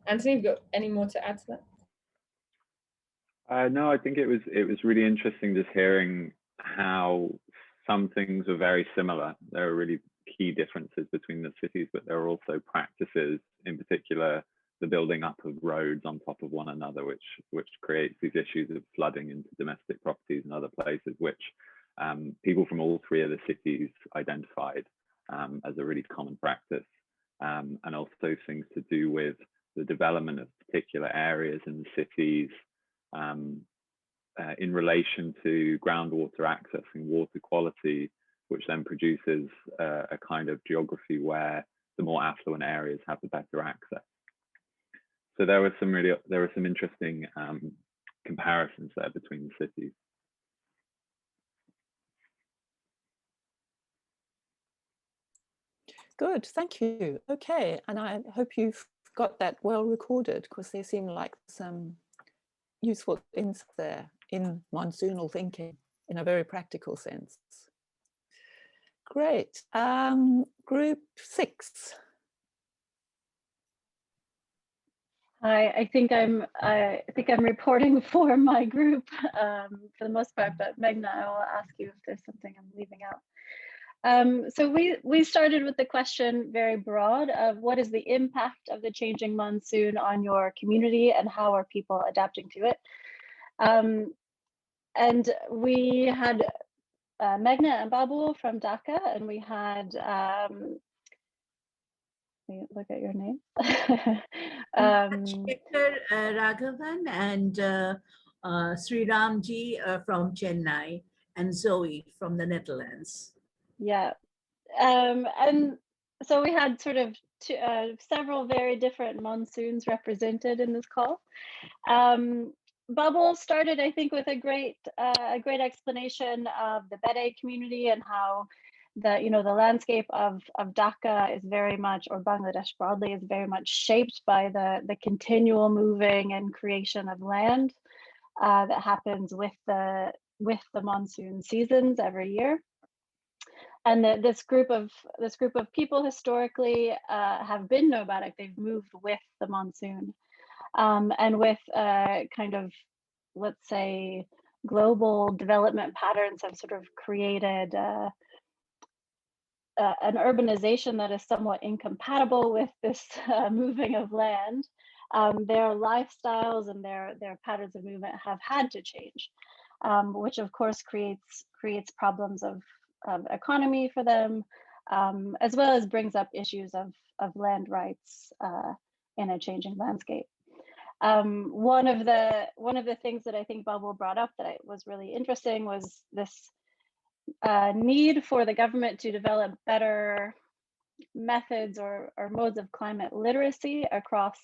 Anthony, have you got any more to add to that? No, I think it was really interesting just hearing how some things are very similar. There are really key differences between the cities, but there are also practices, in particular, the building up of roads on top of one another, which creates these issues of flooding into domestic properties and other places, which people from all 3 of the cities identified as a really common practice, and also things to do with the development of particular areas in the cities in relation to groundwater access and water quality, which then produces a kind of geography where the more affluent areas have the better access. So there were some interesting comparisons there between the cities. Good, thank you. Okay, and I hope you've got that well recorded, because there seem like some useful insights there in monsoonal thinking in a very practical sense. Great. Group 6. Hi, I think I'm reporting for my group for the most part, but Meghna, I will ask you if there's something I'm leaving out. So we started with the question very broad of what is the impact of the changing monsoon on your community and how are people adapting to it? And we had Meghna and Babu from Dhaka, and we had look at your name. Shekhar Raghavan and Sriramji from Chennai, and Zoe from the Netherlands. Yeah, and so we had sort of several very different monsoons represented in this call. Bubble started, I think, with a great explanation of the Bede community and how the landscape of Dhaka is very much, or Bangladesh broadly, is very much shaped by the continual moving and creation of land that happens with the monsoon seasons every year. And this group of people historically have been nomadic. They've moved with the monsoon, and with kind of, let's say, global development patterns have sort of created an urbanization that is somewhat incompatible with this moving of land. Their lifestyles and their patterns of movement have had to change, which of course creates problems of economy for them, as well as brings up issues of land rights in a changing landscape. One of the things that I think Bubble brought up that was really interesting was this need for the government to develop better methods or modes of climate literacy across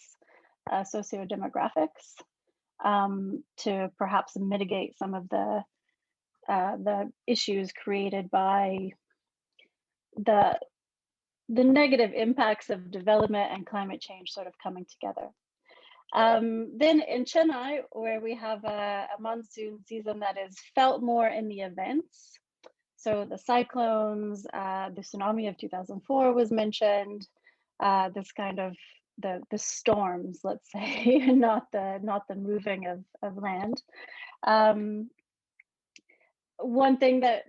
sociodemographics to perhaps mitigate some of the issues created by the negative impacts of development and climate change sort of coming together. Then in Chennai, where we have a monsoon season that is felt more in the events, so the cyclones, the tsunami of 2004 was mentioned, this kind of the storms, let's say, not the moving of land. One thing that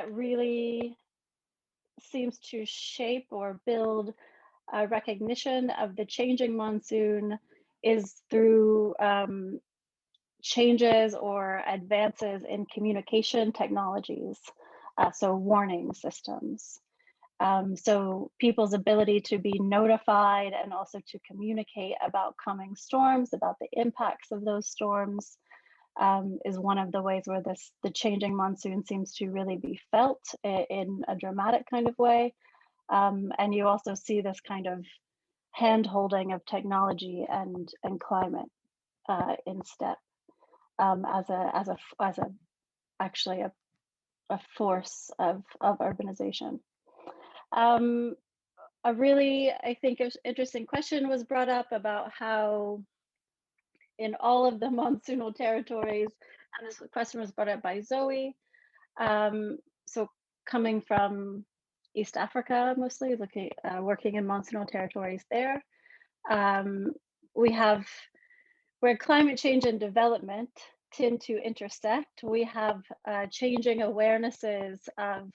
really seems to shape or build a recognition of the changing monsoon is through changes or advances in communication technologies, so warning systems. So people's ability to be notified and also to communicate about coming storms, about the impacts of those storms, is one of the ways where the changing monsoon seems to really be felt in a dramatic kind of way. And you also see this kind of hand-holding of technology and climate in step as actually a force of urbanization. A really, I think, interesting question was brought up about how in all of the monsoonal territories, and this question was brought up by Zoe, so coming from East Africa, mostly working in monsoonal territories there, we have where climate change and development tend to intersect. We have changing awarenesses of,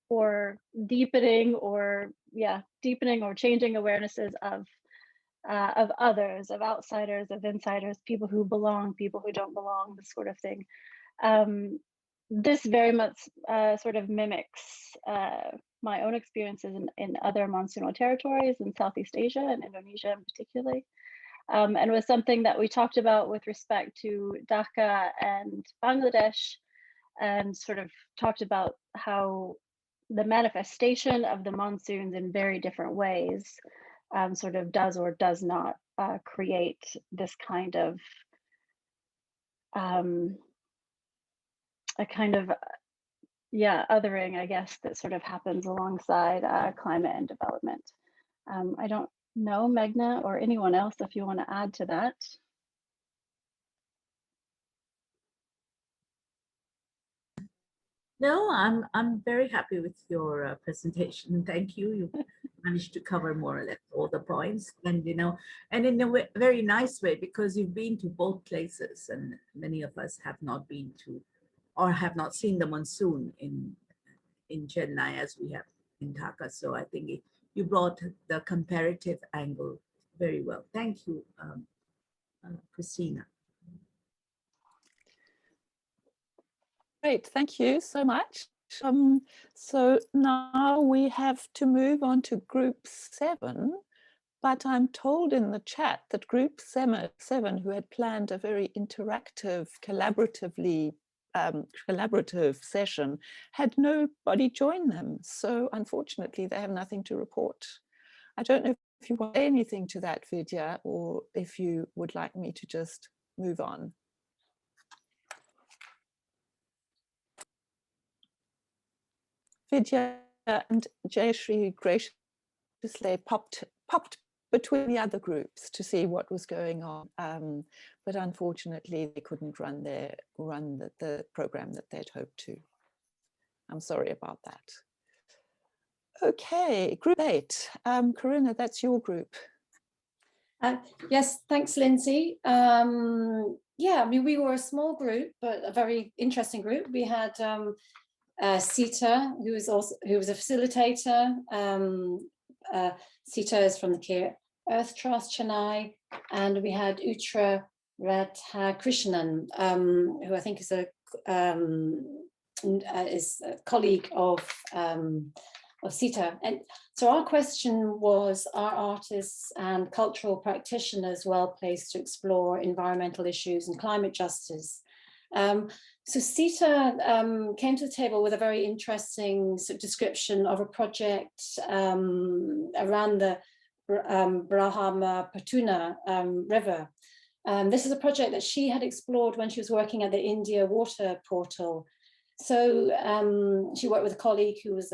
or deepening or changing awarenesses of others, of outsiders, of insiders, people who belong, people who don't belong, this sort of thing. This very much sort of mimics my own experiences in other monsoonal territories in Southeast Asia and Indonesia in particular. And was something that we talked about with respect to Dhaka and Bangladesh, and sort of talked about how the manifestation of the monsoons in very different ways sort of does or does not create this kind of a kind of othering, I guess, that sort of happens alongside climate and development. I don't know, Meghna or anyone else, if you want to add to that. No, I'm very happy with your presentation. Thank you. You managed to cover more or less all the points, and and in a very nice way, because you've been to both places, and many of us have not been to, or have not seen the monsoon in Chennai as we have in Dhaka. So I think you brought the comparative angle very well. Thank you, Christina. Great, thank you so much. So now we have to move on to group 7, but I'm told in the chat that group 7, who had planned a very interactive, collaborative session, had nobody join them. So unfortunately, they have nothing to report. I don't know if you want to say anything to that, Vidya, or if you would like me to just move on. Vidya and Jayashree graciously popped between the other groups to see what was going on, but unfortunately they couldn't run the program that they'd hoped to. I'm sorry about that. Okay, group 8. Corinna, that's your group. Yes, thanks, Lindsay. Yeah, I mean, we were a small group, but a very interesting group. We had Sita, who was a facilitator. Sita is from the Care Earth Trust, Chennai, and we had Utra Radhakrishnan, who I think is a colleague of Sita. And so our question was, are artists and cultural practitioners well placed to explore environmental issues and climate justice? So Sita came to the table with a very interesting sort of description of a project around the Brahmaputra River. This is a project that she had explored when she was working at the India Water Portal. So she worked with a colleague who was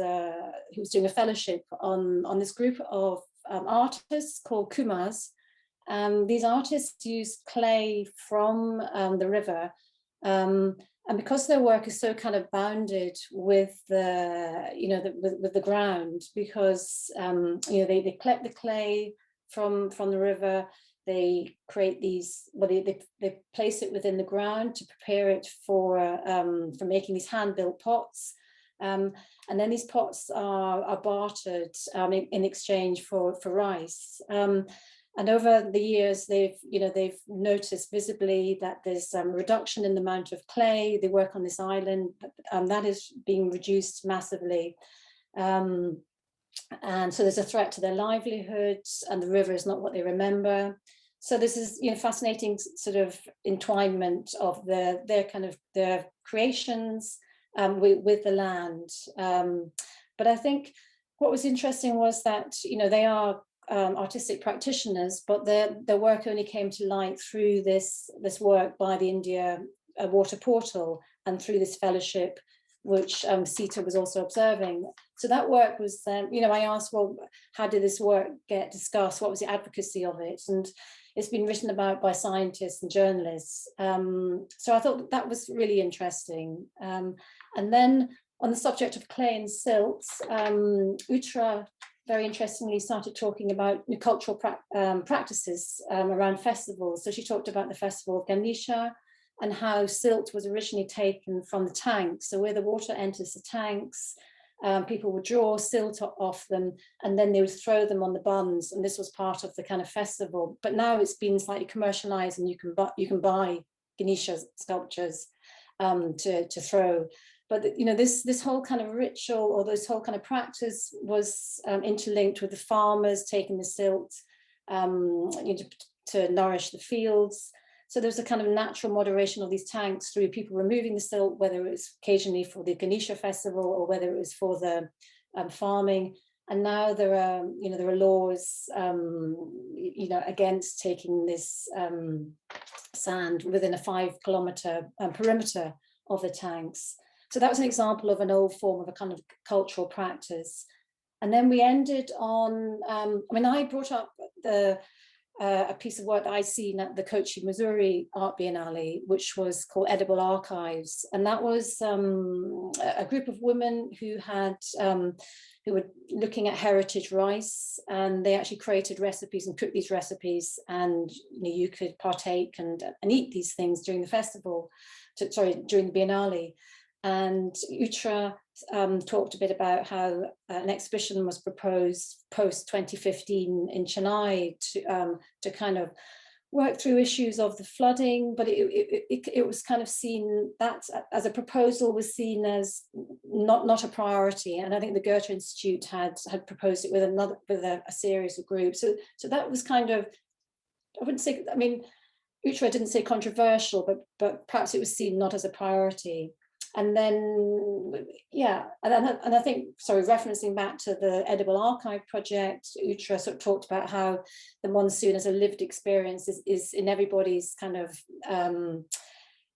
doing a fellowship on this group of artists called Kumars. These artists use clay from the river, and because their work is so kind of bounded with the with the ground, because they collect the clay from the river. They create these, well, they place it within the ground to prepare it for making these hand-built pots. And then these pots are bartered in exchange for rice. And over the years, they've noticed visibly that there's a reduction in the amount of clay. They work on this island, that is being reduced massively. And so there's a threat to their livelihoods, and the river is not what they remember. So this is fascinating sort of entwinement of their creations with the land. But I think what was interesting was that they are artistic practitioners, but their work only came to light through this work by the India Water Portal and through this fellowship, which Sita was also observing. So that work was, I asked, well, how did this work get discussed? What was the advocacy of it? And it's been written about by scientists and journalists. So I thought that was really interesting. And then on the subject of clay and silt, Utra very interestingly started talking about cultural practices around festivals. So she talked about the festival of Ganesha and how silt was originally taken from the tanks. So where the water enters the tanks, people would draw silt off them and then they would throw them on the buns. And this was part of the kind of festival. But now it's been slightly commercialized and you can buy Ganesha sculptures to throw. But this whole kind of ritual, or this whole kind of practice, was interlinked with the farmers taking the silt to nourish the fields. So there's a kind of natural moderation of these tanks through people removing the silt, whether it was occasionally for the Ganesha festival or whether it was for the farming. And now there are laws, against taking this sand within a 5-kilometer perimeter of the tanks. So that was an example of an old form of a kind of cultural practice. And then we ended on, I brought up a piece of work that I'd seen at the Kochi, Missouri Art Biennale, which was called Edible Archives. And that was a group of women who were looking at heritage rice, and they actually created recipes and cooked these recipes, and you could partake and eat these things during the festival, during the Biennale. And Utra talked a bit about how an exhibition was proposed post 2015 in Chennai to kind of work through issues of the flooding, but it was kind of seen that as a proposal was seen as not a priority. And I think the Goethe Institute had proposed it with a series of groups. So that was kind of, I wouldn't say, Utra didn't say controversial, but perhaps it was seen not as a priority. And then, and I think, referencing back to the Edible Archive project, Utra sort of talked about how the monsoon as a lived experience is in everybody's kind of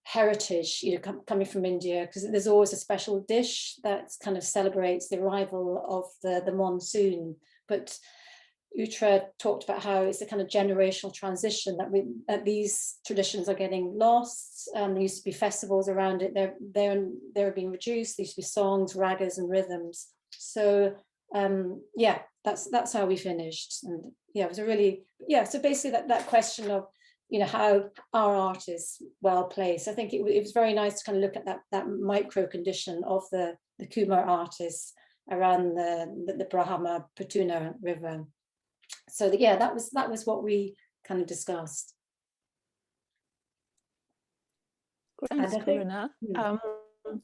heritage, coming from India, because there's always a special dish that kind of celebrates the arrival of the monsoon. But Utra talked about how it's a kind of generational transition, that these traditions are getting lost. There used to be festivals around it. They're being reduced. There used to be songs, ragas, and rhythms. So that's how we finished. And it was a really, so basically that question of how our art is well placed. I think it was very nice to kind of look at that micro condition of the Kumar artists around the Brahma Putuna River. So yeah, that was what we kind of discussed. Thanks, Corinna.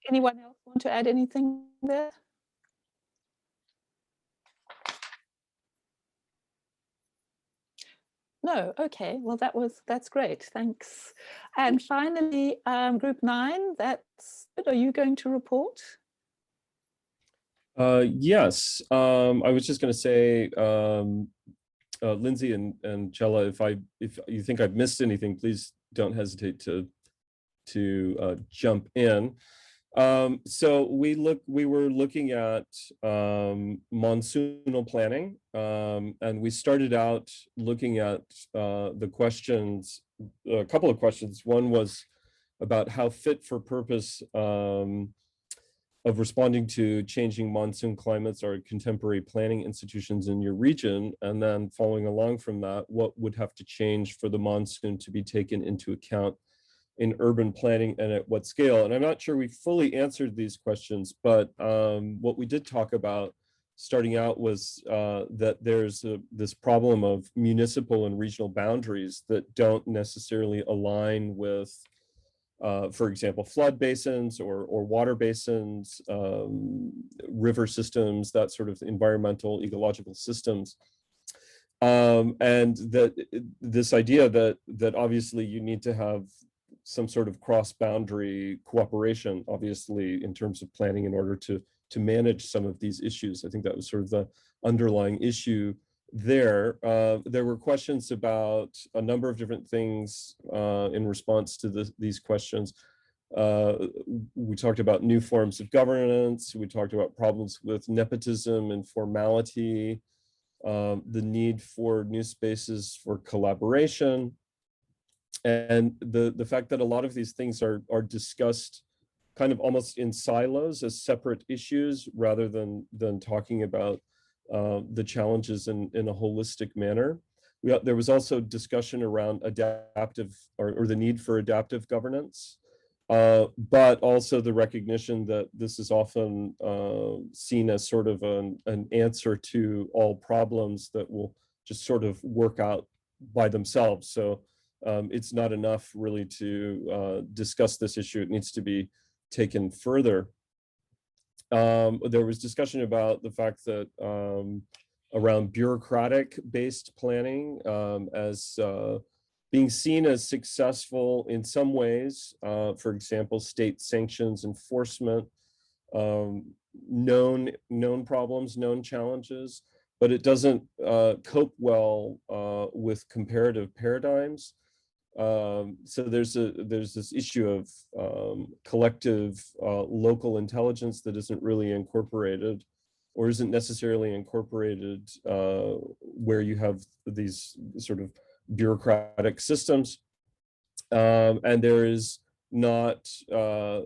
Anyone else want to add anything there? No, okay, well that's great, thanks. And finally, group 9, are you going to report? Yes, I was just going to say, Lindsay and Chella, if you think I've missed anything, please don't hesitate to jump in. So we were looking at monsoonal planning, and we started out looking at the questions, a couple of questions. One was about how fit for purpose of responding to changing monsoon climates are contemporary planning institutions in your region, and then following along from that, what would have to change for the monsoon to be taken into account in urban planning and at what scale? And I'm not sure we fully answered these questions, but what we did talk about starting out was that there's this problem of municipal and regional boundaries that don't necessarily align with, for example, flood basins or water basins, river systems, that sort of environmental ecological systems. And that this idea that obviously you need to have some sort of cross-boundary cooperation, obviously, in terms of planning in order to manage some of these issues. I think that was sort of the underlying issue there. There were questions about a number of different things in response to these questions. We talked about new forms of governance. We talked about problems with nepotism and formality, the need for new spaces for collaboration, and the fact that a lot of these things are discussed kind of almost in silos as separate issues rather than talking about the challenges in a holistic manner. There was also discussion around adaptive or the need for adaptive governance, but also the recognition that this is often seen as sort of an answer to all problems that will just sort of work out by themselves. So it's not enough really to discuss this issue. It needs to be taken further. There was discussion about the fact that around bureaucratic-based planning as being seen as successful in some ways, for example, state sanctions enforcement, known problems, known challenges, but it doesn't cope well with comparative paradigms. So there's this issue of collective local intelligence that isn't really incorporated or isn't necessarily incorporated where you have these sort of bureaucratic systems. And there is not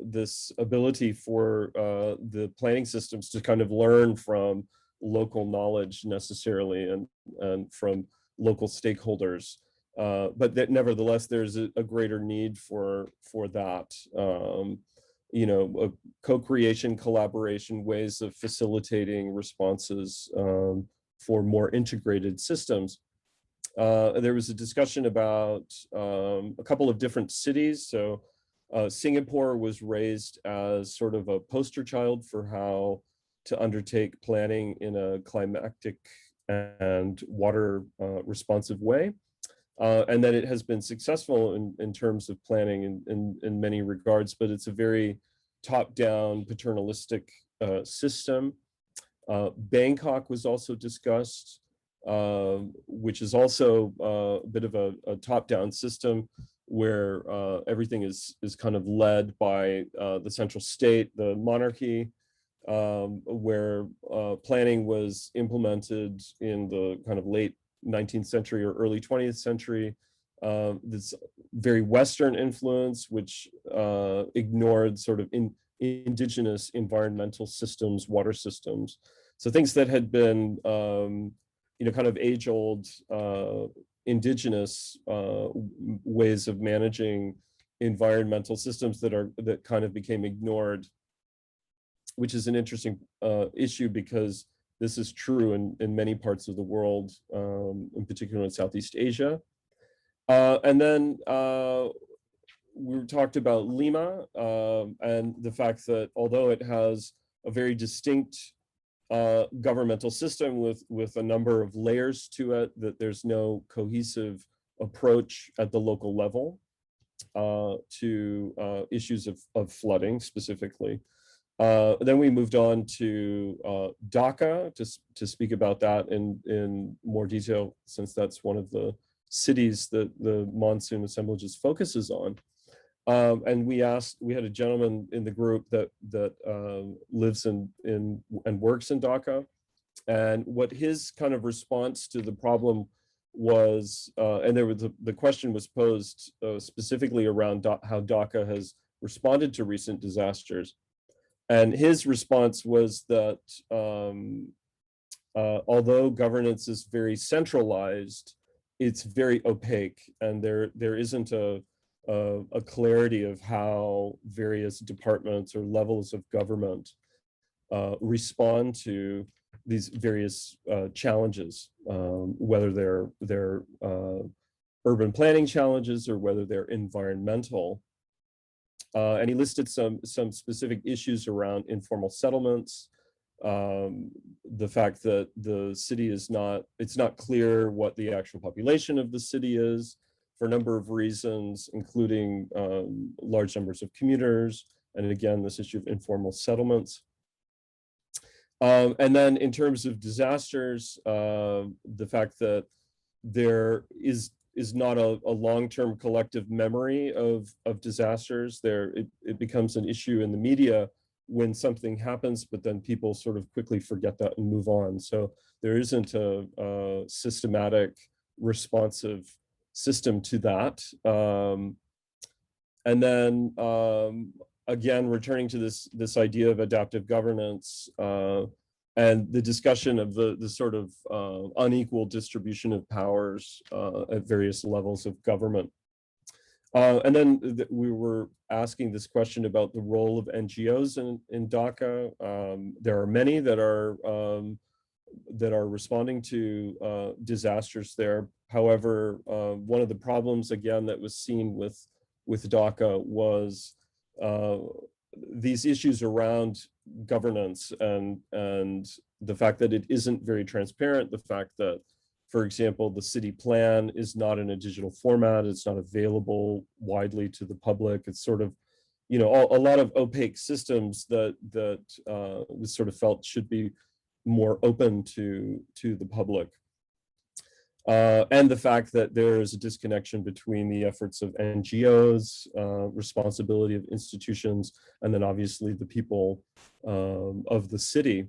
this ability for the planning systems to kind of learn from local knowledge necessarily and from local stakeholders. But that nevertheless, there's a greater need for that. You know, a co-creation, collaboration, ways of facilitating responses for more integrated systems. There was a discussion about a couple of different cities. So Singapore was raised as sort of a poster child for how to undertake planning in a climactic and water responsive way. And that it has been successful in terms of planning in many regards, but it's a very top-down paternalistic system. Bangkok was also discussed, which is also a bit of a top-down system where everything is kind of led by the central state, the monarchy, where planning was implemented in the kind of late 19th century or early 20th century. This very Western influence, which ignored sort of indigenous environmental systems, water systems. So things that had been, you know, kind of age-old indigenous ways of managing environmental systems that kind of became ignored, which is an interesting issue because this is true in many parts of the world, in particular in Southeast Asia. And then we talked about Lima and the fact that although it has a very distinct governmental system with a number of layers to it, that there's no cohesive approach at the local level to issues of flooding specifically. Then we moved on to Dhaka to speak about that in more detail, since that's one of the cities that the monsoon assemblages focuses on. And we had a gentleman in the group that lives in and works in Dhaka, and what his kind of response to the problem was, and there was the question was posed specifically around how Dhaka has responded to recent disasters. And his response was that although governance is very centralized, it's very opaque, and there isn't a clarity of how various departments or levels of government respond to these various challenges, whether they're urban planning challenges or whether they're environmental. And he listed some specific issues around informal settlements, the fact that the city it's not clear what the actual population of the city is for a number of reasons, including large numbers of commuters, and again, this issue of informal settlements. And then in terms of disasters, the fact that there is not a long-term collective memory of disasters. It becomes an issue in the media when something happens, but then people sort of quickly forget that and move on. So there isn't a systematic, responsive system to that. And then again, returning to this idea of adaptive governance, and the discussion of the sort of unequal distribution of powers at various levels of government. And then we were asking this question about the role of NGOs in Dhaka. There are many that are responding to disasters there. However, one of the problems, again, that was seen with Dhaka was these issues around governance and the fact that it isn't very transparent, the fact that, for example, the city plan is not in a digital format, it's not available widely to the public. It's sort of, a lot of opaque systems that was sort of felt should be more open to the public. And the fact that there is a disconnection between the efforts of NGOs, responsibility of institutions, and then obviously the people of the city.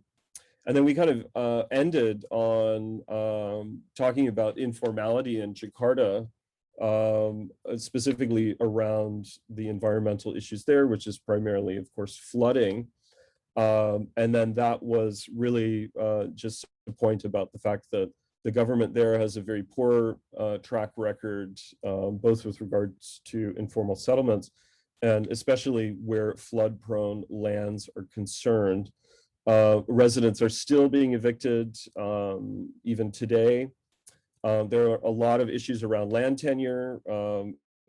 And then we kind of ended on talking about informality in Jakarta, specifically around the environmental issues there, which is primarily, of course, flooding. And then that was really just a point about the fact that the government there has a very poor track record, both with regards to informal settlements and especially where flood-prone lands are concerned. Residents are still being evicted even today. There are a lot of issues around land tenure,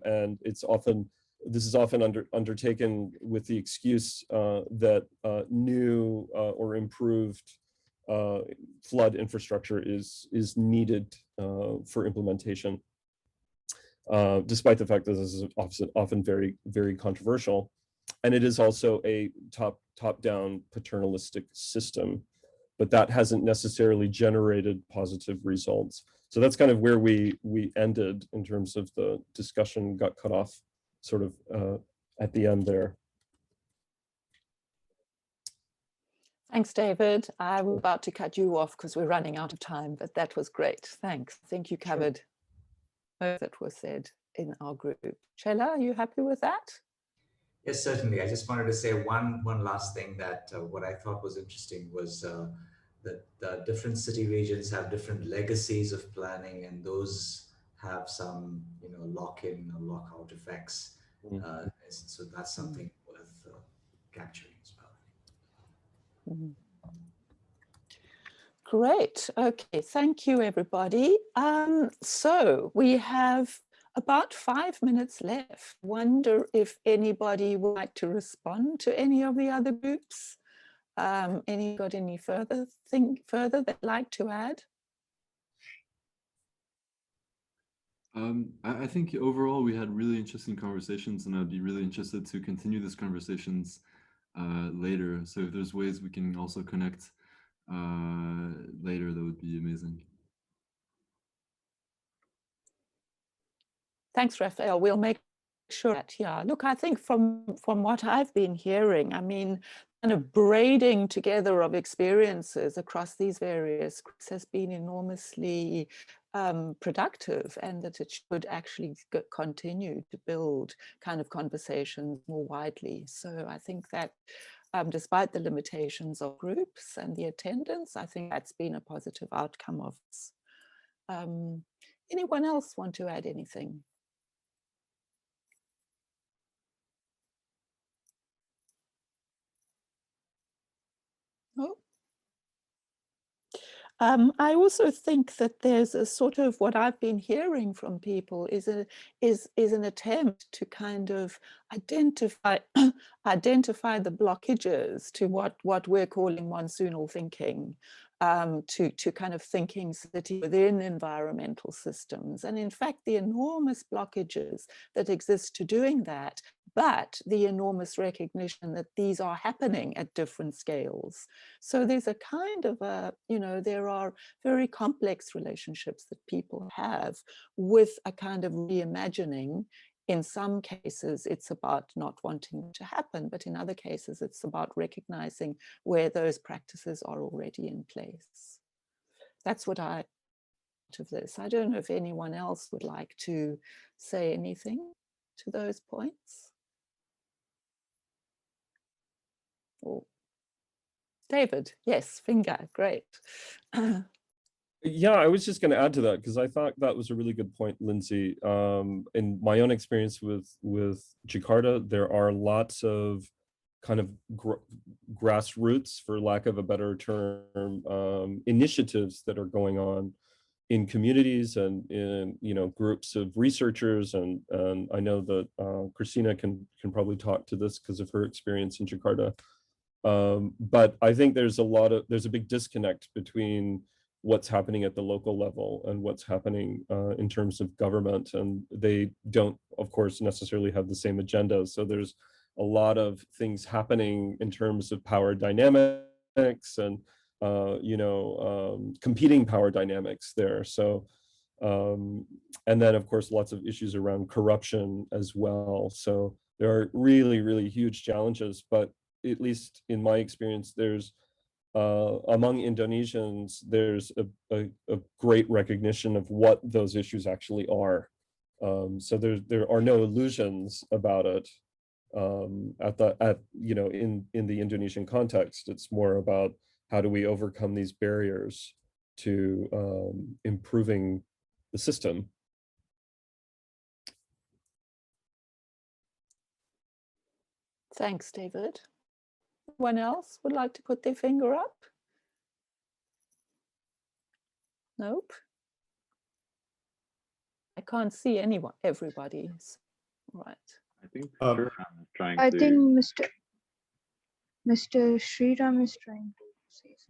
and this is often undertaken with the excuse that new or improved flood infrastructure is needed for implementation, despite the fact that this is often very, very controversial. And it is also a top-down paternalistic system, but that hasn't necessarily generated positive results. So that's kind of where we ended in terms of the discussion, got cut off sort of at the end there. Thanks, David. I was about to cut you off because we're running out of time, but that was great. Thanks. I think you covered most that was said in our group. Chela, are you happy with that? Yes, certainly. I just wanted to say one last thing that what I thought was interesting was that the different city regions have different legacies of planning, and those have some, lock-in or lock-out effects. So that's something worth capturing as well. Great. Okay, thank you, everybody. So we have about 5 minutes left. Wonder if anybody would like to respond to any of the other groups. Any got any further they'd like to add? I think overall we had really interesting conversations, and I'd be really interested to continue these conversations later. So if there's ways we can also connect later, that would be amazing. Thanks, Raphael. We'll make sure that, yeah. Look, I think from what I've been hearing, I mean, kind of braiding together of experiences across these various groups has been enormously productive, and that it should actually continue to build kind of conversations more widely. So I think that despite the limitations of groups and the attendance, I think that's been a positive outcome of this. Anyone else want to add anything? Oh. I also think that there's a sort of, what I've been hearing from people is an attempt to kind of identify the blockages to what we're calling monsoonal thinking, to kind of thinking city within environmental systems, and in fact the enormous blockages that exist to doing that, but the enormous recognition that these are happening at different scales. So there's a kind of a, there are very complex relationships that people have with a kind of reimagining. In some cases, it's about not wanting it to happen, but in other cases, it's about recognizing where those practices are already in place. That's what I thought of this. I don't know if anyone else would like to say anything to those points. Oh. David, yes, finger, great. Yeah, I was just going to add to that because I thought that was a really good point, Lindsay. In my own experience with Jakarta, there are lots of kind of grassroots, for lack of a better term, initiatives that are going on in communities and in groups of researchers, and I know that Christina can probably talk to this because of her experience in Jakarta. But I think there's a big disconnect between what's happening at the local level and what's happening in terms of government, and they don't, of course, necessarily have the same agenda. So there's a lot of things happening in terms of power dynamics and competing power dynamics there. So and then of course lots of issues around corruption as well. So there are really, really huge challenges, but at least in my experience, there's among Indonesians, there's a great recognition of what those issues actually are. So there are no illusions about it in the Indonesian context. It's more about how do we overcome these barriers to improving the system. Thanks, David. Anyone else would like to put their finger up? Nope. I can't see anyone, everybody's. Right. I think Sriram is trying I to... think Mr. Sriram is trying to say something.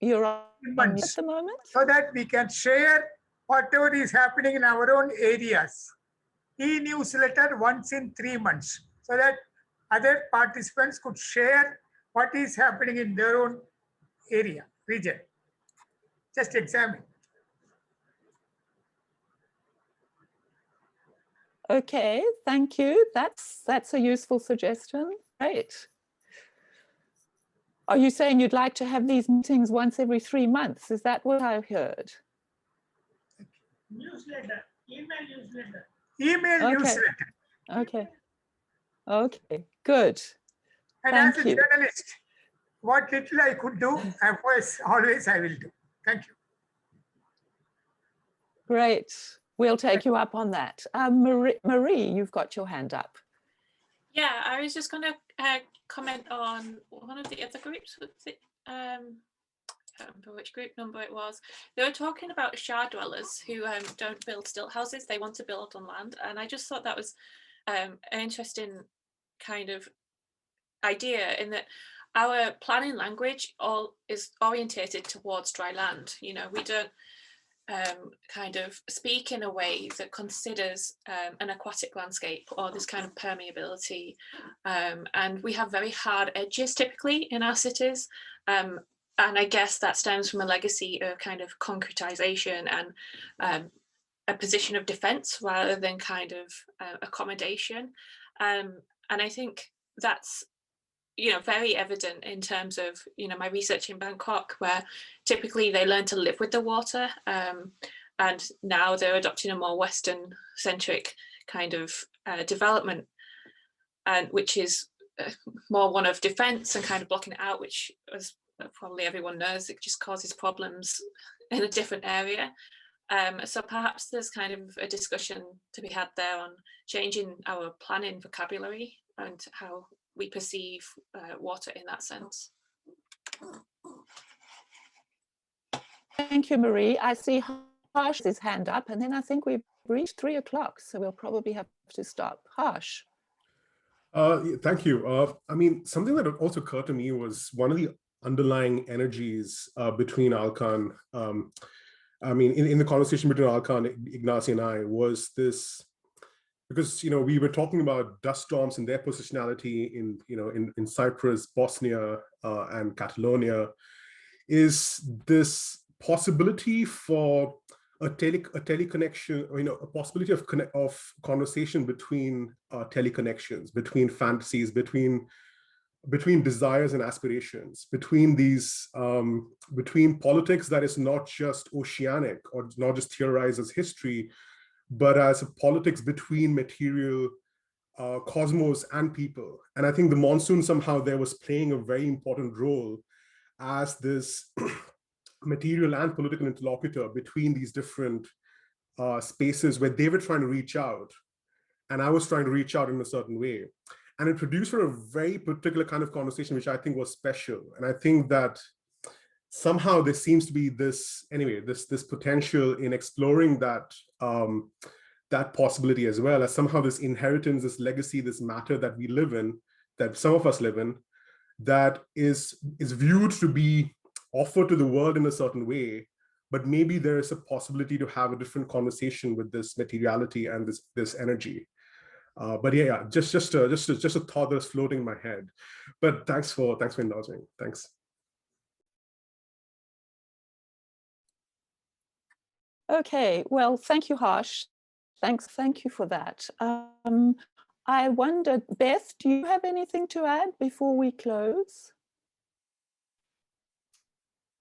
You're on mute at the moment? So that we can share whatever is happening in our own areas. E-newsletter once in 3 months, so that other participants could share what is happening in their own area, region. Just examine. Okay, thank you. That's a useful suggestion. Great. Are you saying you'd like to have these meetings once every 3 months? Is that what I've heard? Newsletter, email newsletter. Email newsletter. Okay. Okay, good. And Thank as a you. journalist, what little I could do, of course, always I will do. Thank you. Great. We'll take you up on that. Marie, you've got your hand up. Yeah, I was just going to comment on one of the other groups. I can't remember which group number it was. They were talking about shard dwellers who don't build stilt houses. They want to build on land. And I just thought that was an interesting kind of idea, in that our planning language all is orientated towards dry land. You know, we don't kind of speak in a way that considers an aquatic landscape or this kind of permeability. And we have very hard edges typically in our cities. And I guess that stems from a legacy of kind of concretization and a position of defense rather than kind of accommodation. And I think that's, you know, very evident in terms of, you know, my research in Bangkok, where typically they learn to live with the water, and now they're adopting a more Western centric kind of development, and which is more one of defense and kind of blocking it out, which, as probably everyone knows, it just causes problems in a different area. So perhaps there's kind of a discussion to be had there on changing our planning vocabulary and how we perceive water in that sense. Thank you, Marie. I see Harsh's hand up, and then I think we've reached 3 o'clock, so we'll probably have to stop. Harsh. Thank you. I mean, something that also occurred to me was one of the underlying energies between Alkan, I mean, in the conversation between Alkan, Ignacy, and I, was this, because, you know, we were talking about dust storms and their positionality in, you know, in Cyprus, Bosnia, and Catalonia, is this possibility for a teleconnection, or, you know, a possibility of conversation between teleconnections, between fantasies, between desires and aspirations, between these, between politics that is not just oceanic or not just theorized as history, but as a politics between material, cosmos and people. And I think the monsoon somehow there was playing a very important role as this material and political interlocutor between these different spaces where they were trying to reach out, and I was trying to reach out in a certain way. And it produced a very particular kind of conversation, which I think was special. And I think that somehow there seems to be this, anyway, this potential in exploring that, that possibility as well, as somehow this inheritance, this legacy, this matter that we live in, that some of us live in, that is viewed to be offered to the world in a certain way, but maybe there is a possibility to have a different conversation with this materiality and this energy. But yeah, just a thought that's floating in my head. But thanks for indulging. Thanks. Okay, well, thank you, Harsh. Thank you for that. I wondered, Beth, do you have anything to add before we close?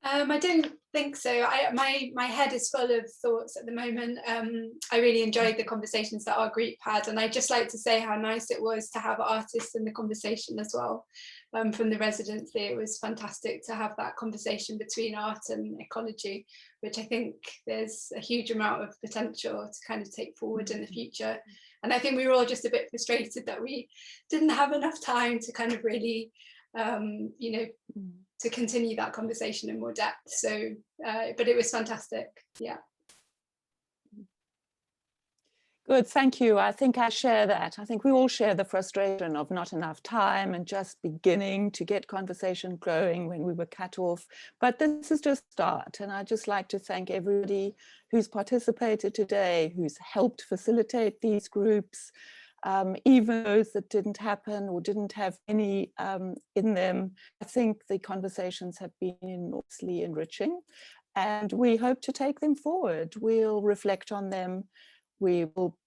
I don't think so. My head is full of thoughts at the moment. I really enjoyed the conversations that our group had, and I'd just like to say how nice it was to have artists in the conversation as well. From the residency, it was fantastic to have that conversation between art and ecology, which I think there's a huge amount of potential to kind of take forward in the future. And I think we were all just a bit frustrated that we didn't have enough time to kind of really, you know, to continue that conversation in more depth. So, but it was fantastic. Yeah. Good, thank you. I think I share that. I think we all share the frustration of not enough time and just beginning to get conversation going when we were cut off. But this is just a start. And I'd just like to thank everybody who's participated today, who's helped facilitate these groups, even those that didn't happen or didn't have any in them. I think the conversations have been enormously enriching, and we hope to take them forward. We'll reflect on them. We will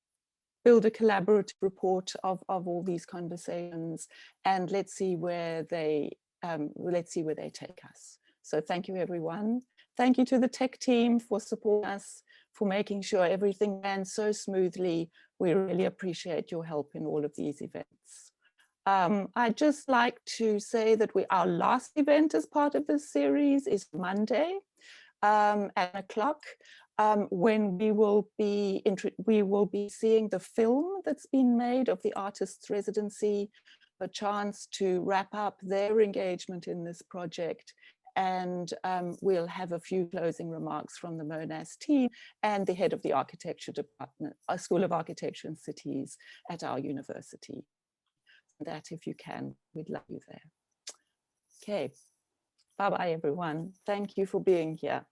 build a collaborative report of all these conversations, and let's see where they take us. So thank you, everyone. Thank you to the tech team for supporting us, for making sure everything ran so smoothly. We really appreciate your help in all of these events. I'd just like to say that our last event as part of this series is Monday at 1:00, when we will be seeing the film that's been made of the artist's residency, a chance to wrap up their engagement in this project. And we'll have a few closing remarks from the MONAS team and the head of the architecture department, School of Architecture and Cities at our university. That, if you can, we'd love you there. Okay, bye-bye everyone. Thank you for being here.